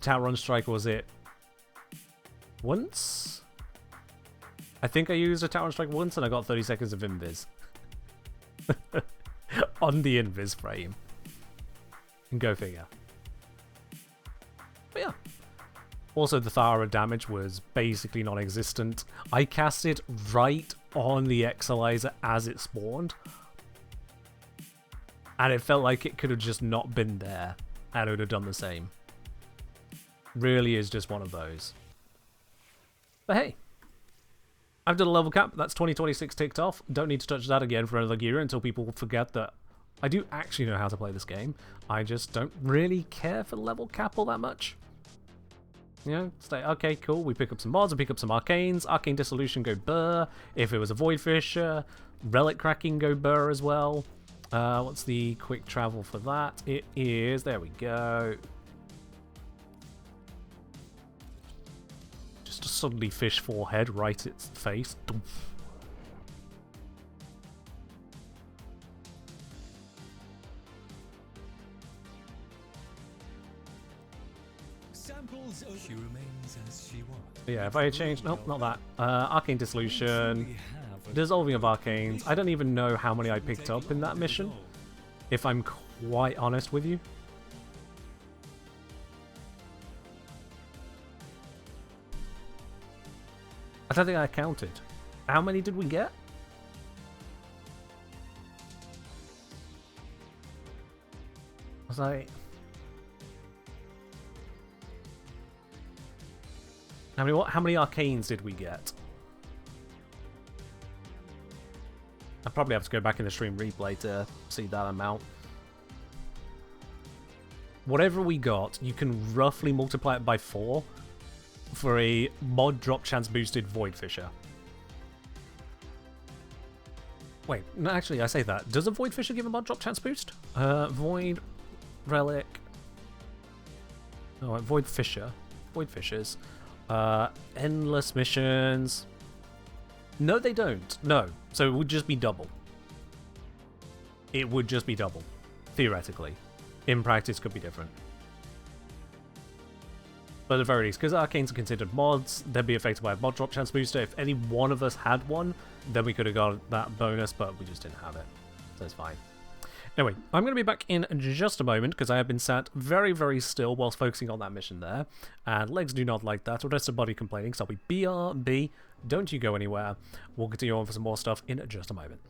Tower Run Strike, was it once? I think I used a Tower Run Strike once, and I got 30 seconds of invis. On the invis frame. And go figure. But yeah. Also, the Thara damage was basically non-existent. I cast it right on the Exilizer as it spawned. And it felt like it could have just not been there, and it would have done the same. Really is just one of those. But hey. I've done a level cap. That's 2026 ticked off. Don't need to touch that again for another year until people forget that I do actually know how to play this game. I just don't really care for the level cap all that much. You know, stay, okay, cool. We pick up some mods, we pick up some arcanes. Arcane Dissolution go burr. If it was a Void Fisher, Relic Cracking go burr as well. What's the quick travel for that? It is, there we go. Just a suddenly fish forehead right its face. She remains as she was. Yeah, if I had changed... Nope, not that. Arcane Dissolution. Dissolving of Arcanes. I don't even know how many I picked up in that mission, if I'm quite honest with you. I don't think I counted. How many did we get? Was I... How many arcanes did we get? I probably have to go back in the stream replay to see that amount. Whatever we got, you can roughly multiply it by 4 for a mod drop chance boosted Void Fisher. Wait, no, actually, I say that. Does a Void Fisher give a mod drop chance boost? Void Relic. Oh, Void Fisher. Void Fishers. Endless missions. No, they don't. No. So it would just be double. It would just be double. Theoretically. In practice, could be different. But at the very least, because Arcanes are considered mods, they'd be affected by a mod drop chance booster. If any one of us had one, then we could have got that bonus, but we just didn't have it. So it's fine. Anyway, I'm going to be back in just a moment, because I have been sat very, very still whilst focusing on that mission there. And legs do not like that, or just a body complaining, so I'll be BRB. Don't you go anywhere. We'll continue on for some more stuff in just a moment.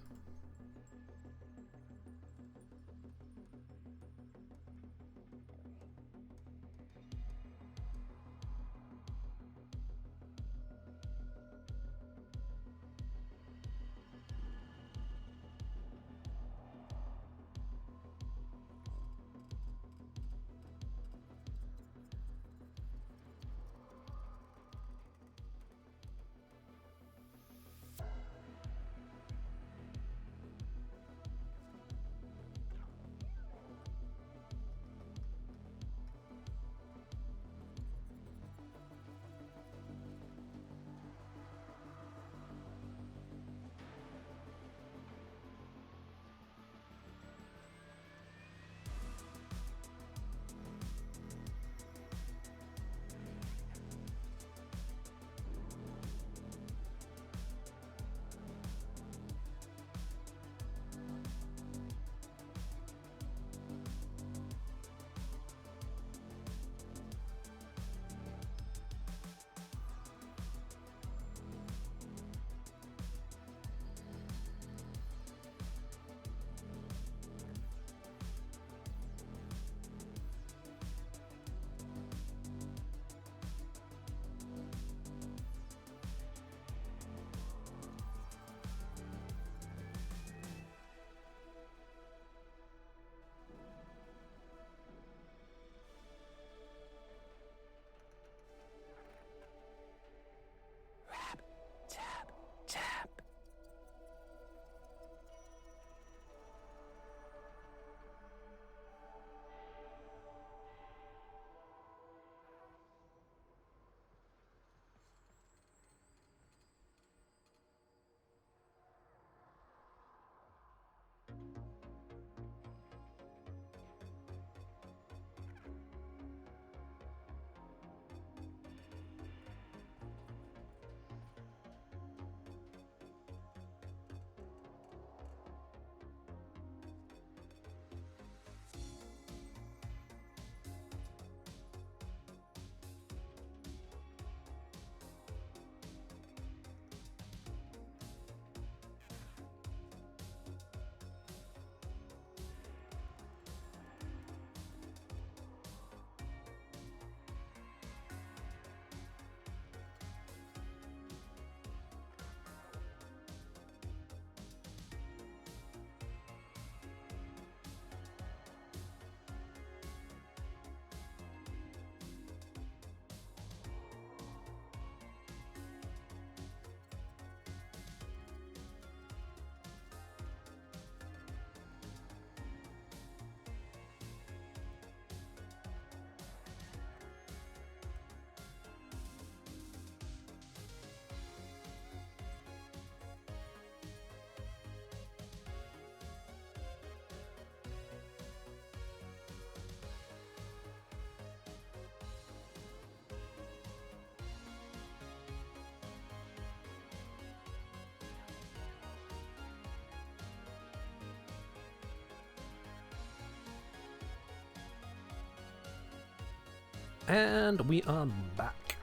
And we are back.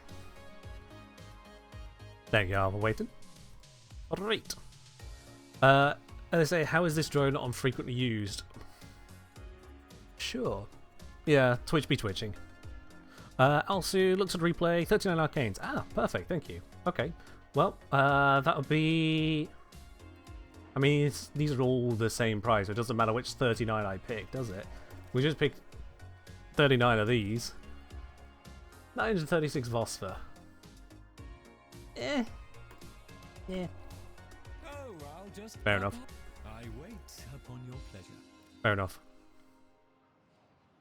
There you are, we're waiting. Alright. As I say, how is this drone not frequently used? Sure. Yeah, Twitch be twitching. Also, looks at replay, 39 arcanes. Ah, perfect, thank you. Okay. Well, that would be... I mean, these are all the same price, so it doesn't matter which 39 I pick, does it? We just picked 39 of these. 936 Vosper. Oh, I'll just Fair enough. I wait upon your pleasure. Fair enough.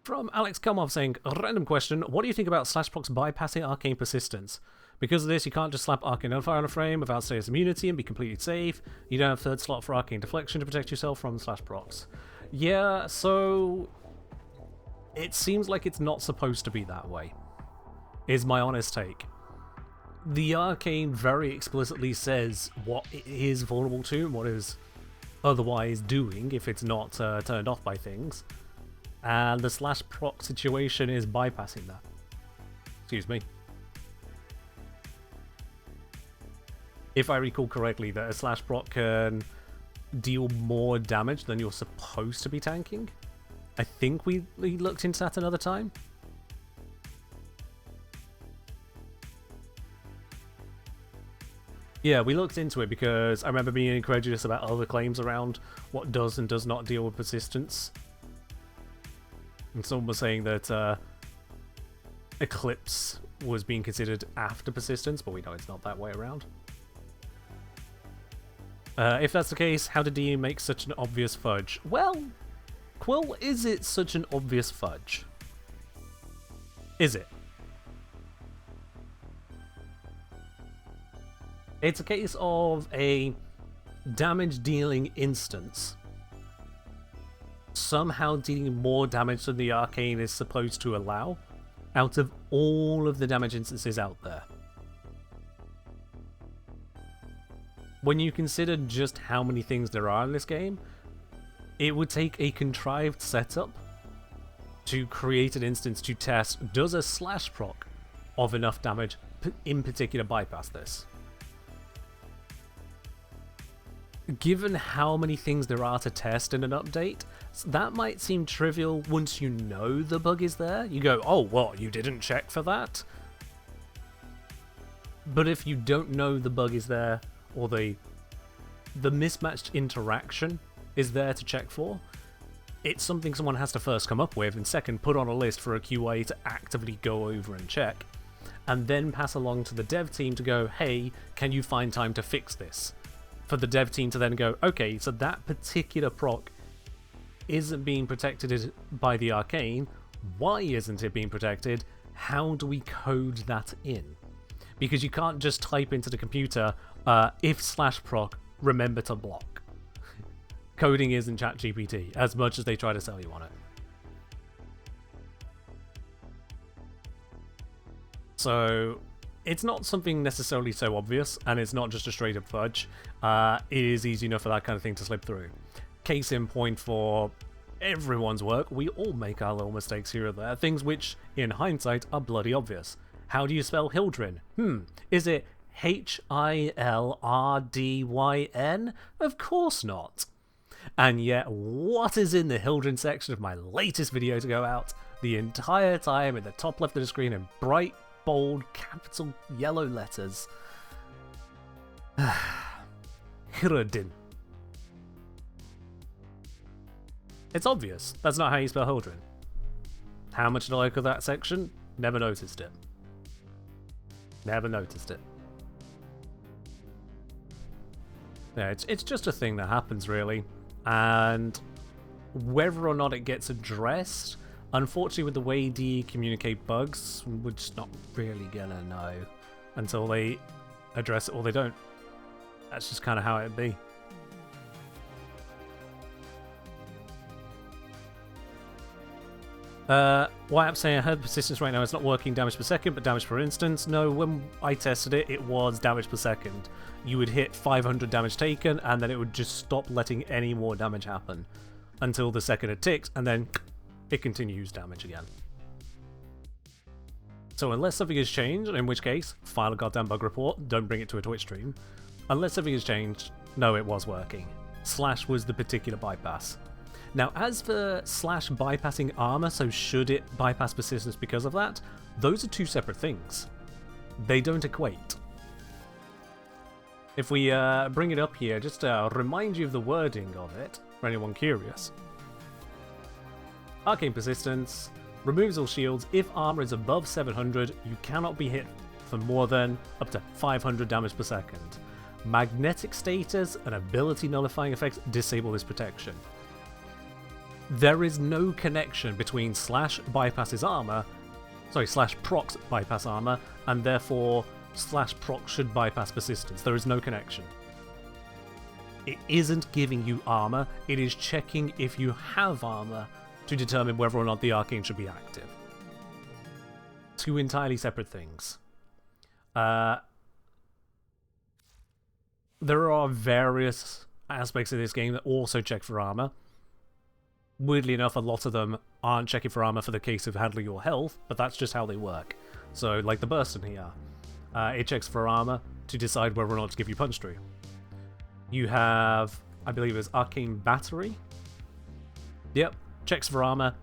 From Alex Kelmov saying, a random question, what do you think about Slashprocs bypassing Arcane Persistence? Because of this, you can't just slap Arcane Nullifier on a frame without status immunity and be completely safe. You don't have third slot for Arcane Deflection to protect yourself from Slashprocs. Yeah, so... it seems like it's not supposed to be that way, is my honest take. The Arcane very explicitly says what it is vulnerable to and what it is otherwise doing if it's not turned off by things. And the Slashproc situation is bypassing that. Excuse me. If I recall correctly, that a Slashproc can deal more damage than you're supposed to be tanking. I think we looked into that another time. Yeah, we looked into it because I remember being incredulous about other claims around what does and does not deal with persistence. And someone was saying that Eclipse was being considered after persistence, but we know it's not that way around. If that's the case, how did DE make such an obvious fudge? Well, Quill, is it such an obvious fudge? Is it? It's a case of a damage-dealing instance somehow dealing more damage than the Arcane is supposed to allow out of all of the damage instances out there. When you consider just how many things there are in this game, it would take a contrived setup to create an instance to test, does a Slashproc of enough damage in particular bypass this? Given how many things there are to test in an update, that might seem trivial once you know the bug is there. You go, oh, what, you didn't check for that? But if you don't know the bug is there, or the mismatched interaction is there to check for, it's something someone has to first come up with, and second, put on a list for a QA to actively go over and check, and then pass along to the dev team to go, hey, can you find time to fix this? For the dev team to then go, okay, so that particular proc isn't being protected by the Arcane. Why isn't it being protected? How do we code that in? Because you can't just type into the computer, if /proc, remember to block. Coding isn't ChatGPT, as much as they try to sell you on it. So it's not something necessarily so obvious, and it's not just a straight up fudge. It is easy enough for that kind of thing to slip through. Case in point for everyone's work, we all make our little mistakes here or there, things which, in hindsight, are bloody obvious. How do you spell Hildryn? Is it Hildryn? Of course not. And yet, what is in the Hildryn section of my latest video to go out the entire time in the top left of the screen in bright, bold, capital yellow letters? Hildryn. It's obvious. That's not how you spell Hildryn. How much did I like of that section? Never noticed it. Never noticed it. Yeah, it's just a thing that happens, really. And whether or not it gets addressed, unfortunately with the way DE communicate bugs, we're just not really gonna know until they address it or they don't. That's just kind of how it'd be. YAP saying I heard persistence right now it's not working damage per second but damage per instance. No, when I tested it, it was damage per second. You would hit 500 damage taken and then it would just stop letting any more damage happen until the second it ticks, and then it continues damage again. So unless something has changed, in which case, file a goddamn bug report, don't bring it to a Twitch stream. Unless something has changed, no, it was working. Slash was the particular bypass. Now, as for Slash bypassing armor, so should it bypass persistence because of that, those are two separate things. They don't equate. If we bring it up here, just to remind you of the wording of it, for anyone curious. Arcane Persistence removes all shields. If armor is above 700, you cannot be hit for more than up to 500 damage per second. magnetic status and ability nullifying effects disable this protection. There is no connection between slash bypasses armor, slash procs bypass armor, and therefore slash proc should bypass persistence. There is no connection. It isn't giving you armor, it is checking if you have armor to determine whether or not the arcane should be active. Two entirely separate things. There are various aspects of this game that also check for armor. Weirdly enough, a lot of them aren't checking for armor for the case of handling your health, but that's just how they work. So, like the Bursten here, it checks for armor to decide whether or not to give you punch through. You have, I believe it's Arcane Battery. Yep, checks for armor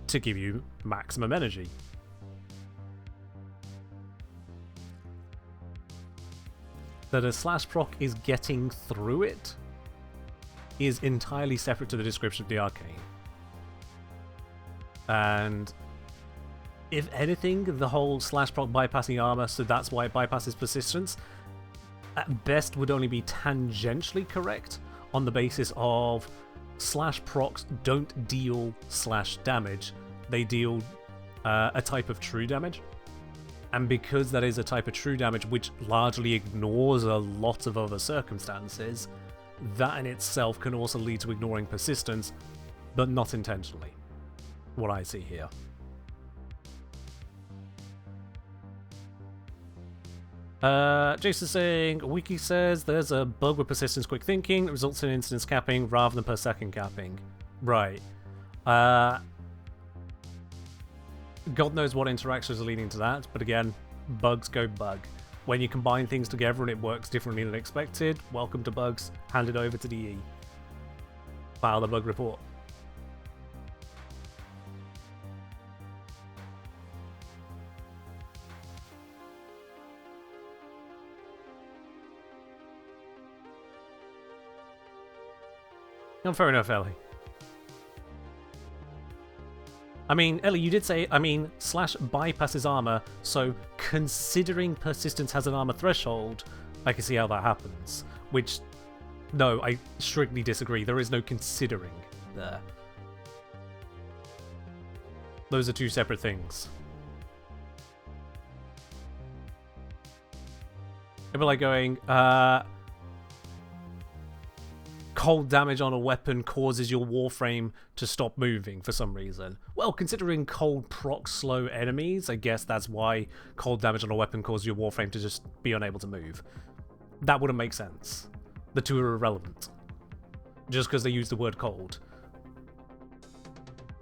to give you maximum energy. That a slash proc is getting through it is entirely separate to the description of the arcane. And if anything, the whole slash proc bypassing armor, so that's why it bypasses persistence, at best would only be tangentially correct on the basis of slash procs don't deal slash damage, they deal a type of true damage. And because that is a type of true damage which largely ignores a lot of other circumstances, that in itself can also lead to ignoring persistence, but not intentionally. What I see here. Jason saying, Wiki says there's a bug with persistence quick thinking that results in instance capping rather than per second capping. Right. God knows what interactions are leading to that, but again, bugs go bug. When you combine things together and it works differently than expected, welcome to bugs, hand it over to DE. File the bug report. Fair enough, Ellie. I mean, Ellie, you did say, slash bypasses armor, so considering persistence has an armor threshold, I can see how that happens. Which, no, I strictly disagree. There is no considering there. Those are two separate things. It'd be like going, cold damage on a weapon causes your Warframe to stop moving for some reason. Well, considering cold proc slow enemies, I guess that's why cold damage on a weapon causes your Warframe to just be unable to move. That wouldn't make sense. The two are irrelevant. Just because they use the word cold.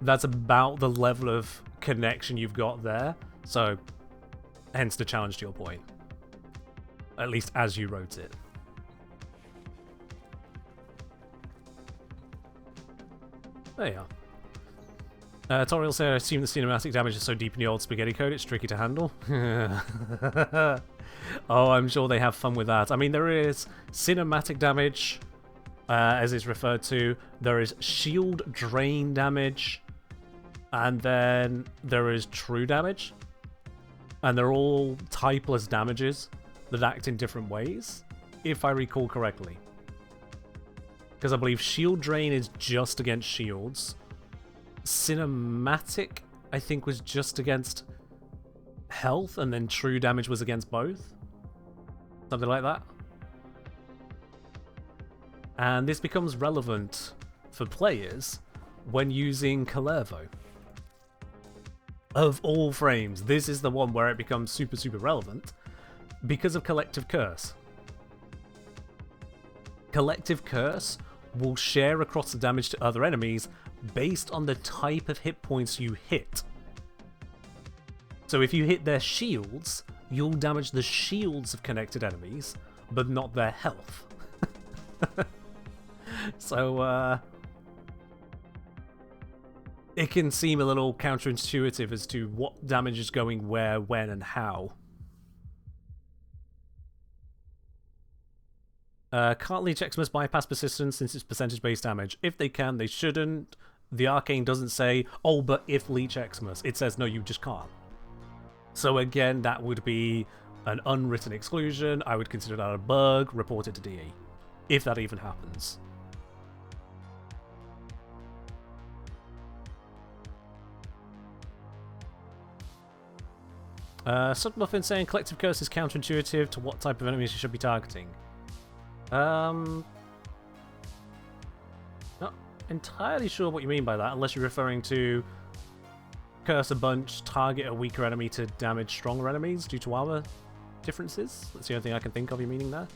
That's about the level of connection you've got there, so hence the challenge to your point. At least as you wrote it. There you are. Toriel said, I assume the cinematic damage is so deep in the old spaghetti code, it's tricky to handle. Oh, I'm sure they have fun with that. I mean, there is cinematic damage, as it's referred to. There is shield drain damage. And then there is true damage. And they're all typeless damages that act in different ways, if I recall correctly. Because I believe shield drain is just against shields. Cinematic, I think, was just against health, and then true damage was against both. Something like that. And this becomes relevant for players when using Kalervo. Of all frames, this is the one where it becomes super, super relevant because of Collective Curse. Collective Curse will share across the damage to other enemies based on the type of hit points you hit. So if you hit their shields, you'll damage the shields of connected enemies, but not their health. So, it can seem a little counterintuitive as to what damage is going where, when, and how. Can't Leech Xmas bypass persistence since it's percentage-based damage? If they can, they shouldn't. The arcane doesn't say, oh, but if Leech Xmas. It says, no, you just can't. So again, that would be an unwritten exclusion, I would consider that a bug, report it to DE. If that even happens. Submuffin saying collective curse is counterintuitive to what type of enemies you should be targeting. Not entirely sure what you mean by that, unless you're referring to curse a bunch, target a weaker enemy to damage stronger enemies due to armor differences. That's the only thing I can think of you meaning there.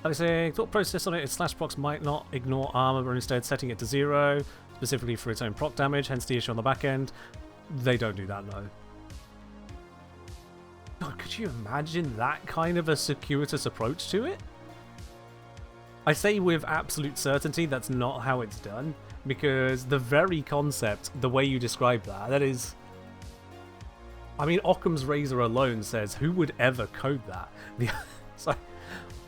I was saying, thought process on it is slash procs might not ignore armor, but instead setting it to 0, specifically for its own proc damage, hence the issue on the back end. They don't do that, no. God, could you imagine that kind of a circuitous approach to it? I say with absolute certainty that's not how it's done, because the very concept, the way you describe that, that is... I mean, Occam's razor alone says, who would ever code that?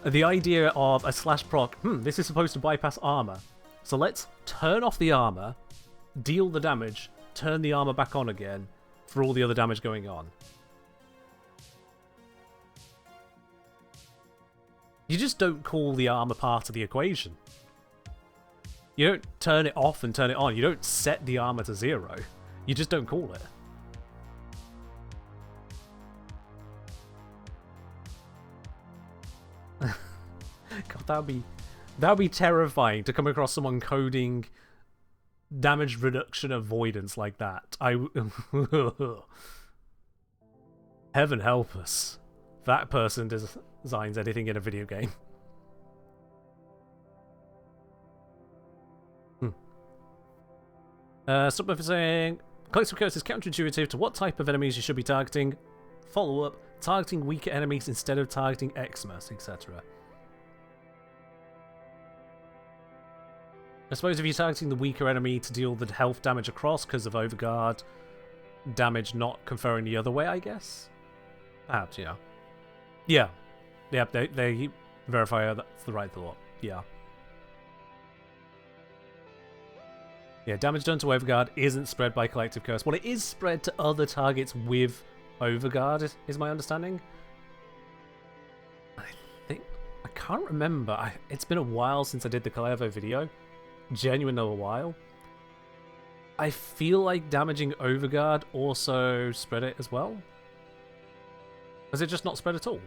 The idea of a slash proc, this is supposed to bypass armor, so let's turn off the armor, deal the damage, turn the armor back on again for all the other damage going on. You just don't call the armor part of the equation. You don't turn it off and turn it on. You don't set the armor to 0. You just don't call it. God, that'd be terrifying to come across someone coding damage reduction avoidance like that. Heaven help us. That person designs anything in a video game. Stop for saying collective curse is counterintuitive to what type of enemies you should be targeting. Follow up, targeting weaker enemies instead of targeting Xmas, etc. I suppose if you're targeting the weaker enemy to deal the health damage across because of overguard damage not conferring the other way, I guess? Perhaps, yeah. Yeah. Yeah, they verify that's the right thought. Yeah. Yeah, damage done to overguard isn't spread by collective curse. Well, it is spread to other targets with overguard, is my understanding. I can't remember. It's been a while since I did the Calevo video. Genuinely a while. I feel like damaging overguard also spread it as well. Was it just not spread at all?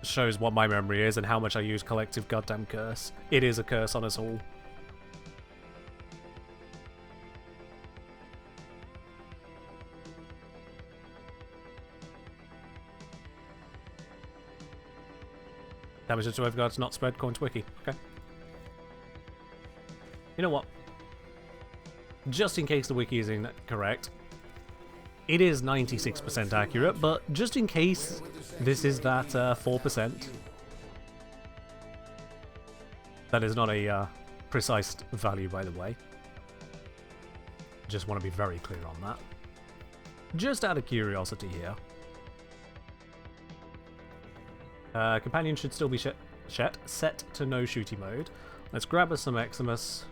Shows what my memory is and how much I use collective goddamn curse. It is a curse on us all. Damage to overguard's not spread, according to Wiki. Okay. You know what? Just in case the Wiki is incorrect, it is 96% accurate, but just in case this is that 4%. That is not a precise value, by the way. Just want to be very clear on that. Just out of curiosity here. Companion should still be set to no shooty mode. Let's grab us some Xmas.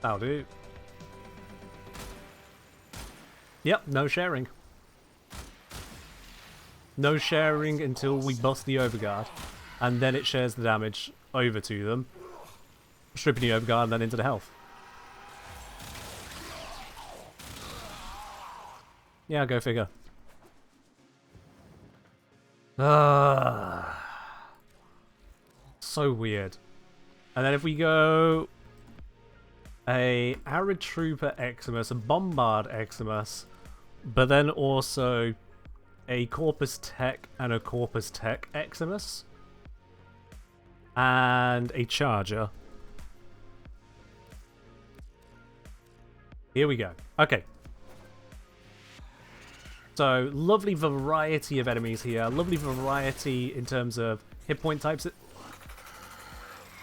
That'll do. Yep, no sharing. No sharing until we bust the overguard. And then it shares the damage over to them. Stripping the overguard and then into the health. Yeah, go figure. So weird. And then if we go a Arid Trooper Xmas, a Bombard Xmas, but then also a Corpus Tech and a Corpus Tech Xmas, and a Charger. Here we go. Okay. So, lovely variety of enemies here. Lovely variety in terms of hit point types.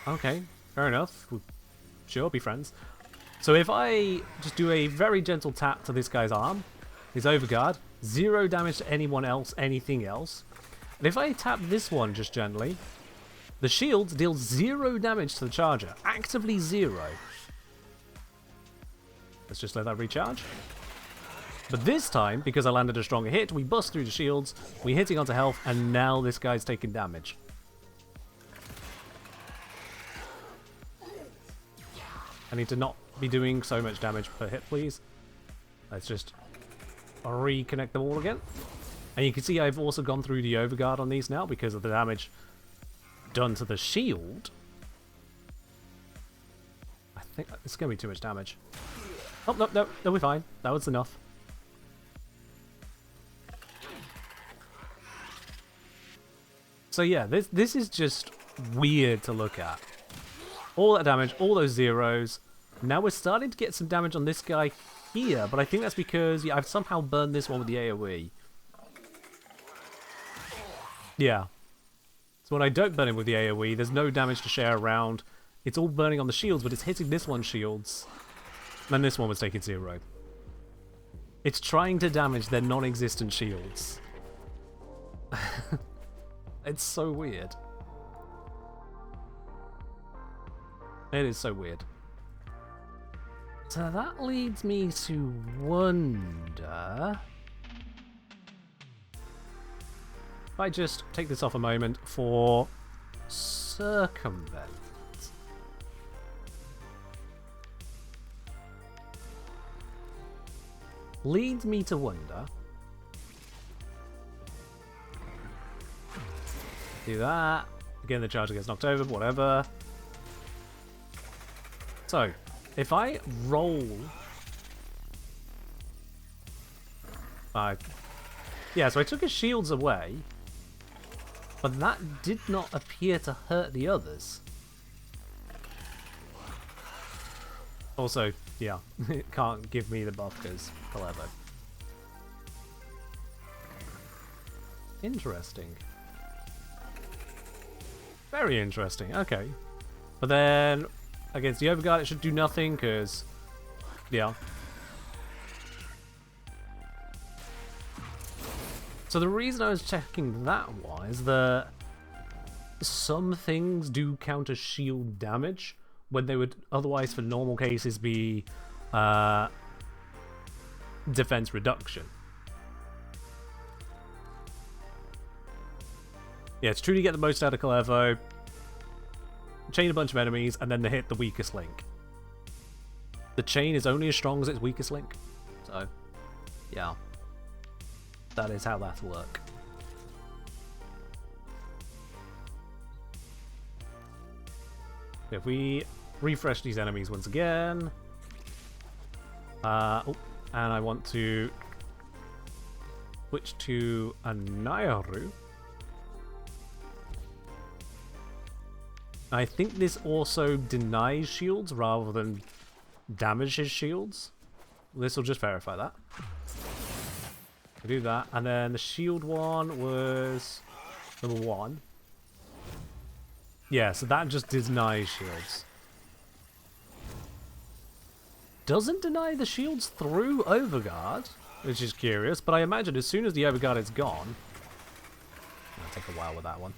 Okay, fair enough. We'll sure, be friends. So if I just do a very gentle tap to this guy's arm, his overguard, 0 damage to anyone else, anything else. And if I tap this one just gently, the shields deal 0 damage to the charger. Actively 0. Let's just let that recharge. But this time, because I landed a stronger hit, we bust through the shields, we're hitting onto health, and now this guy's taking damage. I need to not be doing so much damage per hit, please. Let's just reconnect them all again. And you can see I've also gone through the overguard on these now because of the damage done to the shield. I think it's going to be too much damage. Oh, no, we're fine. That was enough. So yeah, this is just weird to look at. All that damage, all those zeros. Now we're starting to get some damage on this guy here, but I think that's because I've somehow burned this one with the AoE. Yeah. So when I don't burn him with the AoE, there's no damage to share around. It's all burning on the shields, but it's hitting this one's shields. And this one was taking 0. It's trying to damage their non-existent shields. It's so weird. It is so weird. So that leads me to wonder if I just take this off a moment for circumvent. Leads me to wonder. Do that. Again, the charger gets knocked over, but whatever. So, if I roll... yeah, so I took his shields away, but that did not appear to hurt the others. Also, yeah, it can't give me the buff because Lavos. Interesting. Very interesting, okay. But then, against the Overguard, it should do nothing, because, yeah. So the reason I was checking that one is that some things do counter shield damage, when they would otherwise, for normal cases, be defense reduction. Yeah, it's true to get the most out of Lavos, chain a bunch of enemies, and then they hit the weakest link. The chain is only as strong as its weakest link. So, yeah. That is how that'll work. If we refresh these enemies once again. Oh, and I want to switch to a Nairu. I think this also denies shields rather than damages shields. This will just verify that. I do that, and then the shield one was number 1. Yeah, so that just denies shields. Doesn't deny the shields through Overguard, which is curious, but I imagine as soon as the Overguard is gone... It'll take a while with that one.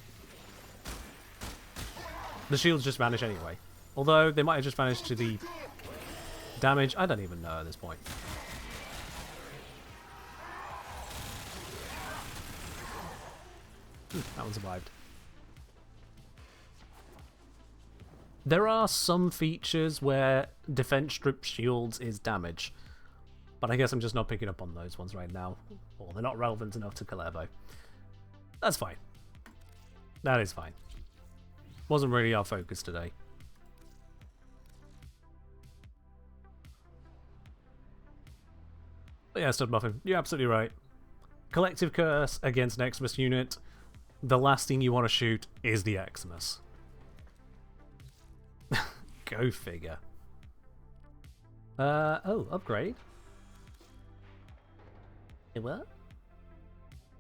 The shields just vanish anyway. Although, they might have just vanished to the damage. I don't even know at this point. That one survived. There are some features where defense strip shields is damage. But I guess I'm just not picking up on those ones right now. Or they're not relevant enough to Lavos. That's fine. That is fine. Wasn't really our focus today. But yeah, stud buffing. You're absolutely right. Collective Curse against an Xmas unit. The last thing you want to shoot is the Xmas. Go figure. Oh, upgrade. It what?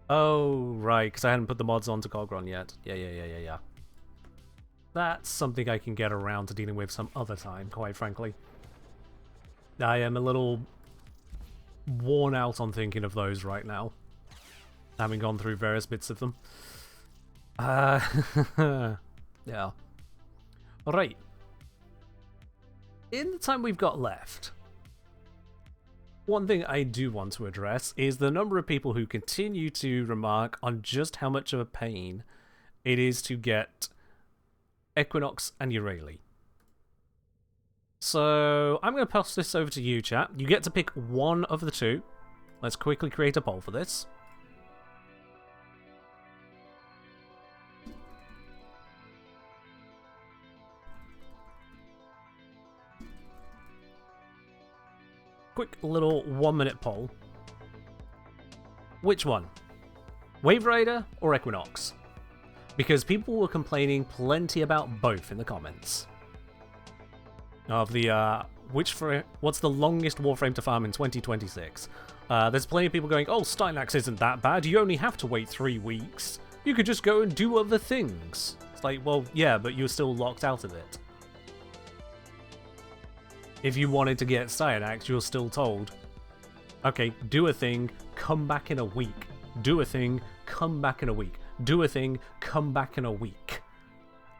Oh, right, because I hadn't put the mods onto Cogron yet. Yeah. That's something I can get around to dealing with some other time, quite frankly. I am a little worn out on thinking of those right now, having gone through various bits of them. Yeah. Alright. In the time we've got left, one thing I do want to address is the number of people who continue to remark on just how much of a pain it is to get Equinox and Eurali. So I'm going to pass this over to you, chat. You get to pick one of the two. Let's quickly create a poll for this. Quick little 1-minute poll. Which one? Wave Rider or Equinox? Because people were complaining plenty about both in the comments. Of the, what's the longest Warframe to farm in 2026? There's plenty of people going, oh, Stylax isn't that bad, you only have to wait 3 weeks. You could just go and do other things. It's like, well, yeah, but you're still locked out of it. If you wanted to get Stylax, you're still told, okay, do a thing, come back in a week. Do a thing, come back in a week. Do a thing, come back in a week.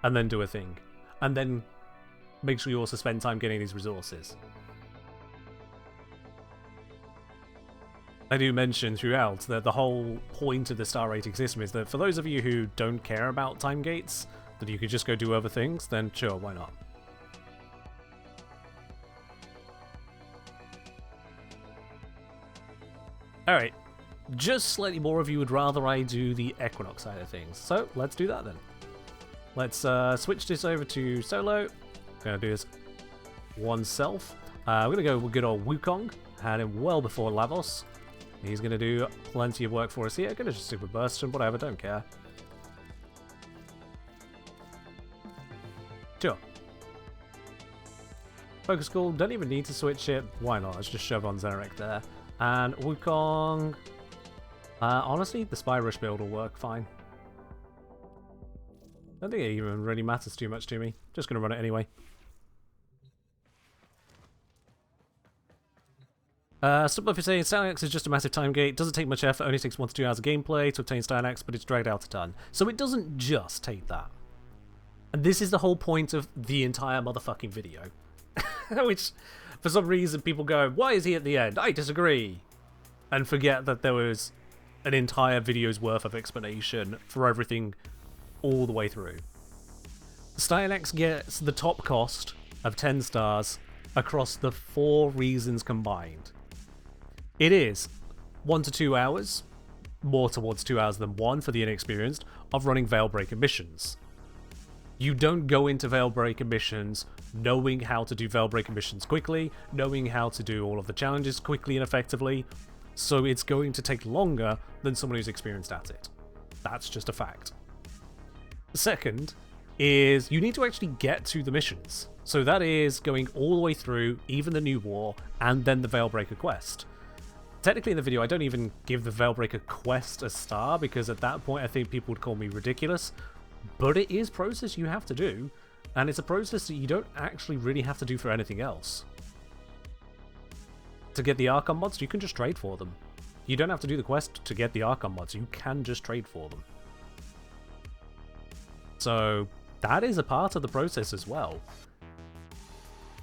And then do a thing. And then make sure you also spend time getting these resources. I do mention throughout that the whole point of the star rating system is that for those of you who don't care about time gates, that you could just go do other things, then sure, why not? Alright, just slightly more of you would rather I do the Equinox side of things, so let's do that then. Let's switch this over to solo. Gonna do this oneself. We're gonna go with good old Wukong. Had him well before Lavos. He's gonna do plenty of work for us here. Gonna just super burst him, whatever, don't care. Sure. Focus Call, don't even need to switch it. Why not? Let's just shove on Xenarek there. And Wukong. Honestly, the Spy Rush build will work fine. I don't think it even really matters too much to me. Just gonna run it anyway. Stop if saying Stylax is just a massive time gate. Doesn't take much effort, only takes 1 to 2 hours of gameplay to obtain Stylax, but it's dragged out a ton. So it doesn't just take that. And this is the whole point of the entire motherfucking video. Which, for some reason, people go, why is he at the end? I disagree. And forget that there was an entire video's worth of explanation for everything all the way through. Stylax gets the top cost of 10 stars across the 4 reasons combined. It is 1 to 2 hours, more towards 2 hours than 1 for the inexperienced, of running Veilbreaker missions. You don't go into Veilbreaker missions knowing how to do Veilbreaker missions quickly, knowing how to do all of the challenges quickly and effectively, so it's going to take longer than someone who's experienced at it. That's just a fact. The second is you need to actually get to the missions. So that is going all the way through even the New War and then the Veilbreaker quest. Technically in the video I don't even give the Veilbreaker quest a star because at that point I think people would call me ridiculous, but it is a process you have to do, and it's a process that you don't actually really have to do for anything else. To get the Archon mods, you can just trade for them. You don't have to do the quest to get the Archon mods, you can just trade for them. So that is a part of the process as well.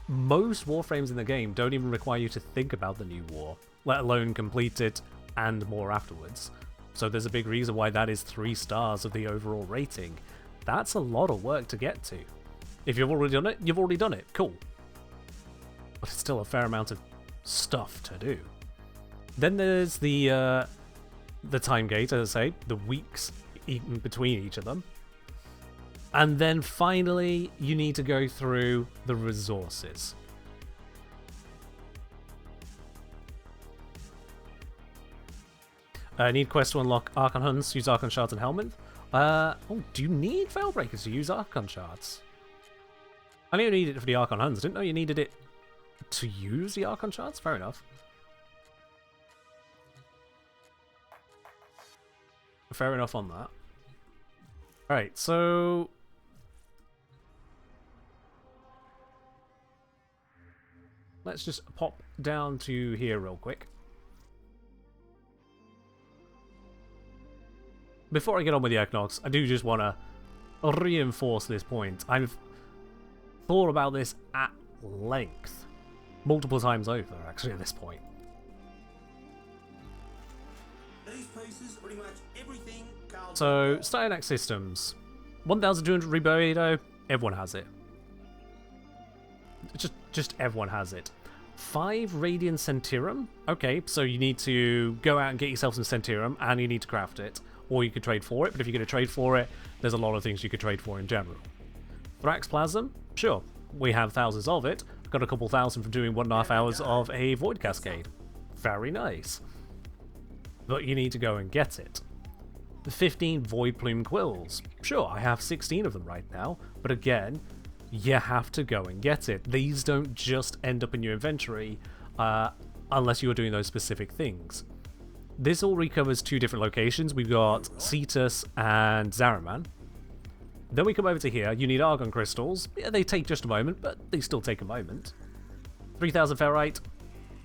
Most Warframes in the game don't even require you to think about the New War, let alone complete it and more afterwards. So there's a big reason why that is 3 stars of the overall rating. That's a lot of work to get to. If you've already done it, you've already done it. Cool. But it's still a fair amount of stuff to do. Then there's the time gate, as I say, the weeks in between each of them. And then finally, you need to go through the resources. Need quest to unlock Archon Hunts, use Archon Shards and Helmet. Oh, do you need Veilbreakers to use Archon Shards? I knew you needed it for the Archon Hunts. I didn't know you needed it to use the Archon Shards. Fair enough. Fair enough on that. Alright, so let's just pop down to here real quick. before I get on with the Equinox, I do just want to reinforce this point. I've thought about this at length, multiple times over, actually, at this point. These pieces are pretty much everything Carl. So, Styanax systems. 1200 Reburrito, everyone has it. Just everyone has it. 5 Radiant Centirum. Okay, so you need to go out and get yourself some Centirum, and you need to craft it. Or you could trade for it, but if you're going to trade for it, there's a lot of things you could trade for in general. Thrax Plasm, sure, we have thousands of it. Got a couple thousand from doing 1.5 hours of a Void Cascade. Very nice. But you need to go and get it. 15 Void Plume Quills. Sure, I have 16 of them right now, but again, you have to go and get it. These don't just end up in your inventory unless you're doing those specific things. This all recovers 2 different locations. We've got Cetus and Zaraman. Then we come over to here. You need Argon Crystals. Yeah, they take just a moment, but they still take a moment. 3000 Ferrite.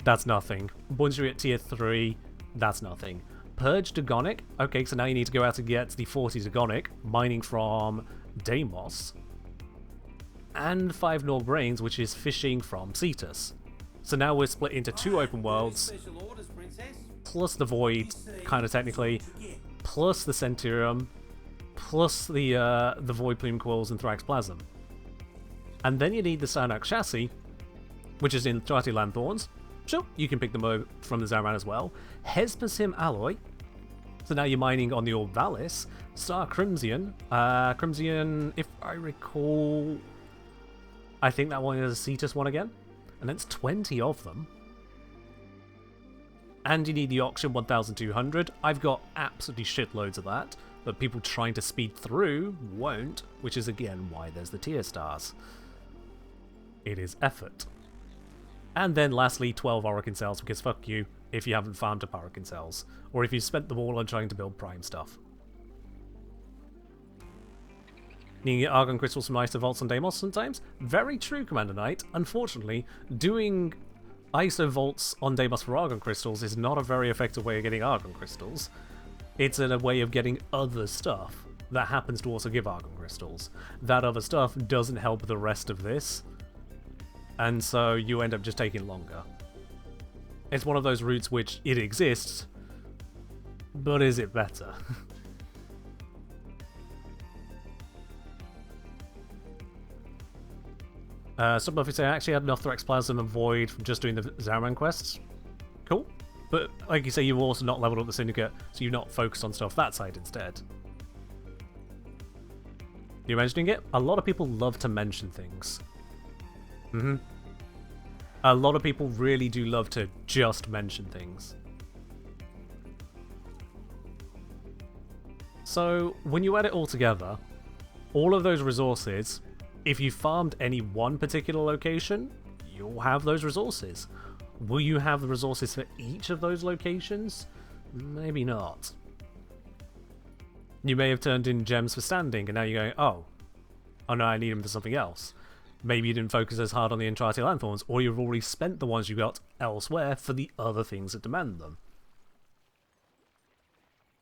That's nothing. Buoyancy at tier 3. That's nothing. Purge Dagonic. Okay, so now you need to go out and get the 40 Dagonic, mining from Deimos. And 5 Nor Brains, which is fishing from Cetus. So now we're split into 2 open worlds, plus the Void, kind of technically, plus the Centirum, plus the Void Plume Quills and Thrax Plasm. And then you need the Styanax Chassis, which is in Thrati Lanthorns. Sure, you can pick them up from the Zaraman as well. Hespersim Alloy. So now you're mining on the Old Valis. Star Crimson. Crimson, if I recall, I think that one is a Cetus one again. And that's 20 of them. And you need the Auction 1200. I've got absolutely shitloads of that, but people trying to speed through won't, which is again why there's the tier stars. It is effort. And then lastly, 12 Orokin cells, because fuck you if you haven't farmed up Orokin cells, or if you spent them all on trying to build Prime stuff. You can get Argon Crystals from Iso Vaults on Deimos sometimes. Very true, Commander Knight. Unfortunately, doing Iso Vaults on Deimos for Argon Crystals is not a very effective way of getting Argon Crystals. It's a way of getting other stuff that happens to also give Argon Crystals. That other stuff doesn't help the rest of this, and so you end up just taking longer. It's one of those routes which it exists, but is it better? Some of it say I actually had enough Thrax Plasm and Void from just doing the Zaraman quests. Cool. But like you say, you've also not leveled up the Syndicate, so you've not focused on stuff that side instead. You're mentioning it? A lot of people love to mention things. A lot of people really do love to just mention things. So, when you add it all together, all of those resources, if you farmed any one particular location, you'll have those resources. Will you have the resources for each of those locations? Maybe not. You may have turned in gems for standing, and now you're going, oh no, I need them for something else. Maybe you didn't focus as hard on the Entrati Lanthorns, or you've already spent the ones you got elsewhere for the other things that demand them.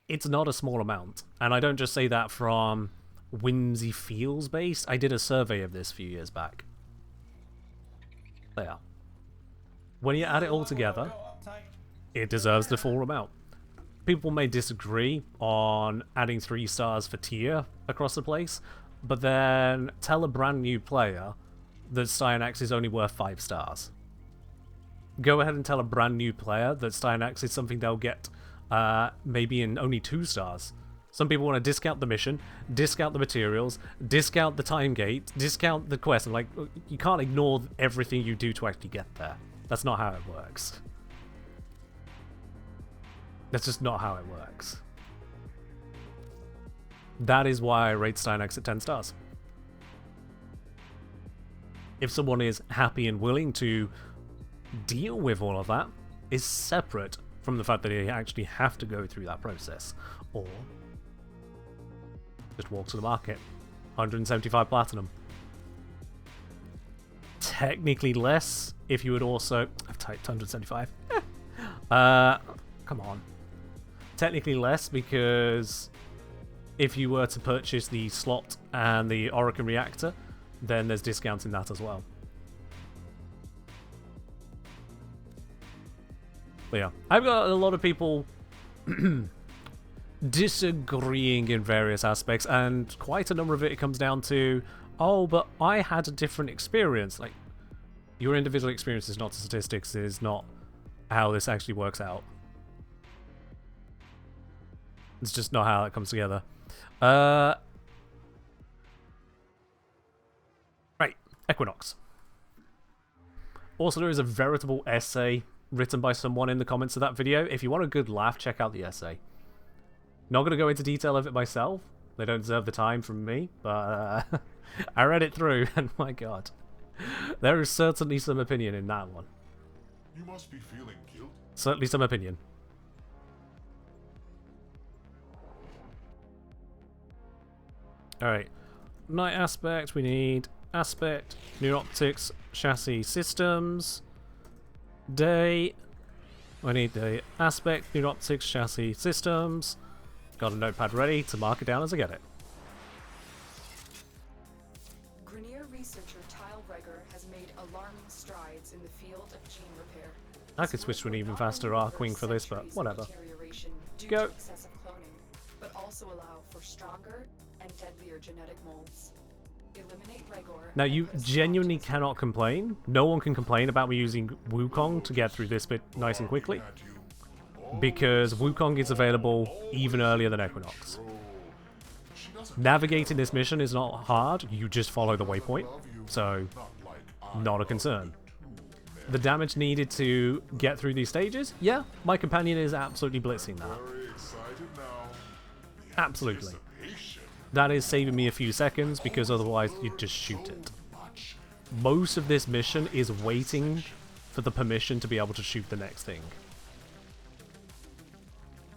It's not a small amount, and I don't just say that from whimsy feels based. I did a survey of this a few years back. There. When you add it all together, it deserves the full amount. People may disagree on adding 3 stars for tier across the place, but then tell a brand new player that Styanax is only worth 5 stars. Go ahead and tell a brand new player that Styanax is something they'll get maybe in only 2 stars. Some people want to discount the mission, discount the materials, discount the time gate, discount the quest. I'm like, you can't ignore everything you do to actually get there. That's not how it works. That's just not how it works. That is why I rate Styanax at 10 stars. If someone is happy and willing to deal with all of that, is separate from the fact that they actually have to go through that process. Or just walk to the market. 175 platinum. Technically less if you would also... I've typed 175. Come on. Technically less because if you were to purchase the slot and the Orokin reactor, then there's discounts in that as well. But yeah, I've got a lot of people disagreeing in various aspects, and quite a number of it comes down to, oh, but I had a different experience. Like, your individual experience is not statistics, is not how this actually works out. It's just not how it comes together. Right, Equinox. Also, there is a veritable essay written by someone in the comments of that video. If you want a good laugh, check out the essay. Not going to go into detail of it myself. They don't deserve the time from me, but I read it through, and my god. There is certainly some opinion in that one. You must be feeling guilty. Certainly some opinion. Alright. Night aspect, we need aspect, new optics, chassis systems. Day. I need the aspect, new optics, chassis systems. Got a notepad ready to mark it down as I get it. Grenier researcher Tile Reger has made alarming strides in the field of gene repair. I could switch to an even faster Arcwing for this, but whatever. Go. Excessive cloning, but also allow for stronger and deadlier genetic molds. Eliminate Regor. Now, you genuinely cannot complain. No one can complain about me using Wukong to get through this bit nice and quickly, because Wukong is available even earlier than Equinox. Navigating this mission is not hard, you just follow the waypoint, so not a concern. The damage needed to get through these stages, yeah, my companion is absolutely blitzing that. Absolutely. That is saving me a few seconds, because otherwise you'd just shoot it. Most of this mission is waiting for the permission to be able to shoot the next thing.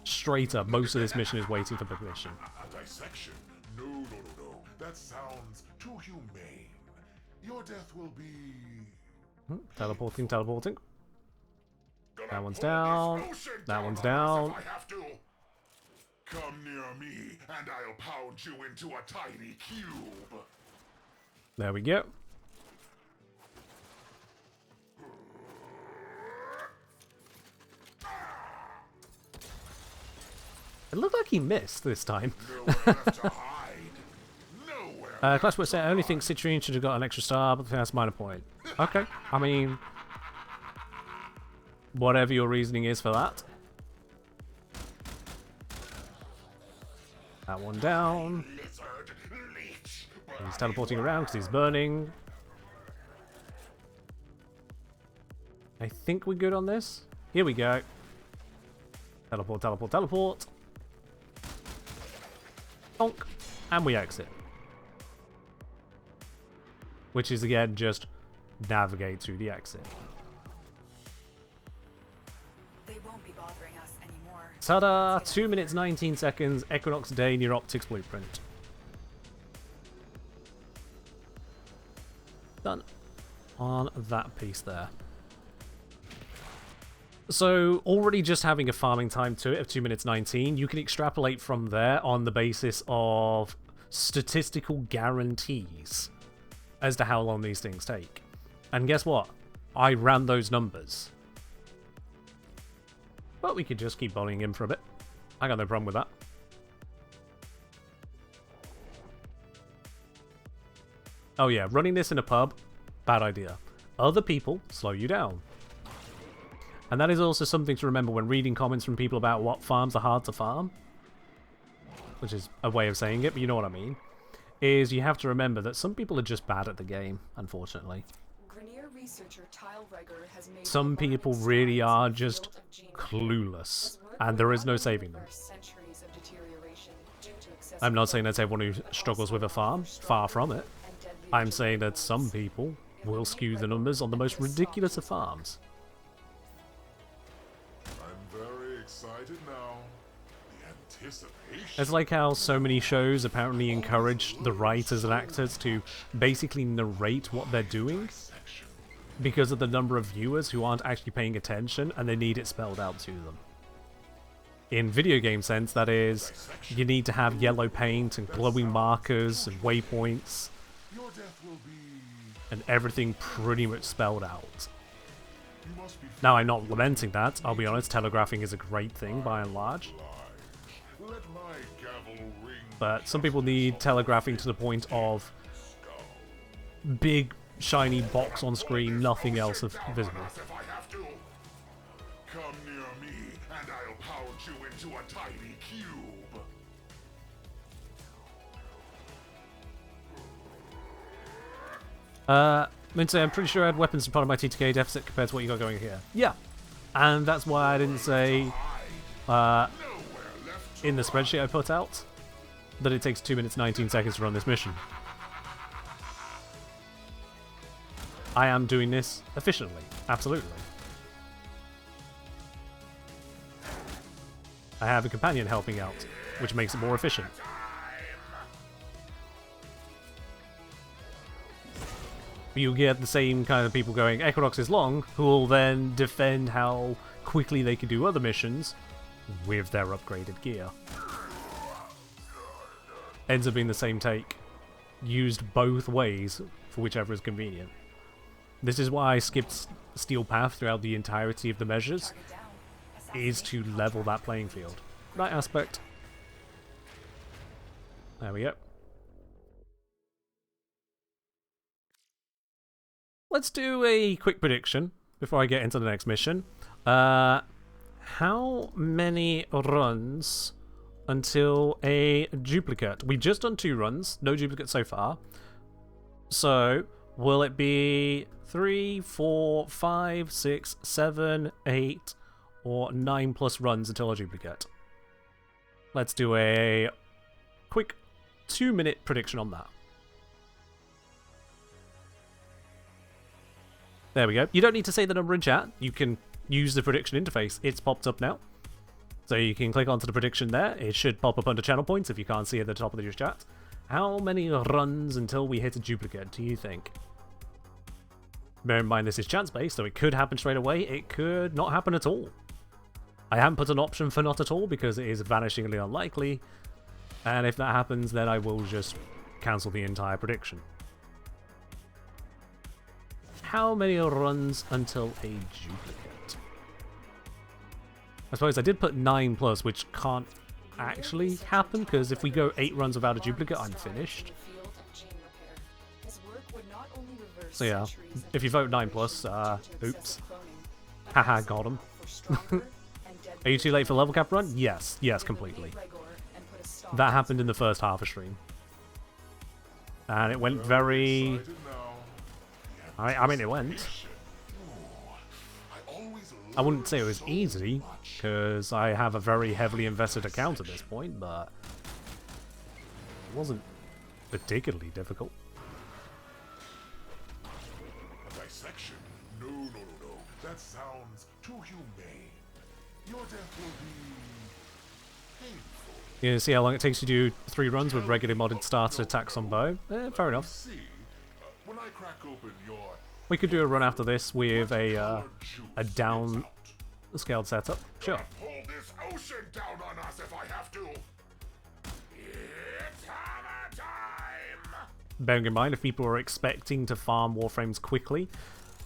Straight up, most of this mission is waiting for permission. A dissection? No. That sounds too humane. Your death will be... Teleporting. That one's down. That one's down. Come near me, and I'll pound you into a tiny cube. There we go. It looked like he missed this time. Classwork said, I only think Citrine should have got an extra star, but that's a minor point. Okay, I mean, whatever your reasoning is for that. That one down. He's teleporting around because he's burning. I think we're good on this. Here we go. Teleport. Donk. And we exit. Which is, again, just navigate through the exit. They won't be bothering us anymore. Ta-da! 2 minutes 19 seconds, Equinox Day near Optics Blueprint. Done on that piece there. So, already just having a farming time to it of 2 minutes 19, you can extrapolate from there on the basis of statistical guarantees as to how long these things take. And guess what? I ran those numbers. But we could just keep bullying him for a bit. I got no problem with that. Oh yeah, running this in a pub, bad idea. Other people slow you down. And that is also something to remember when reading comments from people about what farms are hard to farm. Which is a way of saying it, but you know what I mean. Is you have to remember that some people are just bad at the game, unfortunately. Some people really are just clueless, and there is no saving them. I'm not saying that's everyone who struggles with a farm, far from it. I'm saying that some people will skew the numbers on the most ridiculous of farms. I'm very excited now. The anticipation. It's like how so many shows apparently encourage the writers and actors to basically narrate what they're doing because of the number of viewers who aren't actually paying attention and they need it spelled out to them. In video game sense, that is, you need to have yellow paint and glowing markers and waypoints Your death will be. and everything pretty much spelled out. You must be Now, I'm not lamenting that. I'll be honest, telegraphing is a great thing by and large. alive. Let my gavel ring. But some people need telegraphing to the point of big, shiny box on screen, nothing else of visible. If I have to. Come near me, and I'll pound you into a tiny cube. Minty, I'm pretty sure I had weapons as part of my TTK deficit compared to what you got going here. Yeah. And that's why I didn't say in the spreadsheet I put out that it takes 2 minutes 19 seconds to run this mission. I am doing this efficiently, absolutely. I have a companion helping out, which makes it more efficient. But you'll get the same kind of people going, Equinox is long, who will then defend how quickly they can do other missions with their upgraded gear. Ends up being the same take, used both ways for whichever is convenient. This is why I skipped Steel Path throughout the entirety of the measures, is to level that playing field. Right aspect. There we go. Let's do a quick prediction before I get into the next mission. How many runs until a duplicate? We've just done 2 runs, no duplicate so far. So, will it be 3, 4, 5, 6, 7, 8, or 9 plus runs until a duplicate? Let's do a quick 2-minute prediction on that. There we go. You don't need to say the number in chat. You can use the prediction interface. It's popped up now. So you can click onto the prediction there. It should pop up under channel points if you can't see it at the top of your chat. How many runs until we hit a duplicate, do you think? Bear in mind this is chance-based, so it could happen straight away. It could not happen at all. I haven't put an option for not at all because it is vanishingly unlikely. And if that happens, then I will just cancel the entire prediction. How many runs until a duplicate? I suppose I did put 9 plus, which can't actually happen, because if we go 8 runs without a duplicate, I'm finished. So yeah, if you vote 9 plus, oops. Haha, got him. Are you too late for level cap run? Yes, yes, completely. That happened in the first half of stream. And it went very... I mean, it went. I wouldn't say it was easy, because I have a very heavily invested account at this point, but it wasn't particularly difficult. A dissection? No, no, no, no. That sounds too humane. Your death will be painful. You see how long it takes to do 3 runs with regular modded starter attacks on bow? Fair enough. See, when I crack open your We could do a run after this with a down scaled setup. Sure. pull this ocean down on us if I have to. It's hammer time. Bearing in mind, if people are expecting to farm Warframes quickly,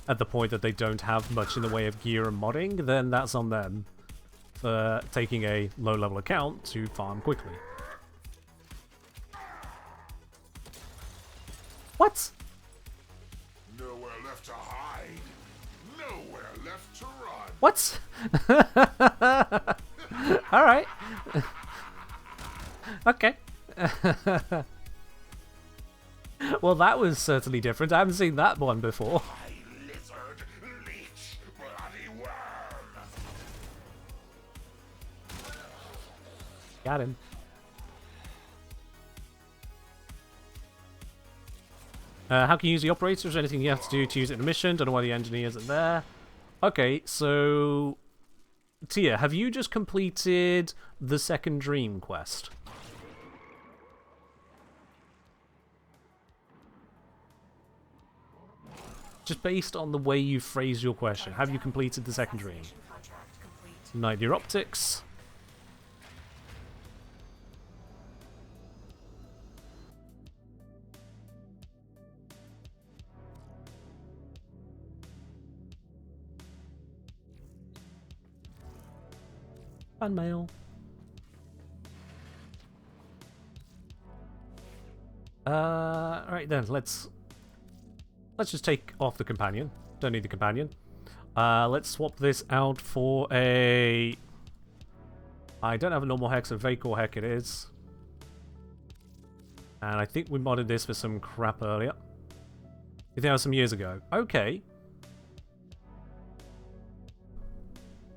at the point that they don't have much in the way of gear and modding, then that's on them for taking a low-level account to farm quickly. What? Nowhere left to hide. Nowhere left to run. What? Alright. Okay. Well, that was certainly different. I haven't seen that one before. Lizard, leech, bloody worm. Got him. How can you use the operator? Is there anything you have to do to use it in a mission? Don't know why the engineers are there. Okay, so... Tia, have you just completed the second dream quest? Just based on the way you phrase your question, have you completed the second dream? Night your optics. Fan mail. Alright then, let's just take off the companion. Don't need the companion. Let's swap this out for a... I don't have a normal hex, a Vacor hex it is. And I think we modded this for some crap earlier. I think that was some years ago. Okay.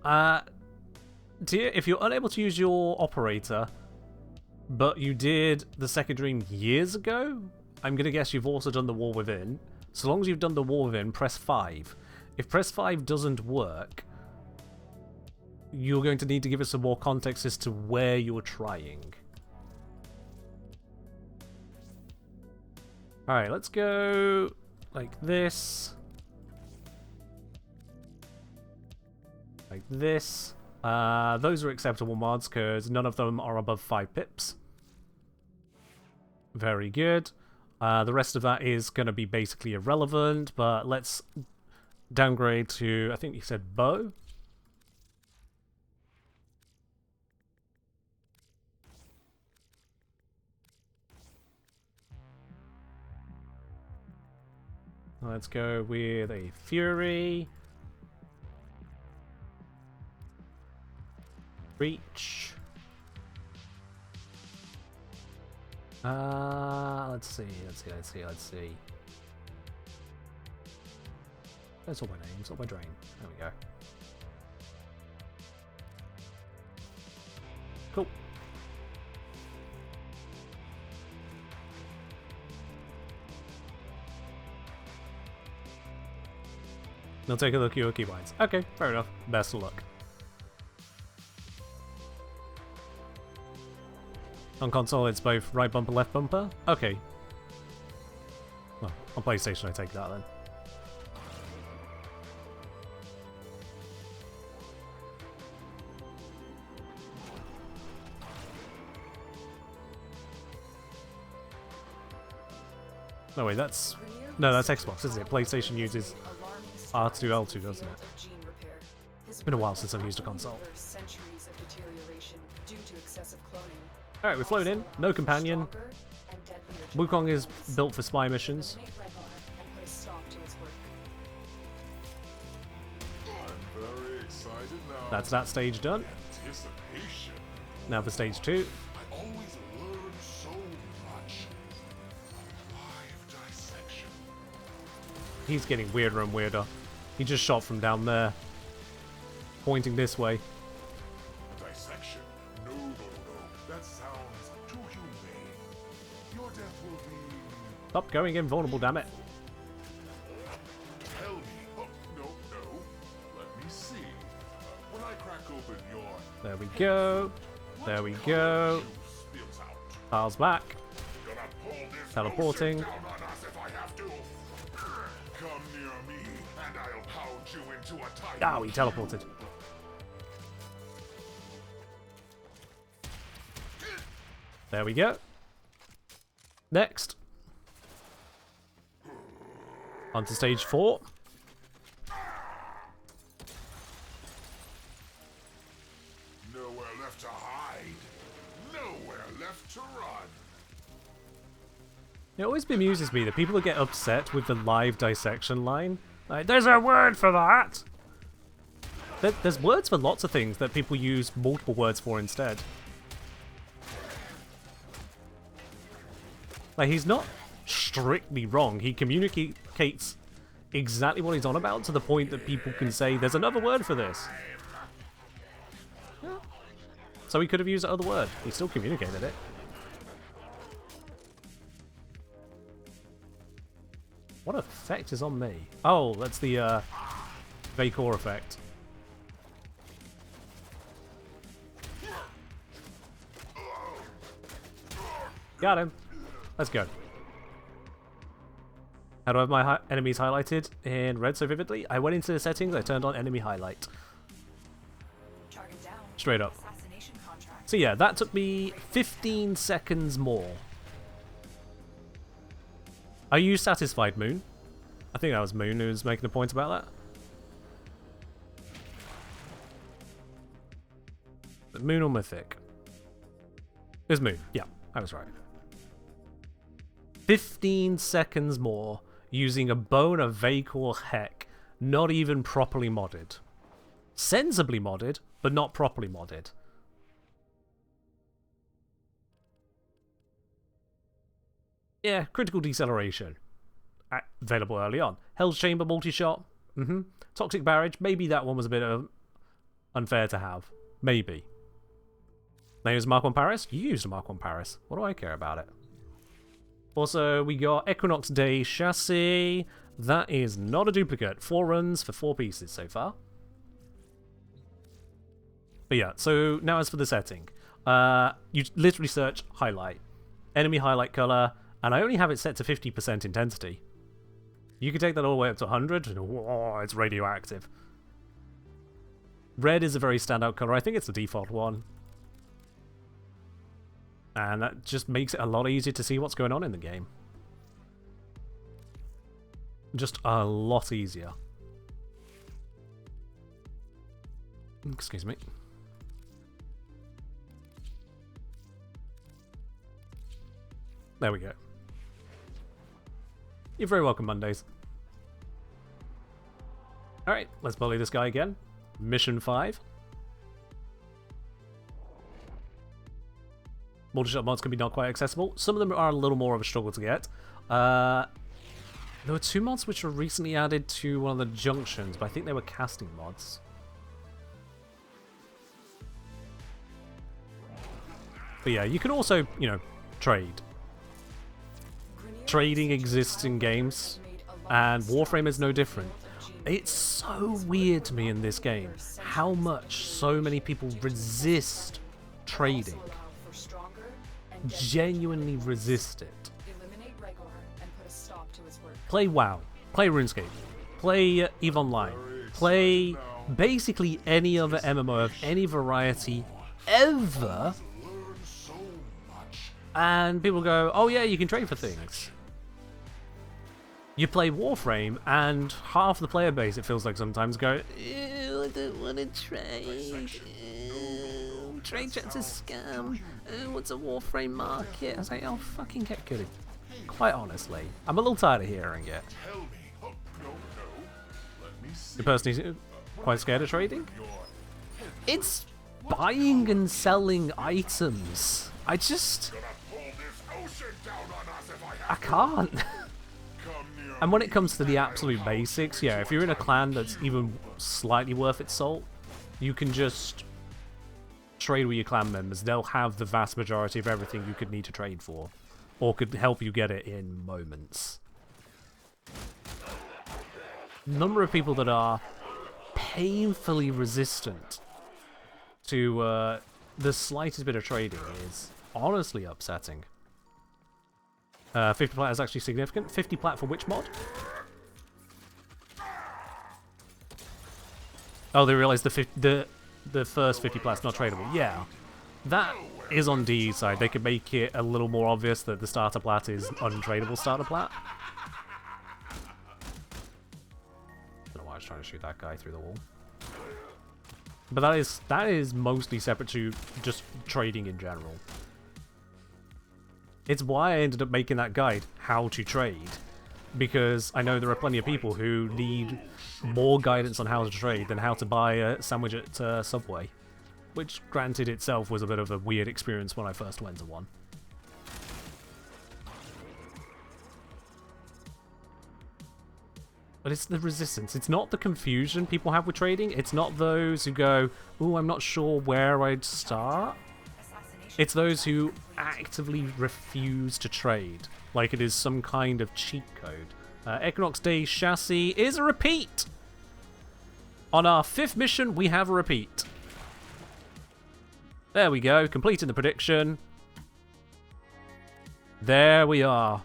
Dear, if you're unable to use your operator, but you did the second dream years ago, I'm going to guess you've also done the War Within. So long as you've done the War Within, press 5. If press 5 doesn't work, you're going to need to give us some more context as to where you're trying. Alright, let's go like this. Like this. Those are acceptable mods because none of them are above 5 pips. Very good. The rest of that is going to be basically irrelevant, but let's downgrade to, I think you said bow. Let's go with a Fury. Reach. Let's see. That's all my names, all my drain. There we go. Cool. Now take a look at your keybinds. Okay, fair enough. Best of luck. On console, it's both right bumper, left bumper? Okay. Well, on PlayStation, I take that then. No, wait, that's... No, that's Xbox, isn't it? PlayStation uses R2, L2, doesn't it? It's been a while since I've used a console. Alright, we've flown in. No companion. Wukong is built for spy missions. That's that stage done. Now for stage 2. He's getting weirder and weirder. He just shot from down there, pointing this way. Dissection? No. That sounds too humane. Your death will be... Stop going invulnerable, damn it. Tell me. Oh, no. Let me see. When I crack open your... There we go. There we go. Piles back. Teleporting. Oh, he teleported. There we go. Next. On to stage 4. Nowhere left to hide. Nowhere left to run. It always bemuses me that people that get upset with the live dissection line. Like, there's a word for that! There's words for lots of things that people use multiple words for instead. Like, he's not strictly wrong. He communicates exactly what he's on about to the point that people can say, there's another word for this. Yeah. So he could have used the other word. He still communicated it. What effect is on me? Oh, that's the Vacor effect. Got him. Let's go. How do I have my enemies highlighted in red so vividly? I went into the settings, I turned on enemy highlight. Straight up. So yeah, that took me 15 seconds more. Are you satisfied, Moon? I think that was Moon who was making a point about that. Moon or Mythic? It was Moon. Yeah, I was right. 15 seconds more using a bone of Vacor Heck, not even properly modded. Sensibly modded, but not properly modded. Yeah, critical deceleration. Available early on. Hell's Chamber multi-shot. Toxic Barrage. Maybe that one was a bit unfair to have. Maybe. Now use Mark 1 Paris? You used a Mark 1 Paris. What do I care about it? Also, we got Equinox Day chassis. That is not a duplicate. 4 runs for 4 pieces so far. But yeah, so now as for the setting. You literally search highlight. Enemy highlight color. And I only have it set to 50% intensity. You can take that all the way up to 100, and whoa, it's radioactive. Red is a very standout color. I think it's the default one. And that just makes it a lot easier to see what's going on in the game. Just a lot easier. Excuse me. There we go. You're very welcome, Mondays. Alright, let's bully this guy again. Mission 5. Multi-shot mods can be not quite accessible. Some of them are a little more of a struggle to get. There were 2 mods which were recently added to one of the junctions, but I think they were casting mods. But yeah, you can also, you know, trade. Trading exists in games, and Warframe is no different. It's so weird to me in this game how much so many people resist trading. Genuinely resist it. Play WoW, play RuneScape, play EVE Online, play basically any other MMO of any variety ever, and people go, oh yeah, you can trade for things. You play Warframe, and half the player base, it feels like sometimes, go, ew, I don't want to trade. Ew, trade chat's a scam. Ew, what's a Warframe market? I was like, oh, fucking get kidding. Quite honestly, I'm a little tired of hearing it. The person is quite scared of trading? It's buying and selling items. I can't. And when it comes to the absolute basics, yeah, if you're in a clan that's even slightly worth its salt, you can just trade with your clan members. They'll have the vast majority of everything you could need to trade for, or could help you get it in moments. Number of people that are painfully resistant to the slightest bit of trading is honestly upsetting. 50 plat is actually significant. 50 plat for which mod? Oh, they realized the first 50 plat's not tradable. Yeah, that is on DE's side. They could make it a little more obvious that the starter plat is untradable starter plat. Don't know why I was trying to shoot that guy through the wall. But that is mostly separate to just trading in general. It's why I ended up making that guide, How to Trade, because I know there are plenty of people who need more guidance on how to trade than how to buy a sandwich at Subway, which, granted, itself was a bit of a weird experience when I first went to one. But it's the resistance. It's not the confusion people have with trading. It's not those who go, ooh, I'm not sure where I'd start. It's those who actively refuse to trade, like it is some kind of cheat code. Equinox Day chassis is a repeat! On our 5th mission, we have a repeat. There we go, completing the prediction. There we are.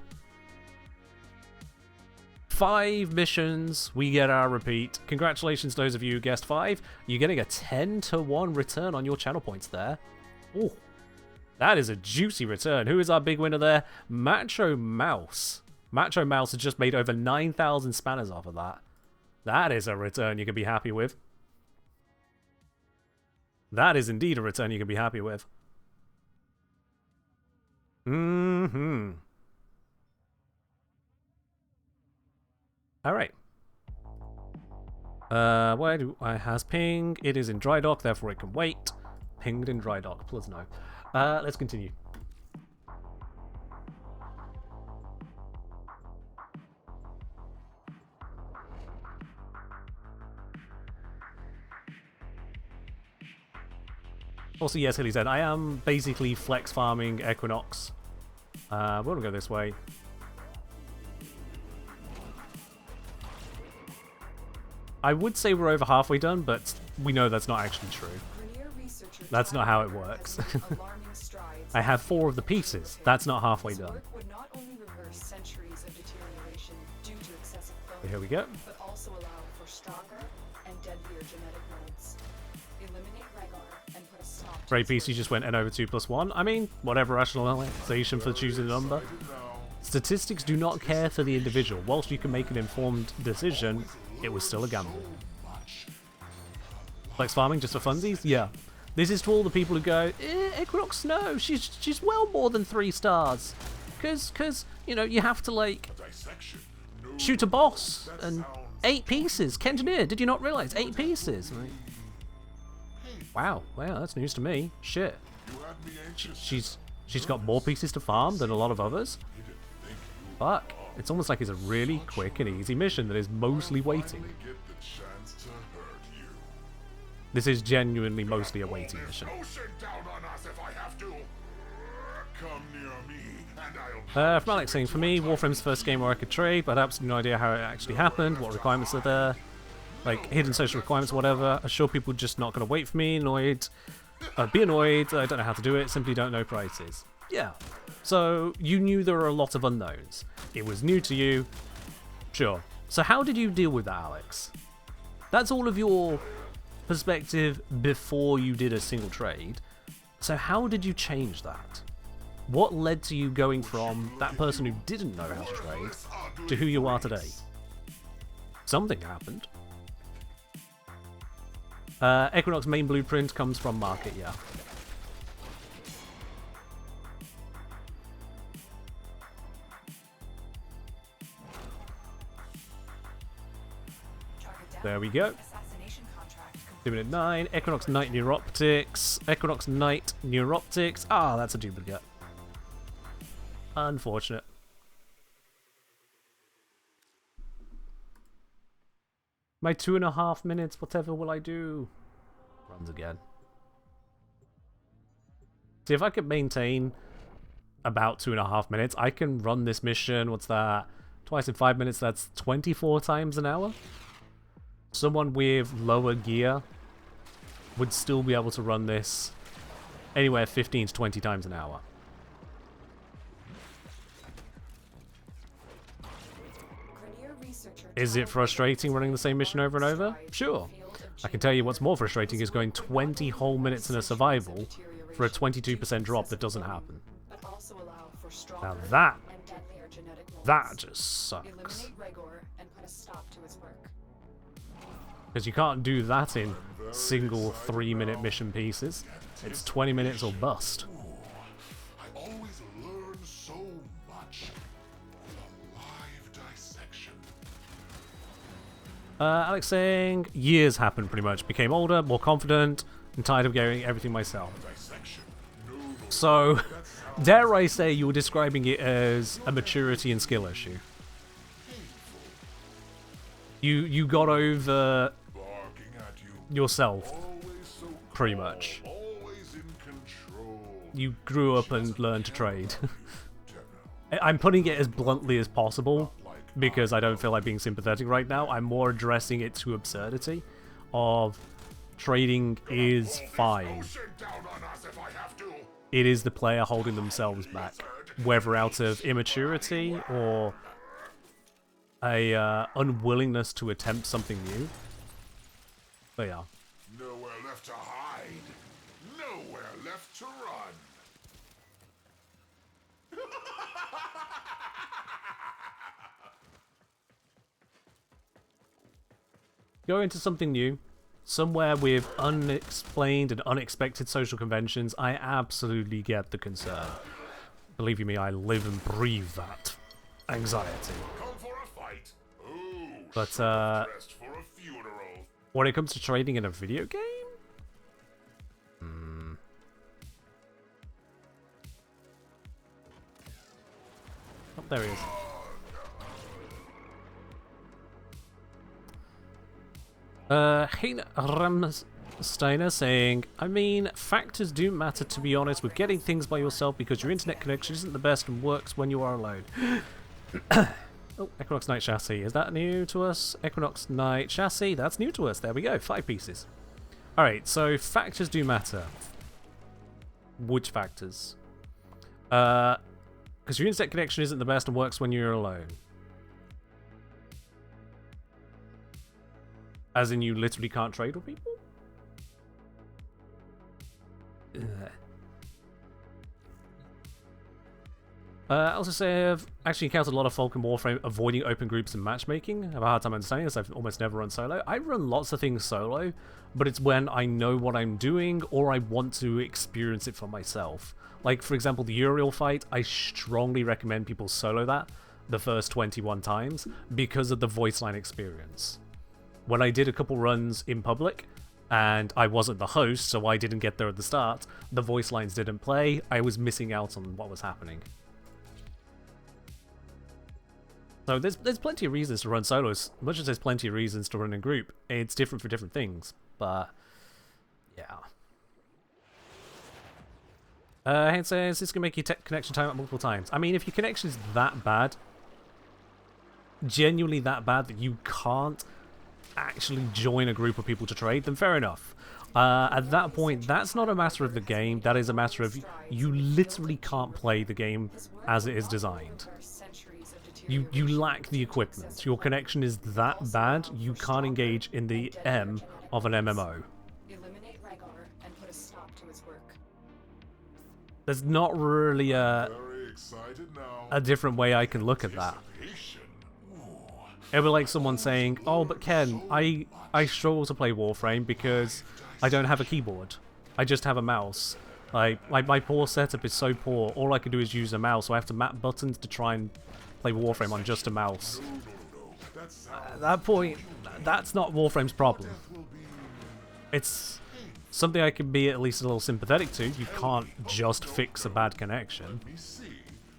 5 missions, we get our repeat. Congratulations those of you who guessed 5. You're getting a 10-to-1 return on your channel points there. Ooh. That is a juicy return. Who is our big winner there? Macho Mouse. Macho Mouse has just made over 9,000 spanners off of that. That is a return you can be happy with. That is indeed a return you can be happy with. Mm-hmm. Alright. Where do I has ping? It is in dry dock, therefore it can wait. Pinged in dry dock, plus no. Let's continue. Also, yes, Hilly said, I am basically flex farming Equinox. We're gonna go this way. I would say we're over halfway done, but we know that's not actually true. That's not how it works. I have 4 of the pieces. That's not halfway done. Here we go. But also allow for stronger and deadlier genetic molds. Eliminate Rhaegar and put a stop to Great piece, you just went n over 2 plus 1. I mean, whatever rationalization for choosing a number. Statistics do not care for the individual. Whilst you can make an informed decision, it was still a gamble. Flex farming just for funsies? Yeah. This is to all the people who go, Equinox, no, she's well more than 3 stars. Cause, you know, you have to, like, shoot a boss, and 8 pieces. Kengineer, did you not realize? 8 pieces. Right. Wow, that's news to me. Shit. She's got more pieces to farm than a lot of others. Fuck. It's almost like it's a really quick and easy mission that is mostly waiting. This is genuinely mostly a waiting mission. From Alex saying, for me, Warframe's the first game where I could trade, but I have absolutely no idea how it actually happened, what requirements are there, like hidden social requirements, whatever. I'm sure people are just not going to wait for me, annoyed. Be annoyed, I don't know how to do it, simply don't know prices. Yeah. So, you knew there were a lot of unknowns. It was new to you. Sure. So how did you deal with that, Alex? That's all of your perspective before you did a single trade. So how did you change that? What led to you going from that person who didn't know how to trade to who you are today? Something happened. Equinox main blueprint comes from market, yeah. There we go. 2 minute 9. Equinox Knight Neuroptics. Equinox Knight Neuroptics. Ah, that's a duplicate. Unfortunate. My 2.5 minutes, whatever will I do? Runs again. See, if I could maintain about 2.5 minutes, I can run this mission. What's that? Twice in 5 minutes, that's 24 times an hour. Someone with lower gear would still be able to run this anywhere 15 to 20 times an hour. Is it frustrating running the same mission over and over? Sure. I can tell you what's more frustrating is going 20 whole minutes in a survival for a 22% drop that doesn't happen. Now that just sucks. Because you can't do that in single 3-minute mission pieces. It's 20 minutes or bust. I always learn so much from live dissection. Alex saying, years happened pretty much. Became older, more confident, and tired of getting everything myself. So, dare I say you were describing it as a maturity and skill issue. You got over yourself, pretty much. You grew up and learned to trade. I'm putting it as bluntly as possible because I don't feel like being sympathetic right now. I'm more addressing it to absurdity of trading is fine. It is the player holding themselves back, whether out of immaturity or a unwillingness to attempt something new. But yeah. Nowhere left to hide. Nowhere left to run. Go into something new. somewhere with unexplained and unexpected social conventions, I absolutely get the concern. Believe you me, I live and breathe that anxiety. Come for a fight? Oh, But dressed for a funeral. when it comes to trading in a video game, oh, there he is. Hein Ramsteiner saying, I mean, factors do matter, to be honest, with getting things by yourself because your internet connection isn't the best and works when you are alone. Oh, Equinox Knight Chassis. Is that new to us? Equinox Knight Chassis. That's new to us. There we go. 5 pieces. Alright, so factors do matter. Which factors? Because your internet connection isn't the best and works when you're alone. As in you literally can't trade with people? Ugh. I also say I've actually encountered a lot of folk in Warframe avoiding open groups and matchmaking. I have a hard time understanding this. I've almost never run solo. I run lots of things solo, but it's when I know what I'm doing or I want to experience it for myself. Like, for example, the Uriel fight, I strongly recommend people solo that the first 21 times because of the voice line experience. When I did a couple runs in public, and I wasn't the host, so I didn't get there at the start, the voice lines didn't play, I was missing out on what was happening. So there's plenty of reasons to run solos, much as there's plenty of reasons to run in group. It's different for different things, but yeah. It says this can make your connection time up multiple times. I mean, if your connection is that bad, genuinely that bad that you can't actually join a group of people to trade, then fair enough. At that point, that's not a matter of the game, that is a matter of you literally can't play the game as it is designed. You lack the equipment. Your connection is that bad, you can't engage in the M of an MMO. Eliminate Rhaegar and put a stop to his work. There's not really a Very excited now. different way I can look at that. It would be like someone saying, oh, but Ken, I struggle to play Warframe because I don't have a keyboard. I just have a mouse. Like, my poor setup is so poor, all I can do is use a mouse, so I have to map buttons to try and play Warframe on just a mouse. At that point, that's not Warframe's problem. It's something I can be at least a little sympathetic to. You can't just fix a bad connection.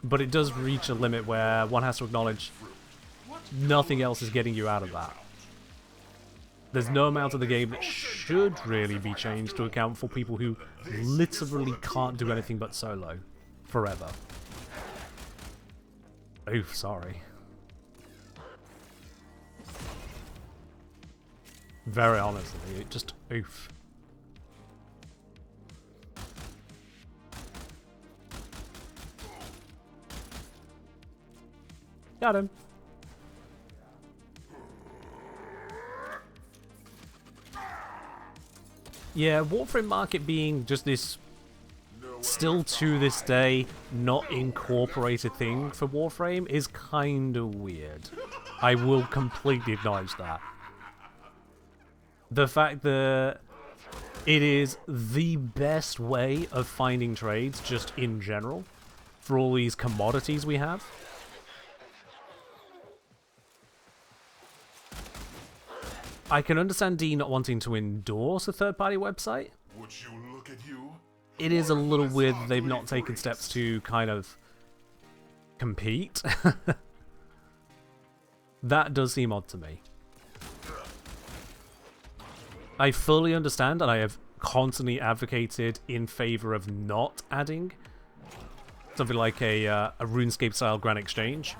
But it does reach a limit where one has to acknowledge nothing else is getting you out of that. There's no amount of the game that should really be changed to account for people who literally can't do anything but solo forever. Oof, sorry. Very honestly, it just oof. Got him. Yeah, Warframe market being just this, still to this day, not incorporated thing for Warframe is kinda weird. I will completely acknowledge that. The fact that it is the best way of finding trades, just in general, for all these commodities we have. I can understand D not wanting to endorse a third-party website. Would you look at you? It is a little weird that they've not taken steps to kind of compete. That does seem odd to me. I fully understand, and I have constantly advocated in favor of not adding something like a RuneScape-style Grand Exchange,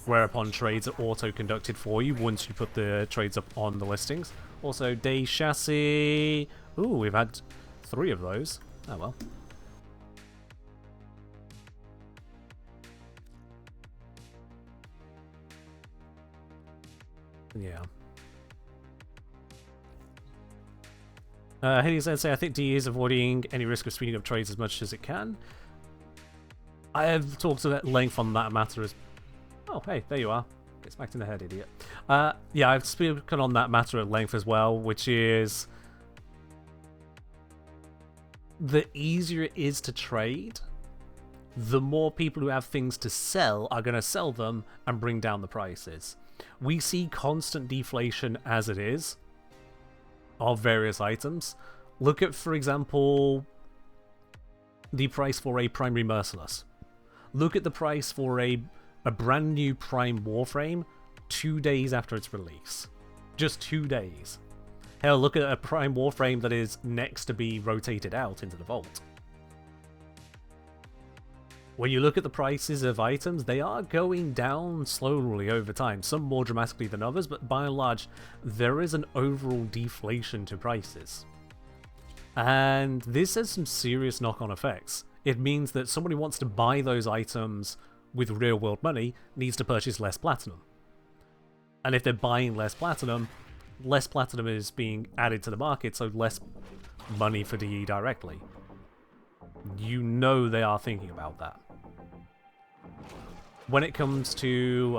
whereupon trades are auto-conducted for you once you put the trades up on the listings. Also, Day Chassis. Ooh, we've had 3 of those. Oh well. Yeah. Haley says, I think D is avoiding any risk of speeding up trades as much as it can. I have talked at length on that matter as... Oh, hey, there you are. Get smacked in the head, idiot. Yeah, I've spoken on that matter at length as well, which is the easier it is to trade, the more people who have things to sell are going to sell them and bring down the prices. We see constant deflation as it is of various items. Look at, for example, the price for a primary merciless. Look at the price for a brand new prime Warframe 2 days after its release. Just 2 days. Hell, look at a prime Warframe that is next to be rotated out into the vault. When you look at the prices of items, they are going down slowly over time, some more dramatically than others, but by and large, there is an overall deflation to prices. And this has some serious knock-on effects. It means that somebody who wants to buy those items with real-world money needs to purchase less platinum. And if they're buying less platinum is being added to the market, so less money for DE directly. You know they are thinking about that. When it comes to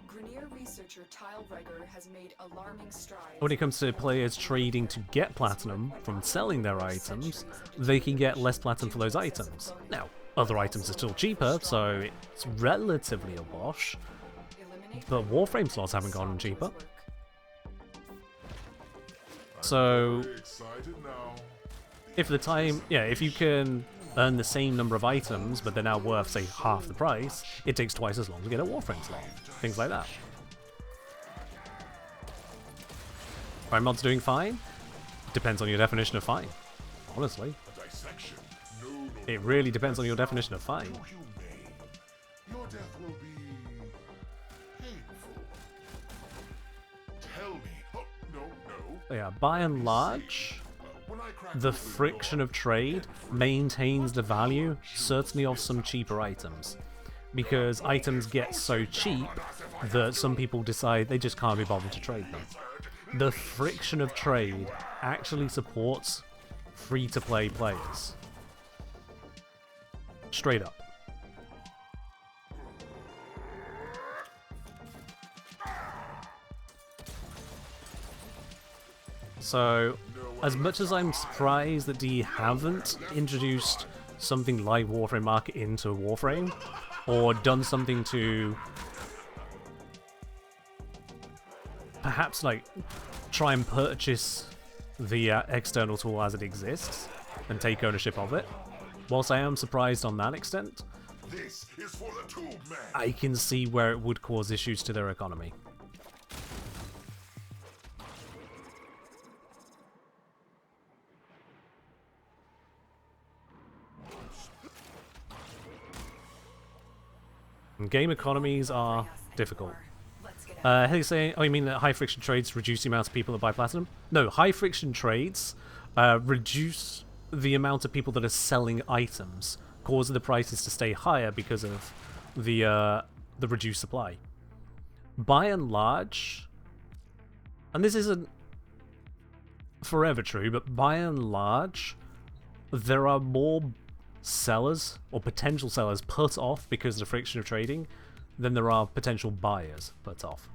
Grenier researcher Tile Reger has made alarming strides. when it comes to players trading to get platinum from selling their items, they can get less platinum for those items. Now, other items are still cheaper, so it's relatively a wash. But Warframe slots haven't gotten cheaper. So, Excited now. if you can earn the same number of items, but they're now worth, say, half the price, it takes twice as long to get a Warframe slot. Things like that. Are mods doing fine? Depends on your definition of fine. Honestly. A dissection. No, no, It really depends on your definition of fine. too humane. Your death will be painful. Tell me. Oh, no. Yeah, by and large, When I crack the open friction door, of trade maintains the value, certainly of some cheaper items. Because items get so cheap that some people decide they just can't be bothered to trade them. The friction of trade actually supports free-to-play players. Straight up. So, as much as I'm surprised that DE haven't introduced something like Warframe Market into Warframe, or done something to perhaps like try and purchase the external tool as it exists and take ownership of it, whilst I am surprised on that extent, this is for the tube man. I can see where it would cause issues to their economy. And game economies are difficult. He's saying, oh, you mean that high friction trades reduce the amount of people that buy platinum? No, high friction trades reduce the amount of people that are selling items, causing the prices to stay higher because of the reduced supply. By and large, and this isn't forever true, but by and large, there are more sellers or potential sellers put off because of the friction of trading than there are potential buyers put off.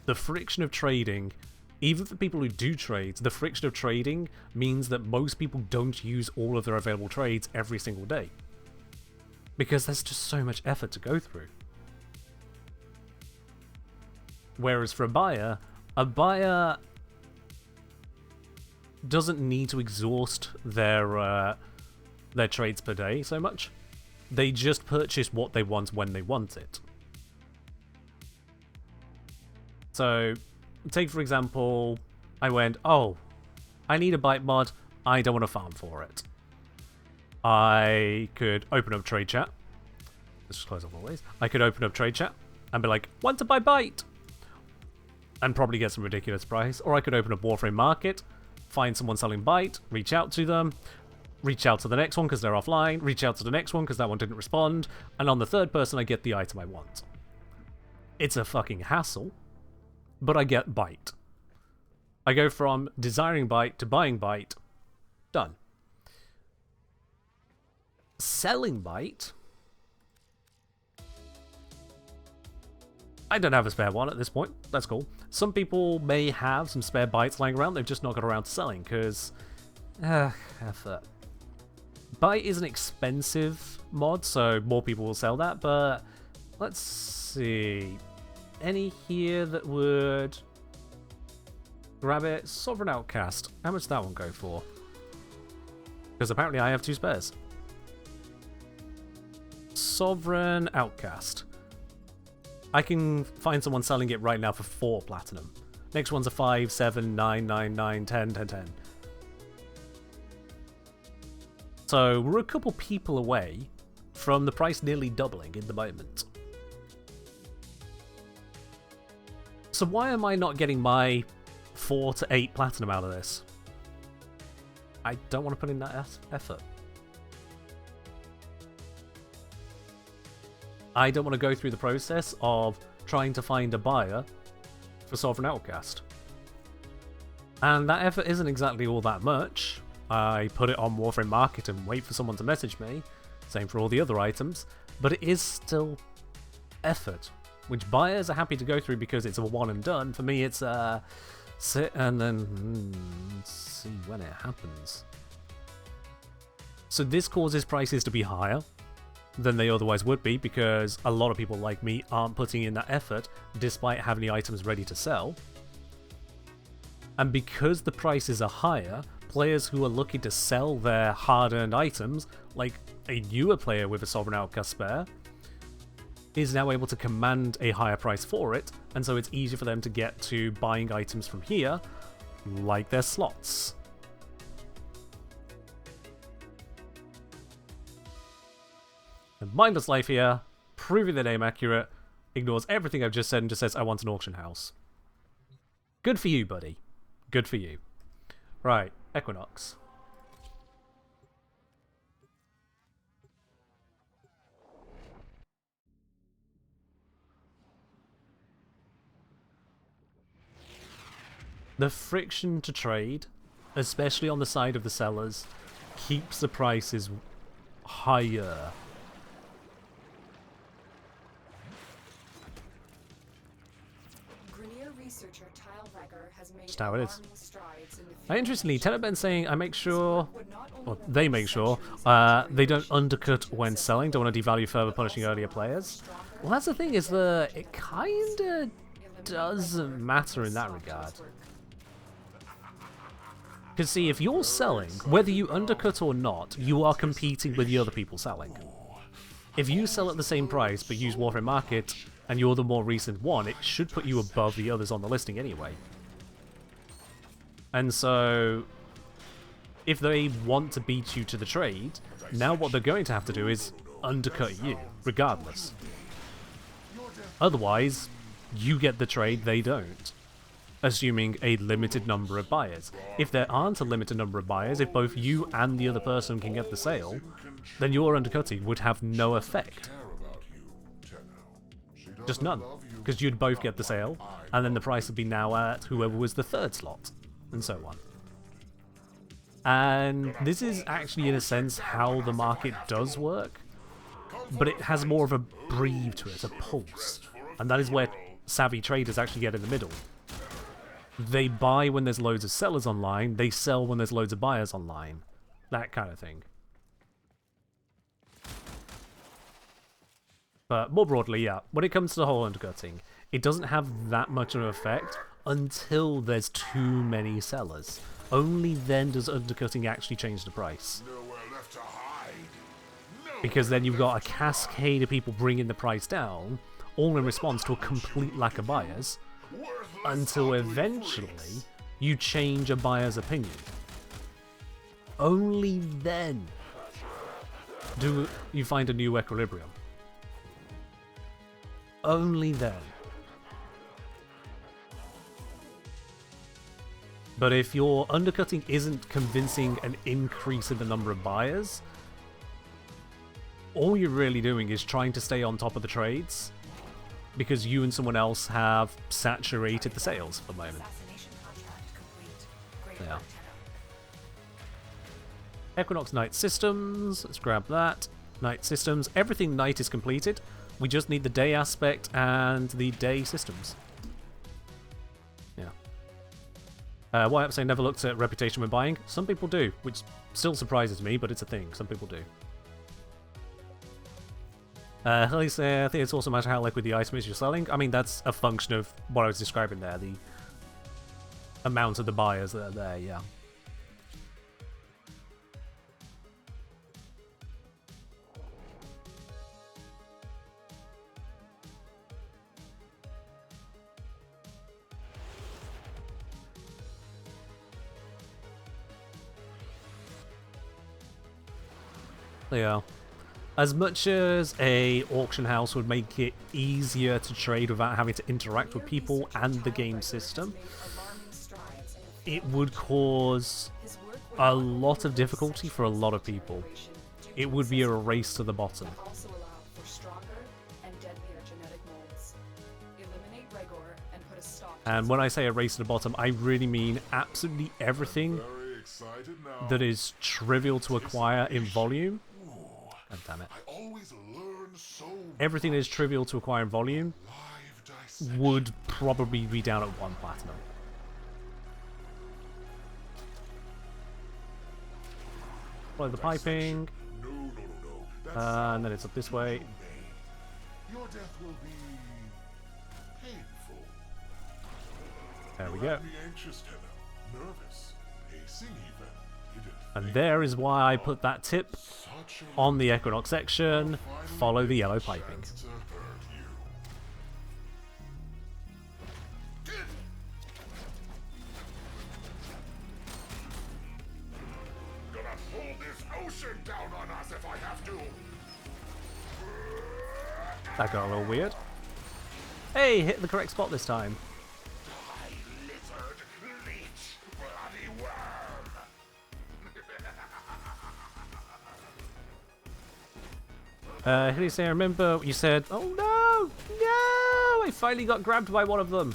The friction of trading, even for people who do trades, the friction of trading means that most people don't use all of their available trades every single day. Because there's just so much effort to go through. Whereas for a buyer doesn't need to exhaust their trades per day so much. They just purchase what they want when they want it. So, take for example, I went, oh, I need a bite mod, I don't want to farm for it. I could open up trade chat. Let's just close up all these. I could open up trade chat and be like, want to buy bite? And probably get some ridiculous price. Or I could open up Warframe Market, find someone selling bite, reach out to them, reach out to the next one because they're offline, reach out to the next one because that one didn't respond, and on the third person I get the item I want. It's a fucking hassle, but I get bite. I go from desiring bite to buying bite. Done. Selling bite I don't have a spare one at this point. That's cool. Some people may have some spare bytes lying around. They've just not got around to selling because... effort. Byte is an expensive mod, so more people will sell that, but... Let's see... Any here that would... Grab it? Sovereign Outcast. How much does that one go for? Because apparently I have 2 spares. Sovereign Outcast. I can find someone selling it right now for 4 platinum. Next one's a 5, 7, 9, 9, 9, 10, 10, 10. So we're a couple people away from the price nearly doubling in the moment. So why am I not getting my 4 to 8 platinum out of this? I don't want to put in that effort. I don't want to go through the process of trying to find a buyer for Sovereign Outcast. And that effort isn't exactly all that much. I put it on Warframe Market and wait for someone to message me. Same for all the other items. But it is still effort, which buyers are happy to go through because it's a one and done. For me, it's sit and then see when it happens. So this causes prices to be higher than they otherwise would be because a lot of people like me aren't putting in that effort despite having the items ready to sell. And because the prices are higher, players who are looking to sell their hard-earned items, like a newer player with a Sovereign Outcast spare, is now able to command a higher price for it, and so it's easier for them to get to buying items from here, like their slots. And Mindless Life here, proving the name accurate, ignores everything I've just said and just says, I want an auction house. Good for you, buddy. Good for you. Right, Equinox. The friction to trade, especially on the side of the sellers, keeps the prices higher. Just how it is. Interestingly, Tenetben's saying I make sure, or they make sure, they don't undercut when selling, don't want to devalue further, punishing earlier players. Well, that's the thing, is that it kinda doesn't matter in that regard. Because see, if you're selling, whether you undercut or not, you are competing with the other people selling. If you sell at the same price but use Warframe Market, and you're the more recent one, it should put you above the others on the listing anyway. And so, if they want to beat you to the trade, now what they're going to have to do is undercut you, regardless. Otherwise, you get the trade, they don't. Assuming a limited number of buyers. If there aren't a limited number of buyers, if both you and the other person can get the sale, then your undercutting would have no effect. Just none. Because you'd both get the sale, and then the price would be now at whoever was the third slot, and so on. And this is actually, in a sense, how the market does work, but it has more of a breathe to it, a pulse. And that is where savvy traders actually get in the middle. They buy when there's loads of sellers online, they sell when there's loads of buyers online. That kind of thing. But more broadly, yeah, when it comes to the whole undercutting, it doesn't have that much of an effect until there's too many sellers. Only then does undercutting actually change the price. Because then you've got a cascade of people bringing the price down, all in response to a complete lack of buyers, until eventually you change a buyer's opinion. Only then do you find a new equilibrium. Only then. But if your undercutting isn't convincing an increase in the number of buyers, all you're really doing is trying to stay on top of the trades, because you and someone else have saturated the sales for the moment. Yeah. Equinox Night Systems, let's grab that. Night Systems, everything Night is completed. We just need the day aspect and the day systems. Yeah. Why I'm saying never looked at reputation when buying? Some people do, which still surprises me, but it's a thing. Some people do. At least I think it's also a matter how liquid the item is you're selling. I mean, that's a function of what I was describing there, the amount of the buyers that are there, yeah. Yeah. As much as a auction house would make it easier to trade without having to interact with people and the game system, it would cause a lot of difficulty for a lot of people. It would be a race to the bottom. And when I say a race to the bottom, I really mean absolutely everything that is trivial to acquire in volume. God damn it. Everything that is trivial to acquire in volume would probably be down at 1 platinum. Follow the piping. And then it's up this way. Your death will be painful. There we go. Be anxious, Tenno. Nervous, pacing even. And there is why I put that tip on the Equinox section. Follow the yellow piping. Gonna pull this ocean down on us if I have to. That got a little weird. Hey, hit the correct spot this time. Hilly, I remember you said, "Oh no, no! I finally got grabbed by one of them."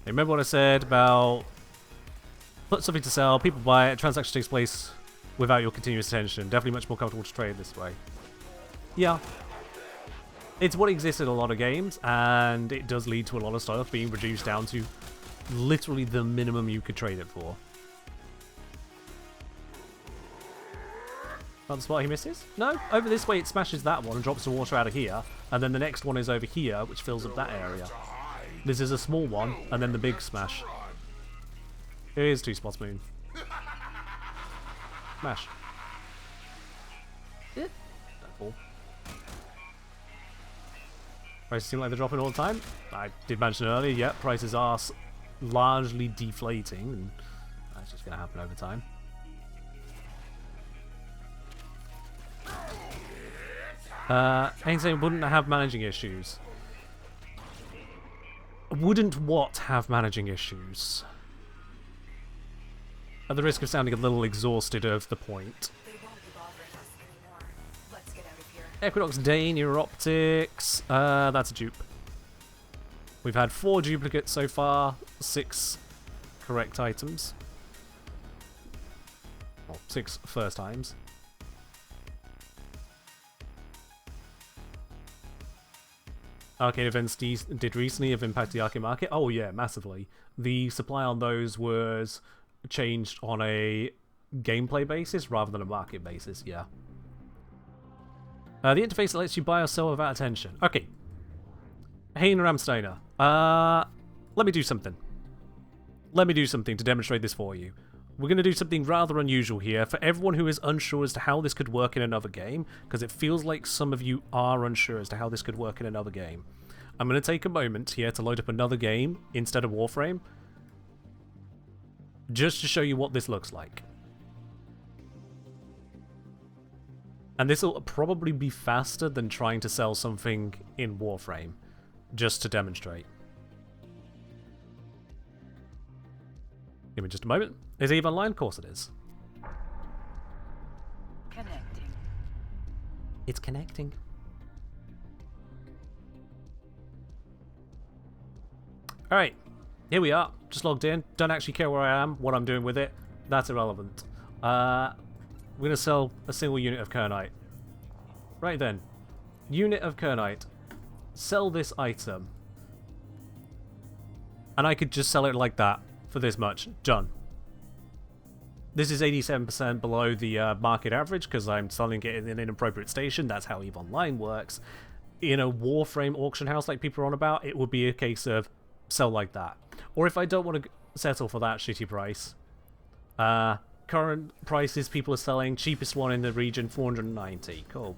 Remember what I said about put something to sell, people buy it, transaction takes place without your continuous attention. Definitely much more comfortable to trade this way. Yeah. It's what exists in a lot of games, and it does lead to a lot of stuff being reduced down to literally the minimum you could trade it for. Not the spot he misses? No, over this way it smashes that one and drops some water out of here, and then the next one is over here, which fills up that area. This is a small one, and then the big smash. Here's 2 spots, Moon. Smash. Don't fall. Prices seem like they're dropping all the time. I did mention earlier, yeah, prices are largely deflating, and that's just going to happen over time. Ainsley wouldn't have managing issues. Wouldn't what have managing issues? At the risk of sounding a little exhausted of the point. Equinox Dane, your optics. That's a dupe. We've had 4 duplicates so far, 6 correct items. Well, 6 first times. Arcade events did recently have impacted the arcade market. Oh yeah, massively. The supply on those was changed on a gameplay basis rather than a market basis, yeah. The interface that lets you buy or sell without attention. Okay. Hein Ramsteiner. Let me do something. Let me do something to demonstrate this for you. We're going to do something rather unusual here for everyone who is unsure as to how this could work in another game, because it feels like some of you are unsure as to how this could work in another game. I'm going to take a moment here to load up another game instead of Warframe, just to show you what this looks like. And this will probably be faster than trying to sell something in Warframe, just to demonstrate. Give me just a moment. Is EVE Online? Of course it is. Connecting. It's connecting. Alright, here we are. Just logged in. Don't actually care where I am, what I'm doing with it. That's irrelevant. We're going to sell a single unit of Kernite. Right then. Unit of Kernite. Sell this item. And I could just sell it like that for this much. Done. This is 87% below the market average because I'm selling it in an inappropriate station. That's how EVE Online works. In a Warframe auction house like people are on about, it would be a case of sell like that. Or if I don't want to settle for that shitty price, current prices people are selling, cheapest one in the region, 490. Cool.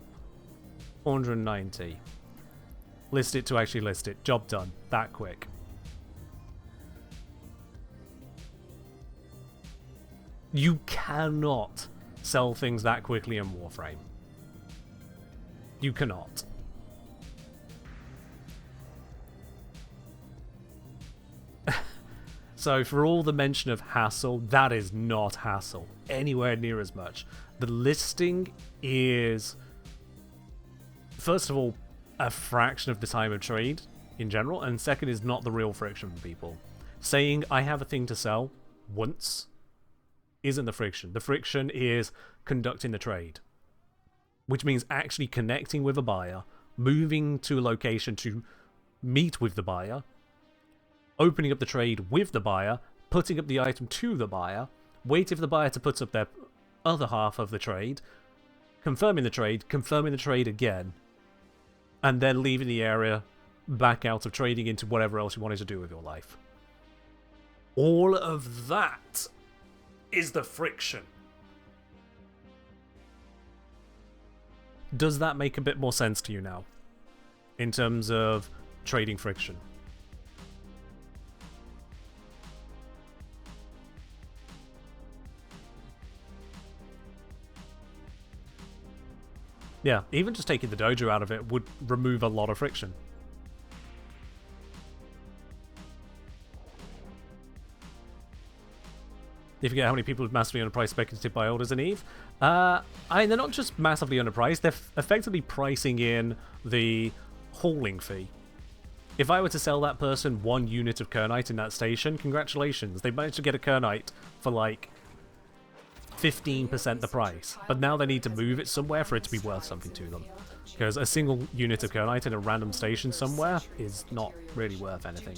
490. List it to actually list it. Job done. That quick. You cannot sell things that quickly in Warframe. You cannot. So for all the mention of hassle, that is not hassle anywhere near as much. The listing is, first of all, a fraction of the time of trade in general, and second is not the real friction for people. Saying I have a thing to sell once isn't the friction. The friction is conducting the trade, which means actually connecting with a buyer, moving to a location to meet with the buyer, opening up the trade with the buyer, putting up the item to the buyer, waiting for the buyer to put up their other half of the trade, confirming the trade again, and then leaving the area back out of trading into whatever else you wanted to do with your life. All of that is the friction. Does that make a bit more sense to you now? In terms of trading friction? Yeah, even just taking the dojo out of it would remove a lot of friction. You forget how many people have massively underpriced speculative buy orders in EVE. I mean, they're not just massively underpriced, they're effectively pricing in the hauling fee. If I were to sell that person 1 unit of Kernite in that station, congratulations, they managed to get a Kernite for like 15% the price. But now they need to move it somewhere for it to be worth something to them. Because a single unit of Kernite in a random station somewhere is not really worth anything.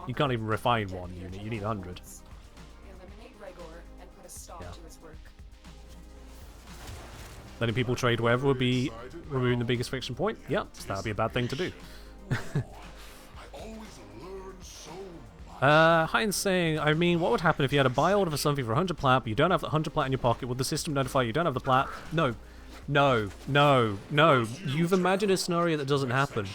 You can't even refine 1 unit, you need 100. Yeah. Letting people trade wherever would be removing the biggest friction point? Yep, so that would be a bad thing to do. Heinz saying, I mean, what would happen if you had a buy order for something for 100 plat, but you don't have the 100 plat in your pocket? Would the system notify you don't have the plat? No. No. No. No. You've imagined a scenario that doesn't happen.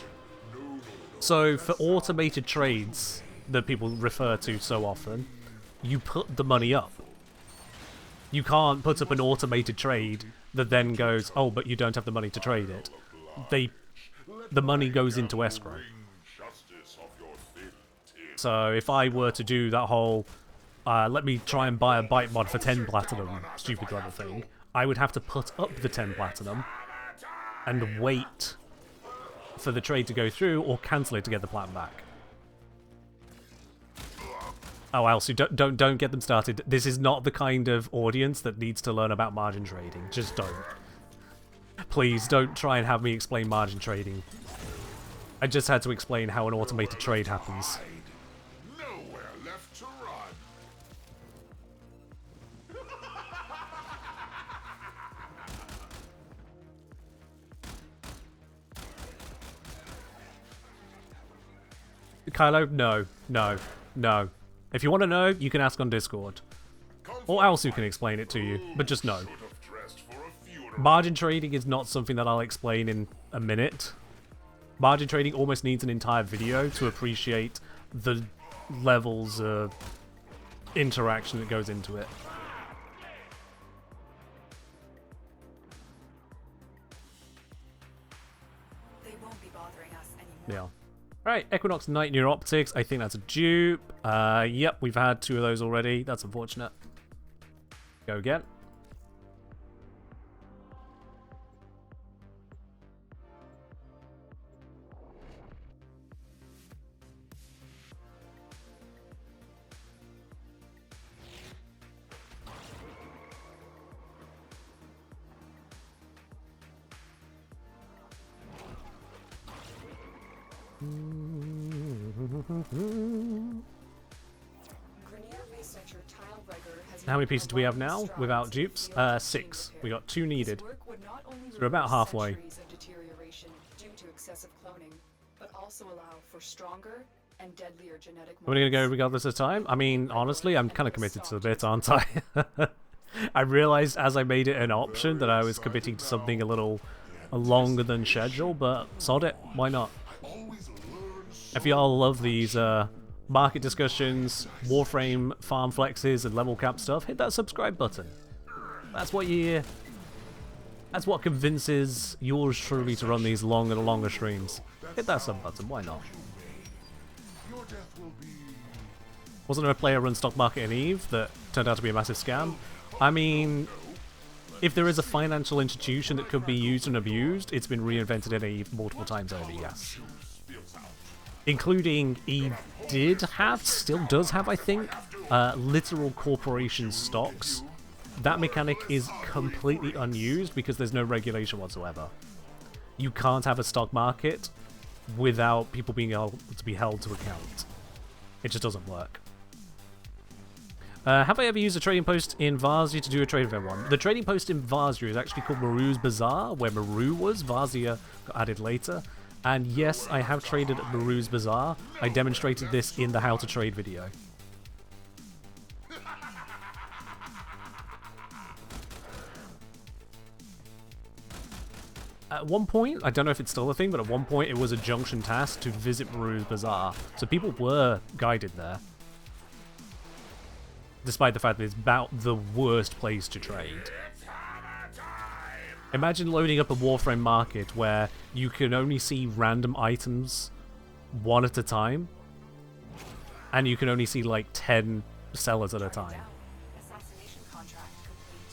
So, for automated trades that people refer to so often, you put the money up. You can't put up an automated trade that then goes, oh, but you don't have the money to trade it. The money goes into escrow. So if I were to do that whole, let me try and buy a bite mod for 10 platinum, stupid level thing, I would have to put up the 10 platinum and wait for the trade to go through or cancel it to get the platinum back. Oh, Elsie, don't get them started. This is not the kind of audience that needs to learn about margin trading. Just don't. Please don't try and have me explain margin trading. I just had to explain how an automated trade happens. Nowhere left to run. Kylo, no, no, no. If you want to know, you can ask on Discord. Or Alsu can explain it to you, but just no. Margin trading is not something that I'll explain in a minute. Margin trading almost needs an entire video to appreciate the levels of interaction that goes into it. They won't be bothering us anymore. Yeah. Alright, Equinox Night Near Optics. I think that's a dupe. Yep, we've had 2 of those already. That's unfortunate. Go again. How many pieces do we have now without dupes? 6. We got 2 needed. So we're about halfway. We're gonna go regardless of time? I mean, honestly, I'm kind of committed to the bit, aren't I? I realized as I made it an option that I was committing to something a little longer than schedule, but sod it, why not? If y'all love these market discussions, Warframe farm flexes, and level cap stuff, hit that subscribe button. That's what convinces yours truly to run these longer and longer streams. Hit that sub button, why not? Wasn't there a player run stock market in EVE that turned out to be a massive scam? I mean, if there is a financial institution that could be used and abused, it's been reinvented in EVE multiple times over, yes. Including EVE still does have, I think, literal corporation stocks. That mechanic is completely unused because there's no regulation whatsoever. You can't have a stock market without people being able to be held to account. It just doesn't work. Have I ever used a trading post in Varzia to do a trade with everyone? The trading post in Varzia is actually called Maru's Bazaar, where Maru was. Varzia got added later. And yes, I have traded at Maru's Bazaar. I demonstrated this in the How to Trade video. At one point, I don't know if it's still a thing, but at one point it was a junction task to visit Maru's Bazaar. So people were guided there. Despite the fact that it's about the worst place to trade. Imagine loading up a Warframe market where you can only see random items one at a time. And you can only see like 10 sellers at a time.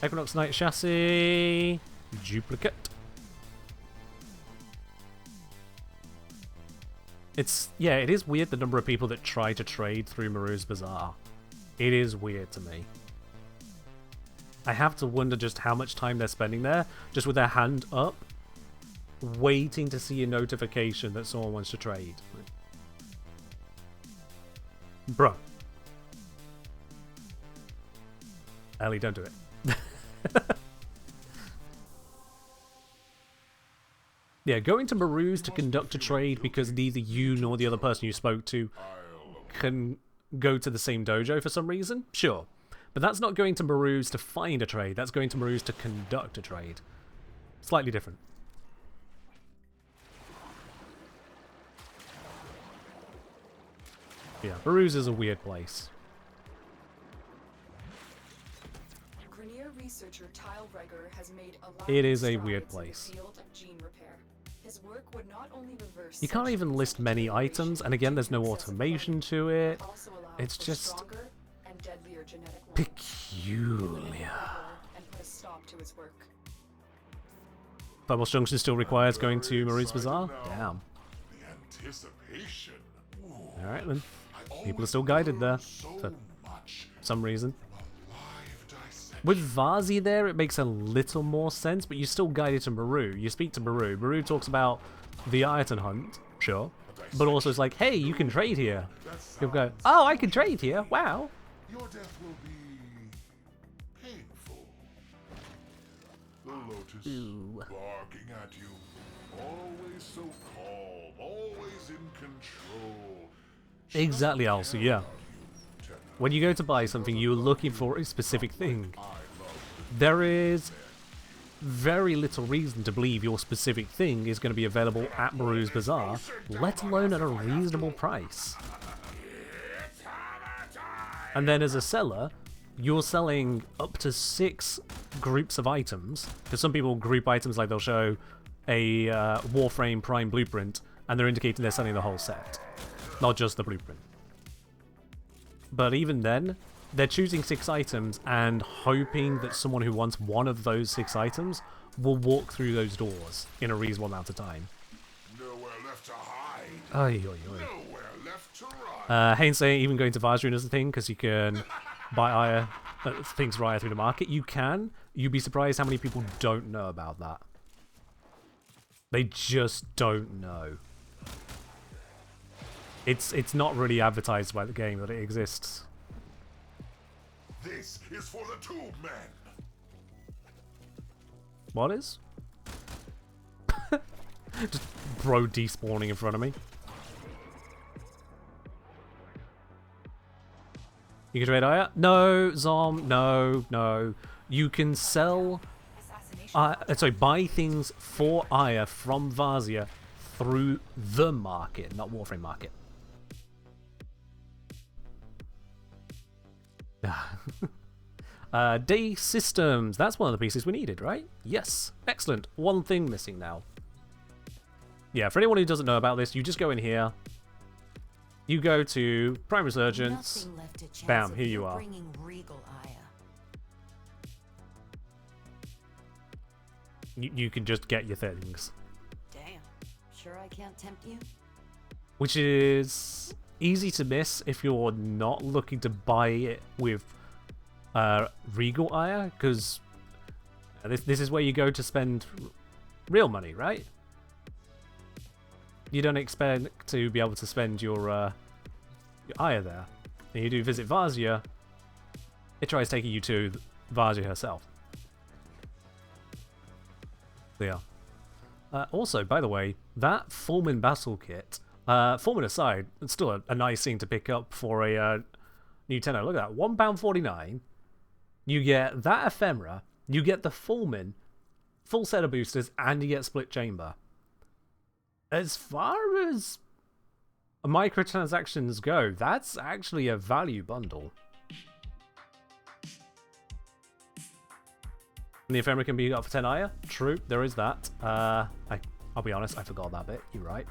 Equinox Knight chassis. Duplicate. Yeah, it is weird the number of people that try to trade through Maru's Bazaar. It is weird to me. I have to wonder just how much time they're spending there, just with their hand up, waiting to see a notification that someone wants to trade. Bruh. Ellie, don't do it. Yeah, going to Maru's to conduct a trade because neither you nor the other person you spoke to can go to the same dojo for some reason? Sure. But that's not going to Maru's to find a trade, that's going to Maru's to conduct a trade. Slightly different. Yeah, Maru's is a weird place. Researcher Tile Reger has made it is a weird place. His work would not only reverse you can't even list many items, and again, there's no automation to it. It's just peculiar. Bubbles Junction still requires going to Maru's Bazaar? Damn. Alright then. People are still guided there for some reason. With Vazi there, it makes a little more sense, but you're still guided to Maru. You speak to Maru. Maru talks about the item hunt, sure, but also it's like, hey, you can trade here. You'll go, oh, I can trade here? Wow. Your death will be painful. The Lotus barking at you, always so calm, always in control. Exactly, Elsie, yeah. When you go to buy something, you're looking for a specific thing. There is very little reason to believe your specific thing is going to be available at Maru's Bazaar, let alone at a reasonable price. And then as a seller, you're selling up to 6 groups of items, because some people group items like they'll show a Warframe Prime blueprint, and they're indicating they're selling the whole set, not just the blueprint. But even then, they're choosing 6 items and hoping that someone who wants one of those 6 items will walk through those doors in a reasonable amount of time. Nowhere left to hide. Oy, oy, oy. Nowhere left to run. Haynes saying even going to Varzia is a thing because you can buy things right through the market. You can. You'd be surprised how many people don't know about that. They just don't know. It's not really advertised by the game that it exists. This is for the tube men. What is? Just bro despawning in front of me. You can trade Aya? No, Zom, no. You can sell... sorry, buy things for Aya from Vazia through the market, not Warframe market. Day systems. That's one of the pieces we needed, right? Yes. Excellent. One thing missing now. Yeah, for anyone who doesn't know about this, you just go in here. You go to Prime Resurgence. Bam, here you are. You can just get your things. Damn. Sure I can't tempt you? Which is easy to miss if you're not looking to buy it with Regal Ire, because this is where you go to spend real money, right? You don't expect to be able to spend your Ire there. And you do visit Vazia, it tries taking you to Vazia herself. Yeah. Also, by the way, that Foreman Battle Kit, Foreman aside, it's still a nice thing to pick up for a new tenno. Look at that, £1.49. You get that ephemera, you get the Foreman, full set of boosters, and you get split chamber. As far as microtransactions go, that's actually a value bundle. And the ephemera can be got for 10 Aya. True, there is that. I'll be honest, I forgot that bit. You're right.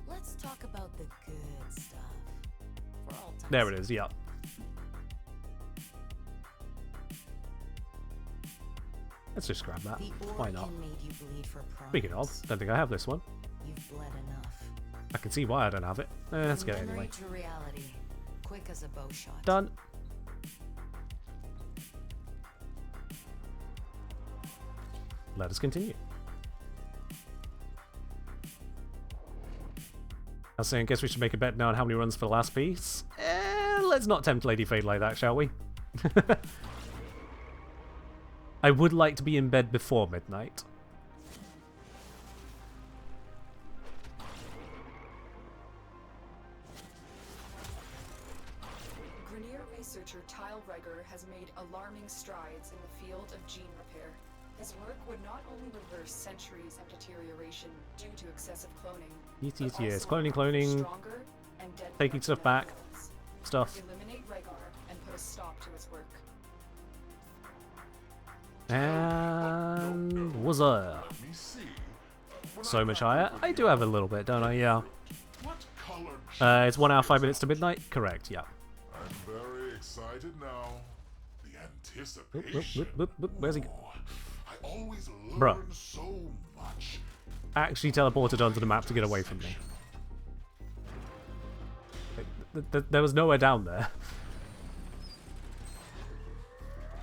Let's talk about the good stuff. For all time's There it is, yeah. Let's just grab that. Why not? Speaking of, don't think I have this one. You've bled enough. I can see why I don't have it. Let's get it anyway. To reality, quick as a bow shot. Done. Let us continue. I was saying, guess we should make a bet now on how many runs for the last piece. Let's not tempt Lady Fade like that, shall we? I would like to be in bed before midnight. Grenier researcher Tyle Reger has made alarming strides in the field of gene repair. His work would not only reverse centuries of deterioration due to excessive cloning, Yes, cloning, stronger and deadlier taking stuff back, methods. stuff. Eliminate Regar and put a stop to his work. And was there so much higher? I do have a little bit, don't I? Yeah. It's 1 hour 5 minutes to midnight. Correct. Yeah. I'm very excited now. The anticipation. Where's he? I always learn Bruh. so much. Actually teleported onto the map to get away from me. There was nowhere down there.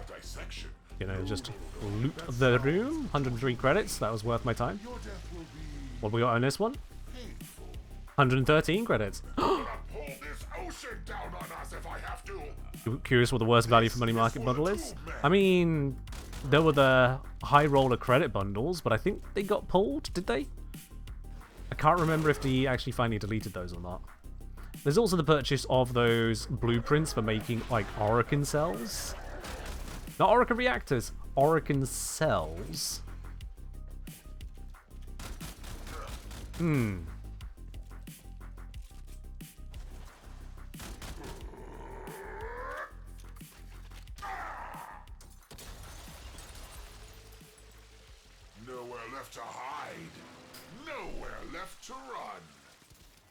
A dissection. You know, just loot the room. 103 credits. That was worth my time. Your death will be What we got on this one? painful. 113 credits. I'm gonna pull this ocean down on us if I have to. Curious what the worst value for money market bundle is? I mean, there were the high roller credit bundles, but I think they got pulled, did they? I can't remember if they actually finally deleted those or not. There's also the purchase of those blueprints for making, like, Orokin cells. Not Orokin reactors, Orokin cells. Nowhere left to hide. Nowhere left to run.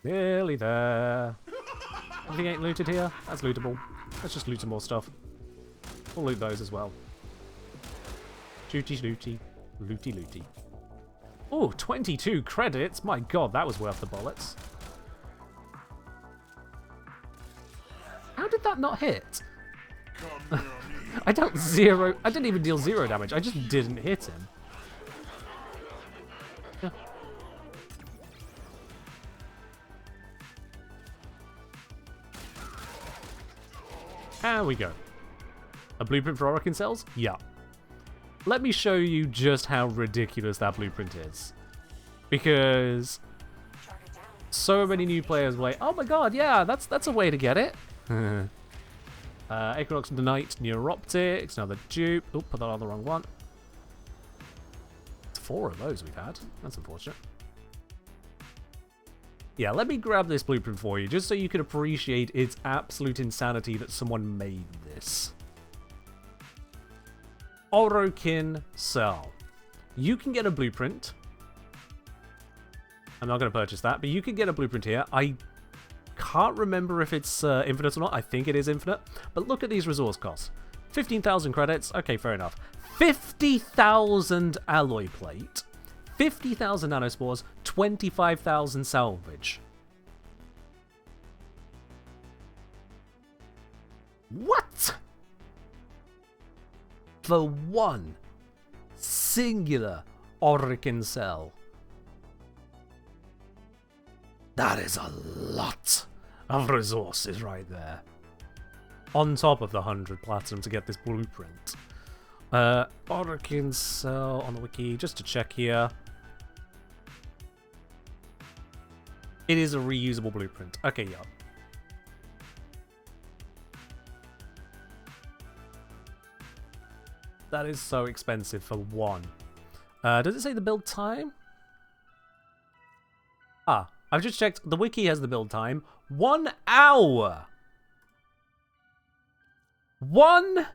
Nearly there. Anything ain't looted here? That's lootable. Let's just loot some more stuff. We'll loot those as well. Shooty looty. Looty looty. Oh, 22 credits? My god, that was worth the bullets. How did that not hit? Come near me. I didn't even deal 0 damage. I just didn't hit him. Yeah. And we go. A blueprint for Orokin cells? Yeah. Let me show you just how ridiculous that blueprint is. Because so many new players were like, oh my god, yeah, that's a way to get it. Equinox of the Night, Neuroptics, another dupe. Oh, put that on the wrong one. It's 4 of those we've had. That's unfortunate. Yeah, let me grab this blueprint for you, just so you can appreciate its absolute insanity that someone made this. Orokin Cell. You can get a blueprint. I'm not going to purchase that, but you can get a blueprint here. I can't remember if it's infinite or not. I think it is infinite. But look at these resource costs. 15,000 credits. Okay, fair enough. 50,000 alloy plate. 50,000 nanospores. 25,000 salvage. What? For one singular Orokin cell. That is a lot of resources right there. On top of the 100 platinum to get this blueprint. Orokin cell on the wiki, just to check here. It is a reusable blueprint. Okay, yeah. That is so expensive for one. Does it say the build time? Ah, I've just checked. The wiki has the build time. 1 hour! 1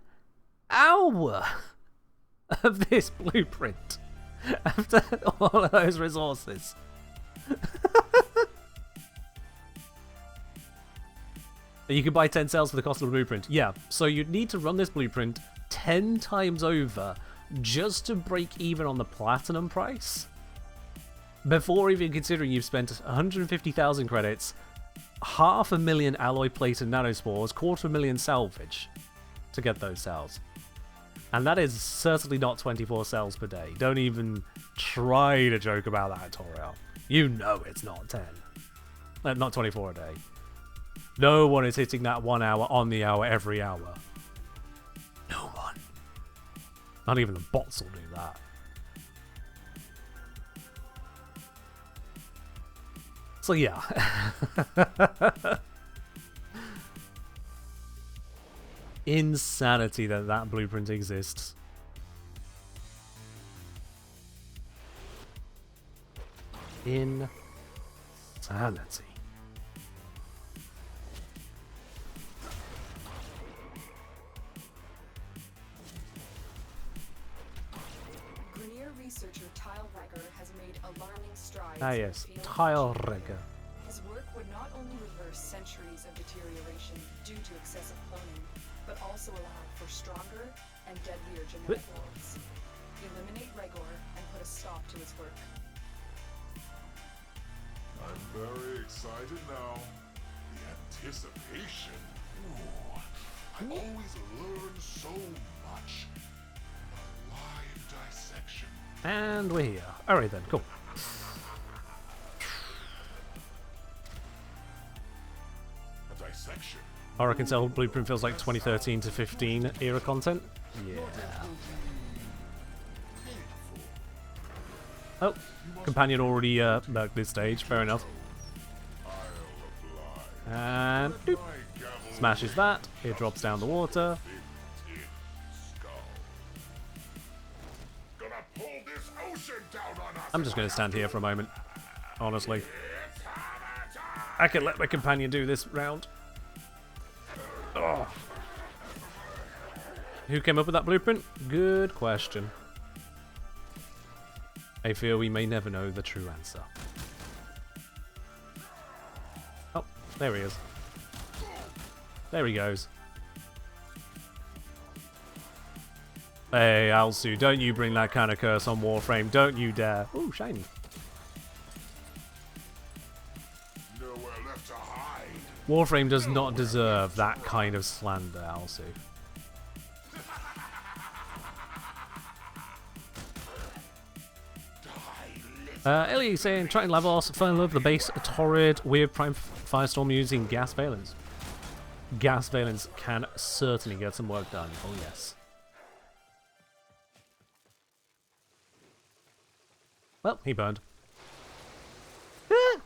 hour of this blueprint after all of those resources. You can buy 10 cells for the cost of the blueprint. Yeah, so you'd need to run this blueprint 10 times over just to break even on the platinum price. Before even considering you've spent 150,000 credits, 500,000 alloy plate and nanospores, 250,000 salvage to get those cells. And that is certainly not 24 cells per day. Don't even try to joke about that, Toriel. You know it's not 10. Not 24 a day. No one is hitting that 1 hour on the hour every hour. No one. Not even the bots will do that. So yeah. Insanity that that blueprint exists. Insanity. Researcher Tile Regger has made alarming strides. Ah yes, Tile Regger. His work would not only reverse centuries of deterioration due to excessive cloning, but also allow for stronger and deadlier genetic loads. Eliminate Regor and put a stop to his work. I'm very excited now. The anticipation. Ooh, I always learn so much. A live dissection. And we're here. Alright then, cool. A dissection. Orokin Cell Blueprint feels like 2013 to 15 era content. Yeah. Oh, companion already marked this stage. Fair enough. And doop. Smashes that. It drops down the water. I'm just going to stand here for a moment. Honestly. I can let my companion do this round. Oh. Who came up with that blueprint? Good question. I feel we may never know the true answer. Oh, there he is. There he goes. Hey, Alsu, don't you bring that kind of curse on Warframe. Don't you dare. Ooh, shiny. Nowhere left to hide. Warframe does not deserve that kind of slander, Alsu. Ellie saying, trying Lavos, fell in love with the base, torrid, weird prime firestorm using gas valence. gas valence can certainly get some work done. Oh yes. Well, he burned. I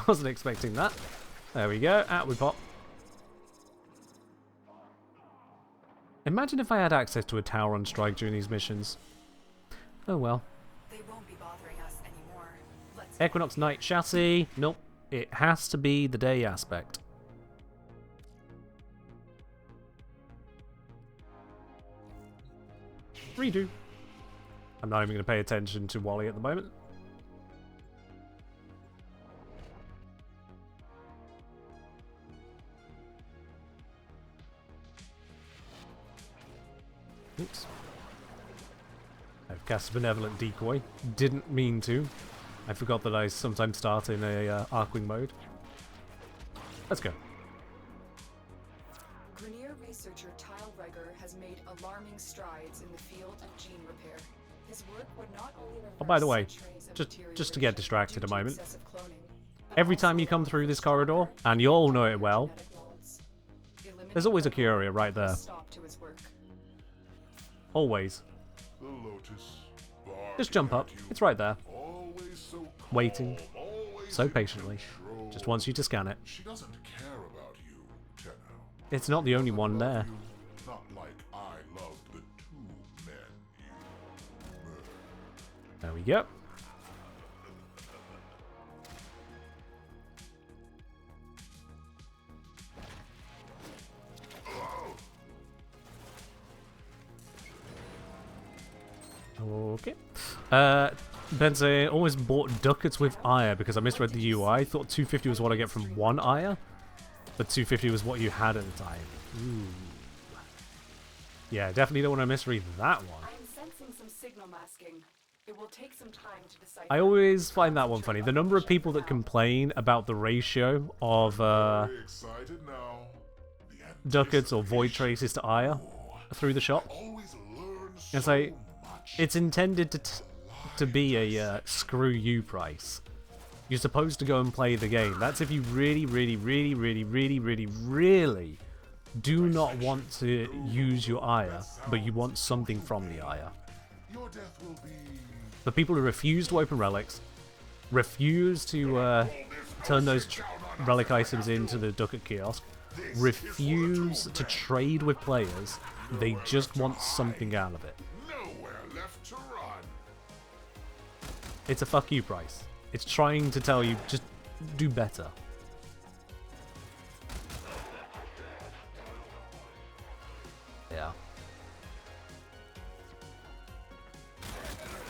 wasn't expecting that. There we go. Out we pop. Imagine if I had access to a tower on strike during these missions. Oh well. They won't be bothering us anymore. Let's Equinox Night chassis. Nope. It has to be the day aspect. Redo. I'm not even going to pay attention to Wally at the moment. Oops. I've cast Benevolent Decoy. Didn't mean to. I forgot that I sometimes start in a Arcwing mode. Let's go. Grenier researcher Tile Reger has made alarming strides in the field of gene repair. His work would not only reverse Oh, by the way, centuries of just to get distracted a deterioration moment. due to excessive cloning, but Every also time you come allow through for this corridor, stronger and you all know and it well, genetic molds. there's always a Eliminate Curia right there. stop to his work. Always. The Lotus. Just jump up. barking at you, It's right there. Always so calm, Waiting. always So in patiently. control. Just wants you to scan it. She doesn't care about you, Tenno. It's not the only one there. You, not like I loved the two men you murdered. There we go. Okay. Benze always bought ducats with Ire because I misread the UI. Thought 250 was what I get from one Ire, but 250 was what you had at the time. Ooh. Yeah, definitely don't want to misread that one. I am sensing some signal masking. It will take some time to decipher. I always find that one funny. The number of people that complain about the ratio of Very excited now. The ducats or void traces to Ire through the shop. always learn It's so like, much. it's intended to be a screw you price. You're supposed to go and play the game. That's if you really, really, really, really, really, really, really do not want to use your Ire, but you want something from the Ire. Your death will be The people who refuse to open relics, refuse to turn those relic items into the ducat kiosk, refuse to trade with players, they just want something out of it. nowhere left to run. It's a fuck you price. It's trying to tell you, just do better. Yeah.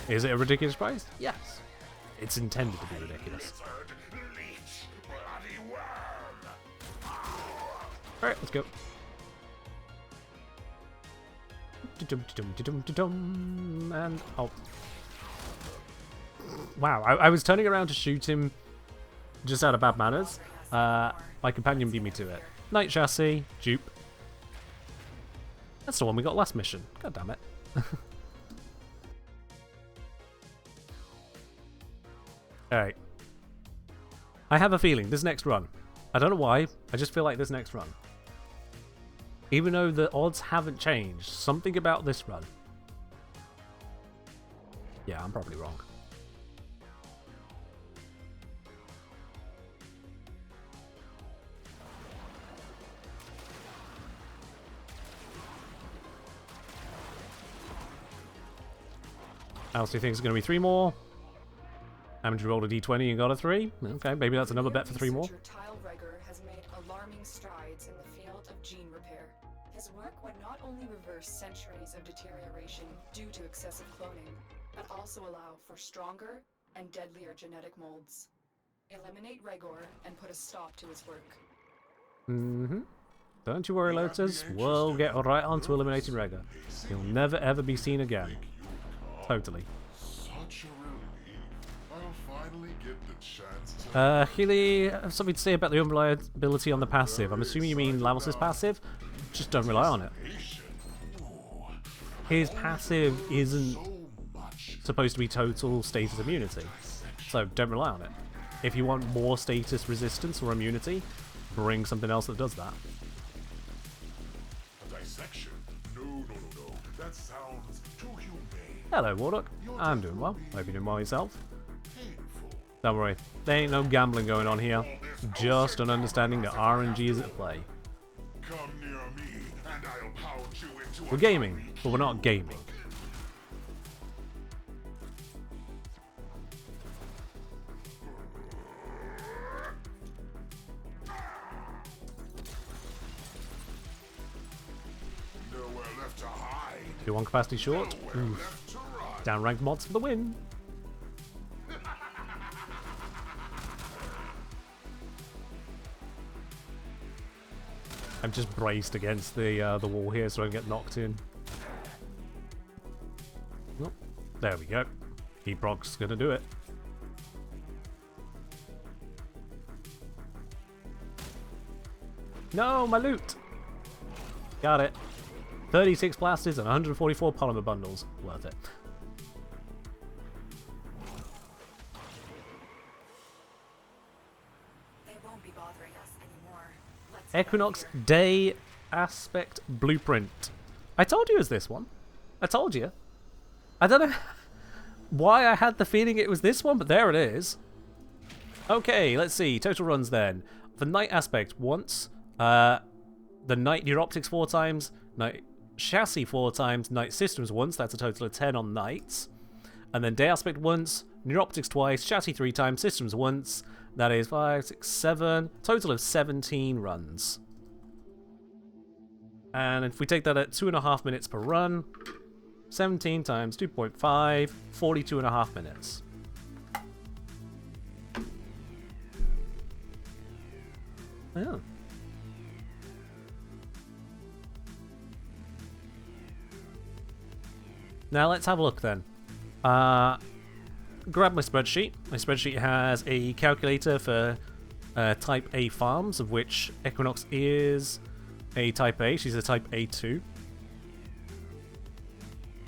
Is it a ridiculous price? Yes. It's intended to be ridiculous. Leech, bloody worm. Alright, let's go. And oh. Wow, I was turning around to shoot him just out of bad manners. My companion beat me to it. Night chassis, dupe. That's the one we got last mission. God damn it. Alright. I have a feeling this next run. I don't know why, I just feel like this next run. Even though the odds haven't changed, something about this run. Yeah, I'm probably wrong. Else do you think it's going to be 3 more? Haven't you rolled a d20 and got a 3? Okay, maybe that's another bet for 3 more. Researcher Tile Reger has made alarming strides in the field of gene repair. His work would not only reverse centuries of deterioration due to excessive cloning, but also allow for stronger and deadlier genetic molds. Eliminate Regor and put a stop to his work. Don't you worry, Lotus. We'll get right on to eliminating Rega. He'll never ever be seen again. Totally. Such a relief. I'll finally get the chance to Healy, have something to say about the unreliability on the passive. I'm assuming you mean Lavos' passive? Just don't rely on it. His passive isn't so much. supposed to be total status immunity, so don't rely on it. If you want more status resistance or immunity, bring something else that does that. A dissection? No. That sounds too humane. Hello, Warlock. I'm doing well. Hope you're doing well yourself. Painful. Don't worry. There ain't no gambling going on here. Just an understanding that RNG is at play. Come near me, and I'll pound you into We're gaming, but we're not gaming. Nowhere left to hide. 2-1 capacity short. Nowhere Oof. left to run. Downranked mods for the win. I'm just braced against the wall here so I don't get knocked in. Oh, there we go. Heatprock's gonna do it. No, my loot! Got it. 36 blasters and 144 polymer bundles. Worth it. They won't be bothering us anymore. Let's Equinox Day Aspect Blueprint. I told you it was this one. I told you. I don't know why I had the feeling it was this one, but there it is. Okay, let's see. Total runs then. For Night Aspect, once. The Night Neuroptics 4 times. Night Chassis 4 times. Night Systems once. That's a total of 10 on Nights. And then Day Aspect once. Neuroptics twice. Chassis 3 times. Systems once. That is 5, 6, 7. Total of 17 runs. And if we take that at 2.5 minutes per run, 17 times 2.5, 42.5 minutes. Yeah. Now let's have a look then. Grab my spreadsheet. My spreadsheet has a calculator for type A farms, of which Equinox is a type A. She's a type A2.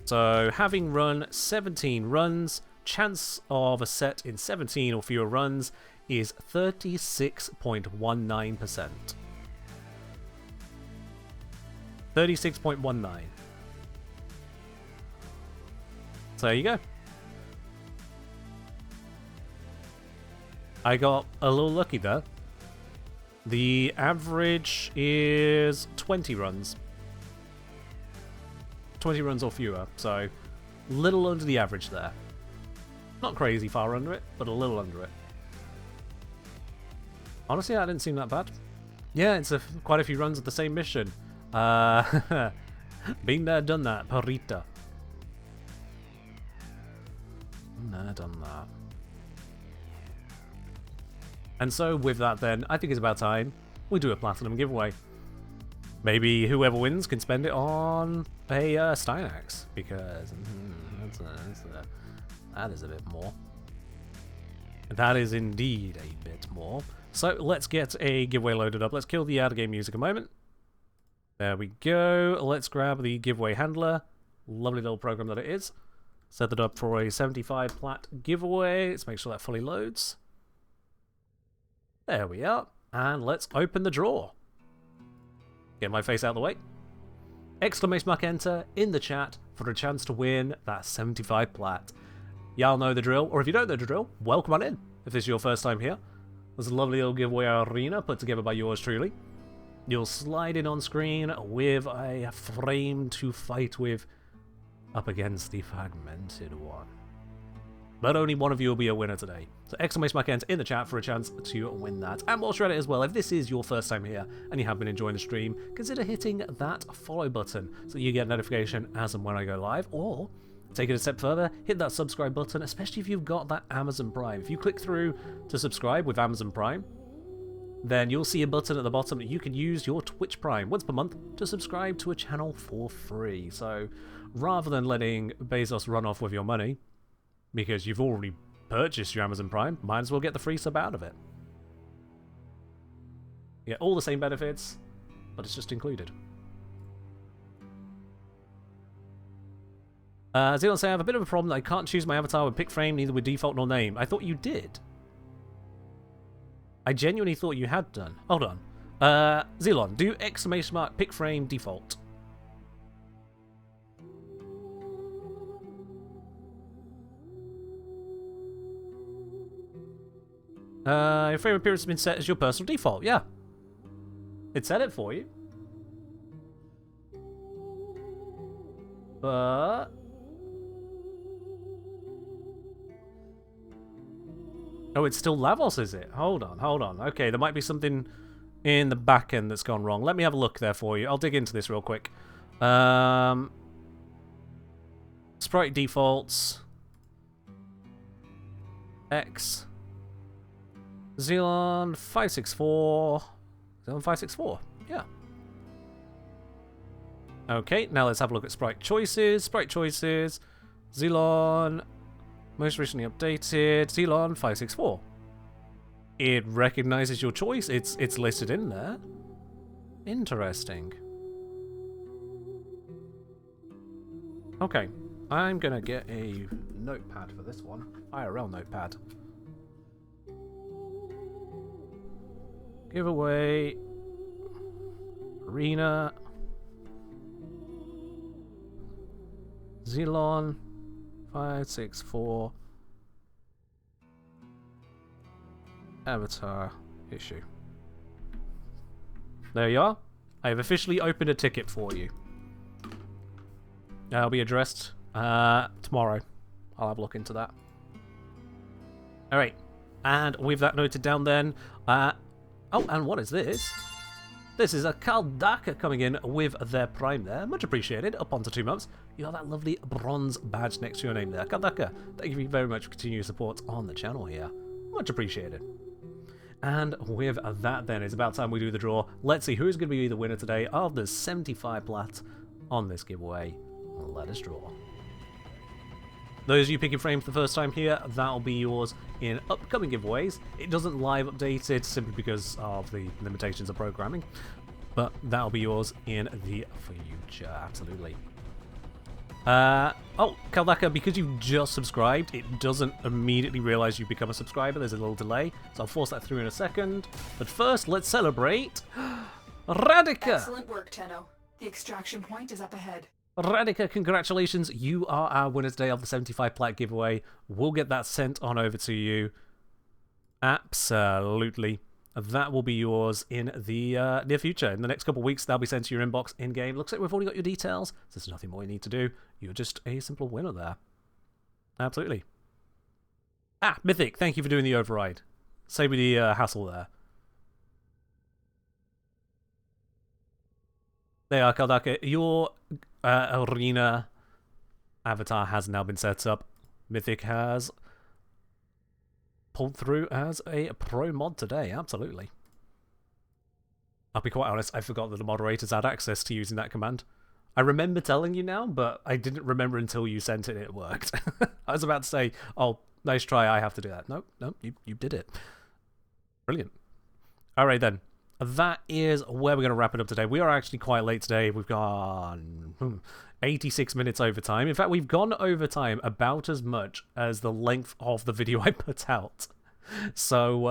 So having run 17 runs, chance of a set in 17 or fewer runs is 36.19%. 36.19. So there you go. I got a little lucky there. The average is 20 runs. 20 runs or fewer, so little under the average there. Not crazy far under it, but a little under it. Honestly, that didn't seem that bad. Yeah, it's quite a few runs of the same mission. Been there, done that. Parita. Been there, done that. And so with that then, I think it's about time we do a platinum giveaway. Maybe whoever wins can spend it on a Steinax, because that is a bit more. That is indeed a bit more. So let's get a giveaway loaded up. Let's kill the out-of-game music a moment. There we go. Let's grab the giveaway handler. Lovely little program that it is. Set it up for a 75 plat giveaway. Let's make sure that fully loads. There we are. And let's open the draw. Get my face out of the way. Exclamation mark enter in the chat for a chance to win that 75 plat. Y'all know the drill, or if you don't know the drill, welcome on in. If this is your first time here, there's a lovely little giveaway arena put together by yours truly. You'll slide in on screen with a frame to fight with up against the fragmented one. But only one of you will be a winner today. So exclamation mark enter in the chat for a chance to win that. And whilst you're at it as well, if this is your first time here and you have been enjoying the stream, consider hitting that follow button so that you get notification as and when I go live. Or take it a step further, hit that subscribe button, especially if you've got that Amazon Prime. If you click through to subscribe with Amazon Prime, then you'll see a button at the bottom that you can use your Twitch Prime once per month to subscribe to a channel for free. So rather than letting Bezos run off with your money, because you've already purchased your Amazon Prime, might as well get the free sub out of it. You get all the same benefits, but it's just included. Zealon say, I have a bit of a problem that I can't choose my avatar with pick frame, neither with default nor name. I thought you did. I genuinely thought you had done. Hold on. Zelon, do exclamation mark pick frame default. Your frame appearance has been set as your personal default. Yeah. It set it for you. But... oh, it's still Lavos, is it? Hold on, hold on. Okay, there might be something in the back end that's gone wrong. Let me have a look there for you. I'll dig into this real quick. Sprite defaults. X. Xenon 564. Xenon 564. Yeah. Okay, now let's have a look at sprite choices. Sprite choices. Xenon. Most recently updated. Xenon 564. It recognizes your choice. It's listed in there. Interesting. Okay. I'm gonna get a notepad for this one. IRL notepad. Giveaway. Arena. Xenon 564. Avatar issue. There you are. I have officially opened a ticket for you. That'll be addressed tomorrow. I'll have a look into that. Alright. And with that noted down then, oh, and what is this? This is a Kaldaka coming in with their Prime there. Much appreciated. Up onto 2 months. You got that lovely bronze badge next to your name there. Kaldaka, thank you very much for continued support on the channel here. Much appreciated. And with that then, it's about time we do the draw. Let's see who's going to be the winner today of the 75 plat on this giveaway. Let us draw. Those of you picking frame for the first time here, that'll be yours in upcoming giveaways. It doesn't live update it simply because of the limitations of programming, but that'll be yours in the future, absolutely. Oh, Kaldaka, because you just subscribed, it doesn't immediately realize you've become a subscriber. There's a little delay, so I'll force that through in a second. But first, let's celebrate Radika! Excellent work, Tenno. The extraction point is up ahead. Radika, congratulations. You are our winner today of the 75 plat giveaway. We'll get that sent on over to you. Absolutely. That will be yours in the near future. In the next couple of weeks, they'll be sent to your inbox in-game. Looks like we've already got your details. So there's nothing more you need to do. You're just a simple winner there. Absolutely. Ah, Mythic, thank you for doing the override. Save me the hassle there. There you are, Kaldaka. Your arena avatar has now been set up. Mythic has pulled through as a pro mod today, absolutely. I'll be quite honest, I forgot that the moderators had access to using that command. I remember telling you now, but I didn't remember until you sent it and it worked. I was about to say, oh, nice try, I have to do that. Nope, nope, you did it. Brilliant. Alright then. That is where we're going to wrap it up today. We are actually quite late today. We've gone 86 minutes over time. In fact, we've gone over time about as much as the length of the video I put out. So,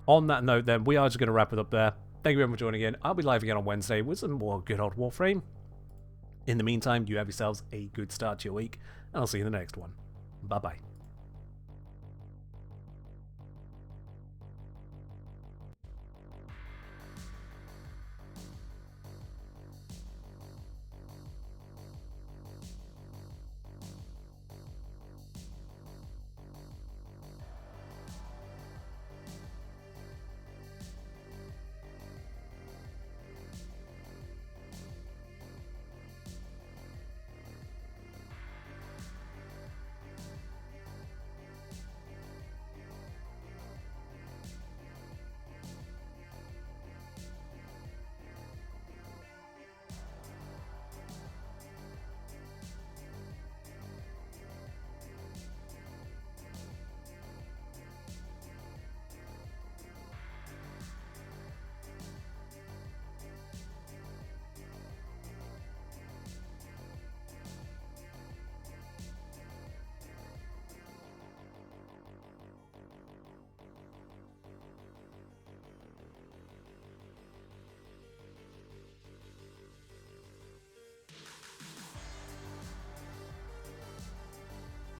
on that note then, we are just going to wrap it up there. Thank you very much for joining in. I'll be live again on Wednesday with some more good old Warframe. In the meantime, you have yourselves a good start to your week, and I'll see you in the next one. Bye-bye.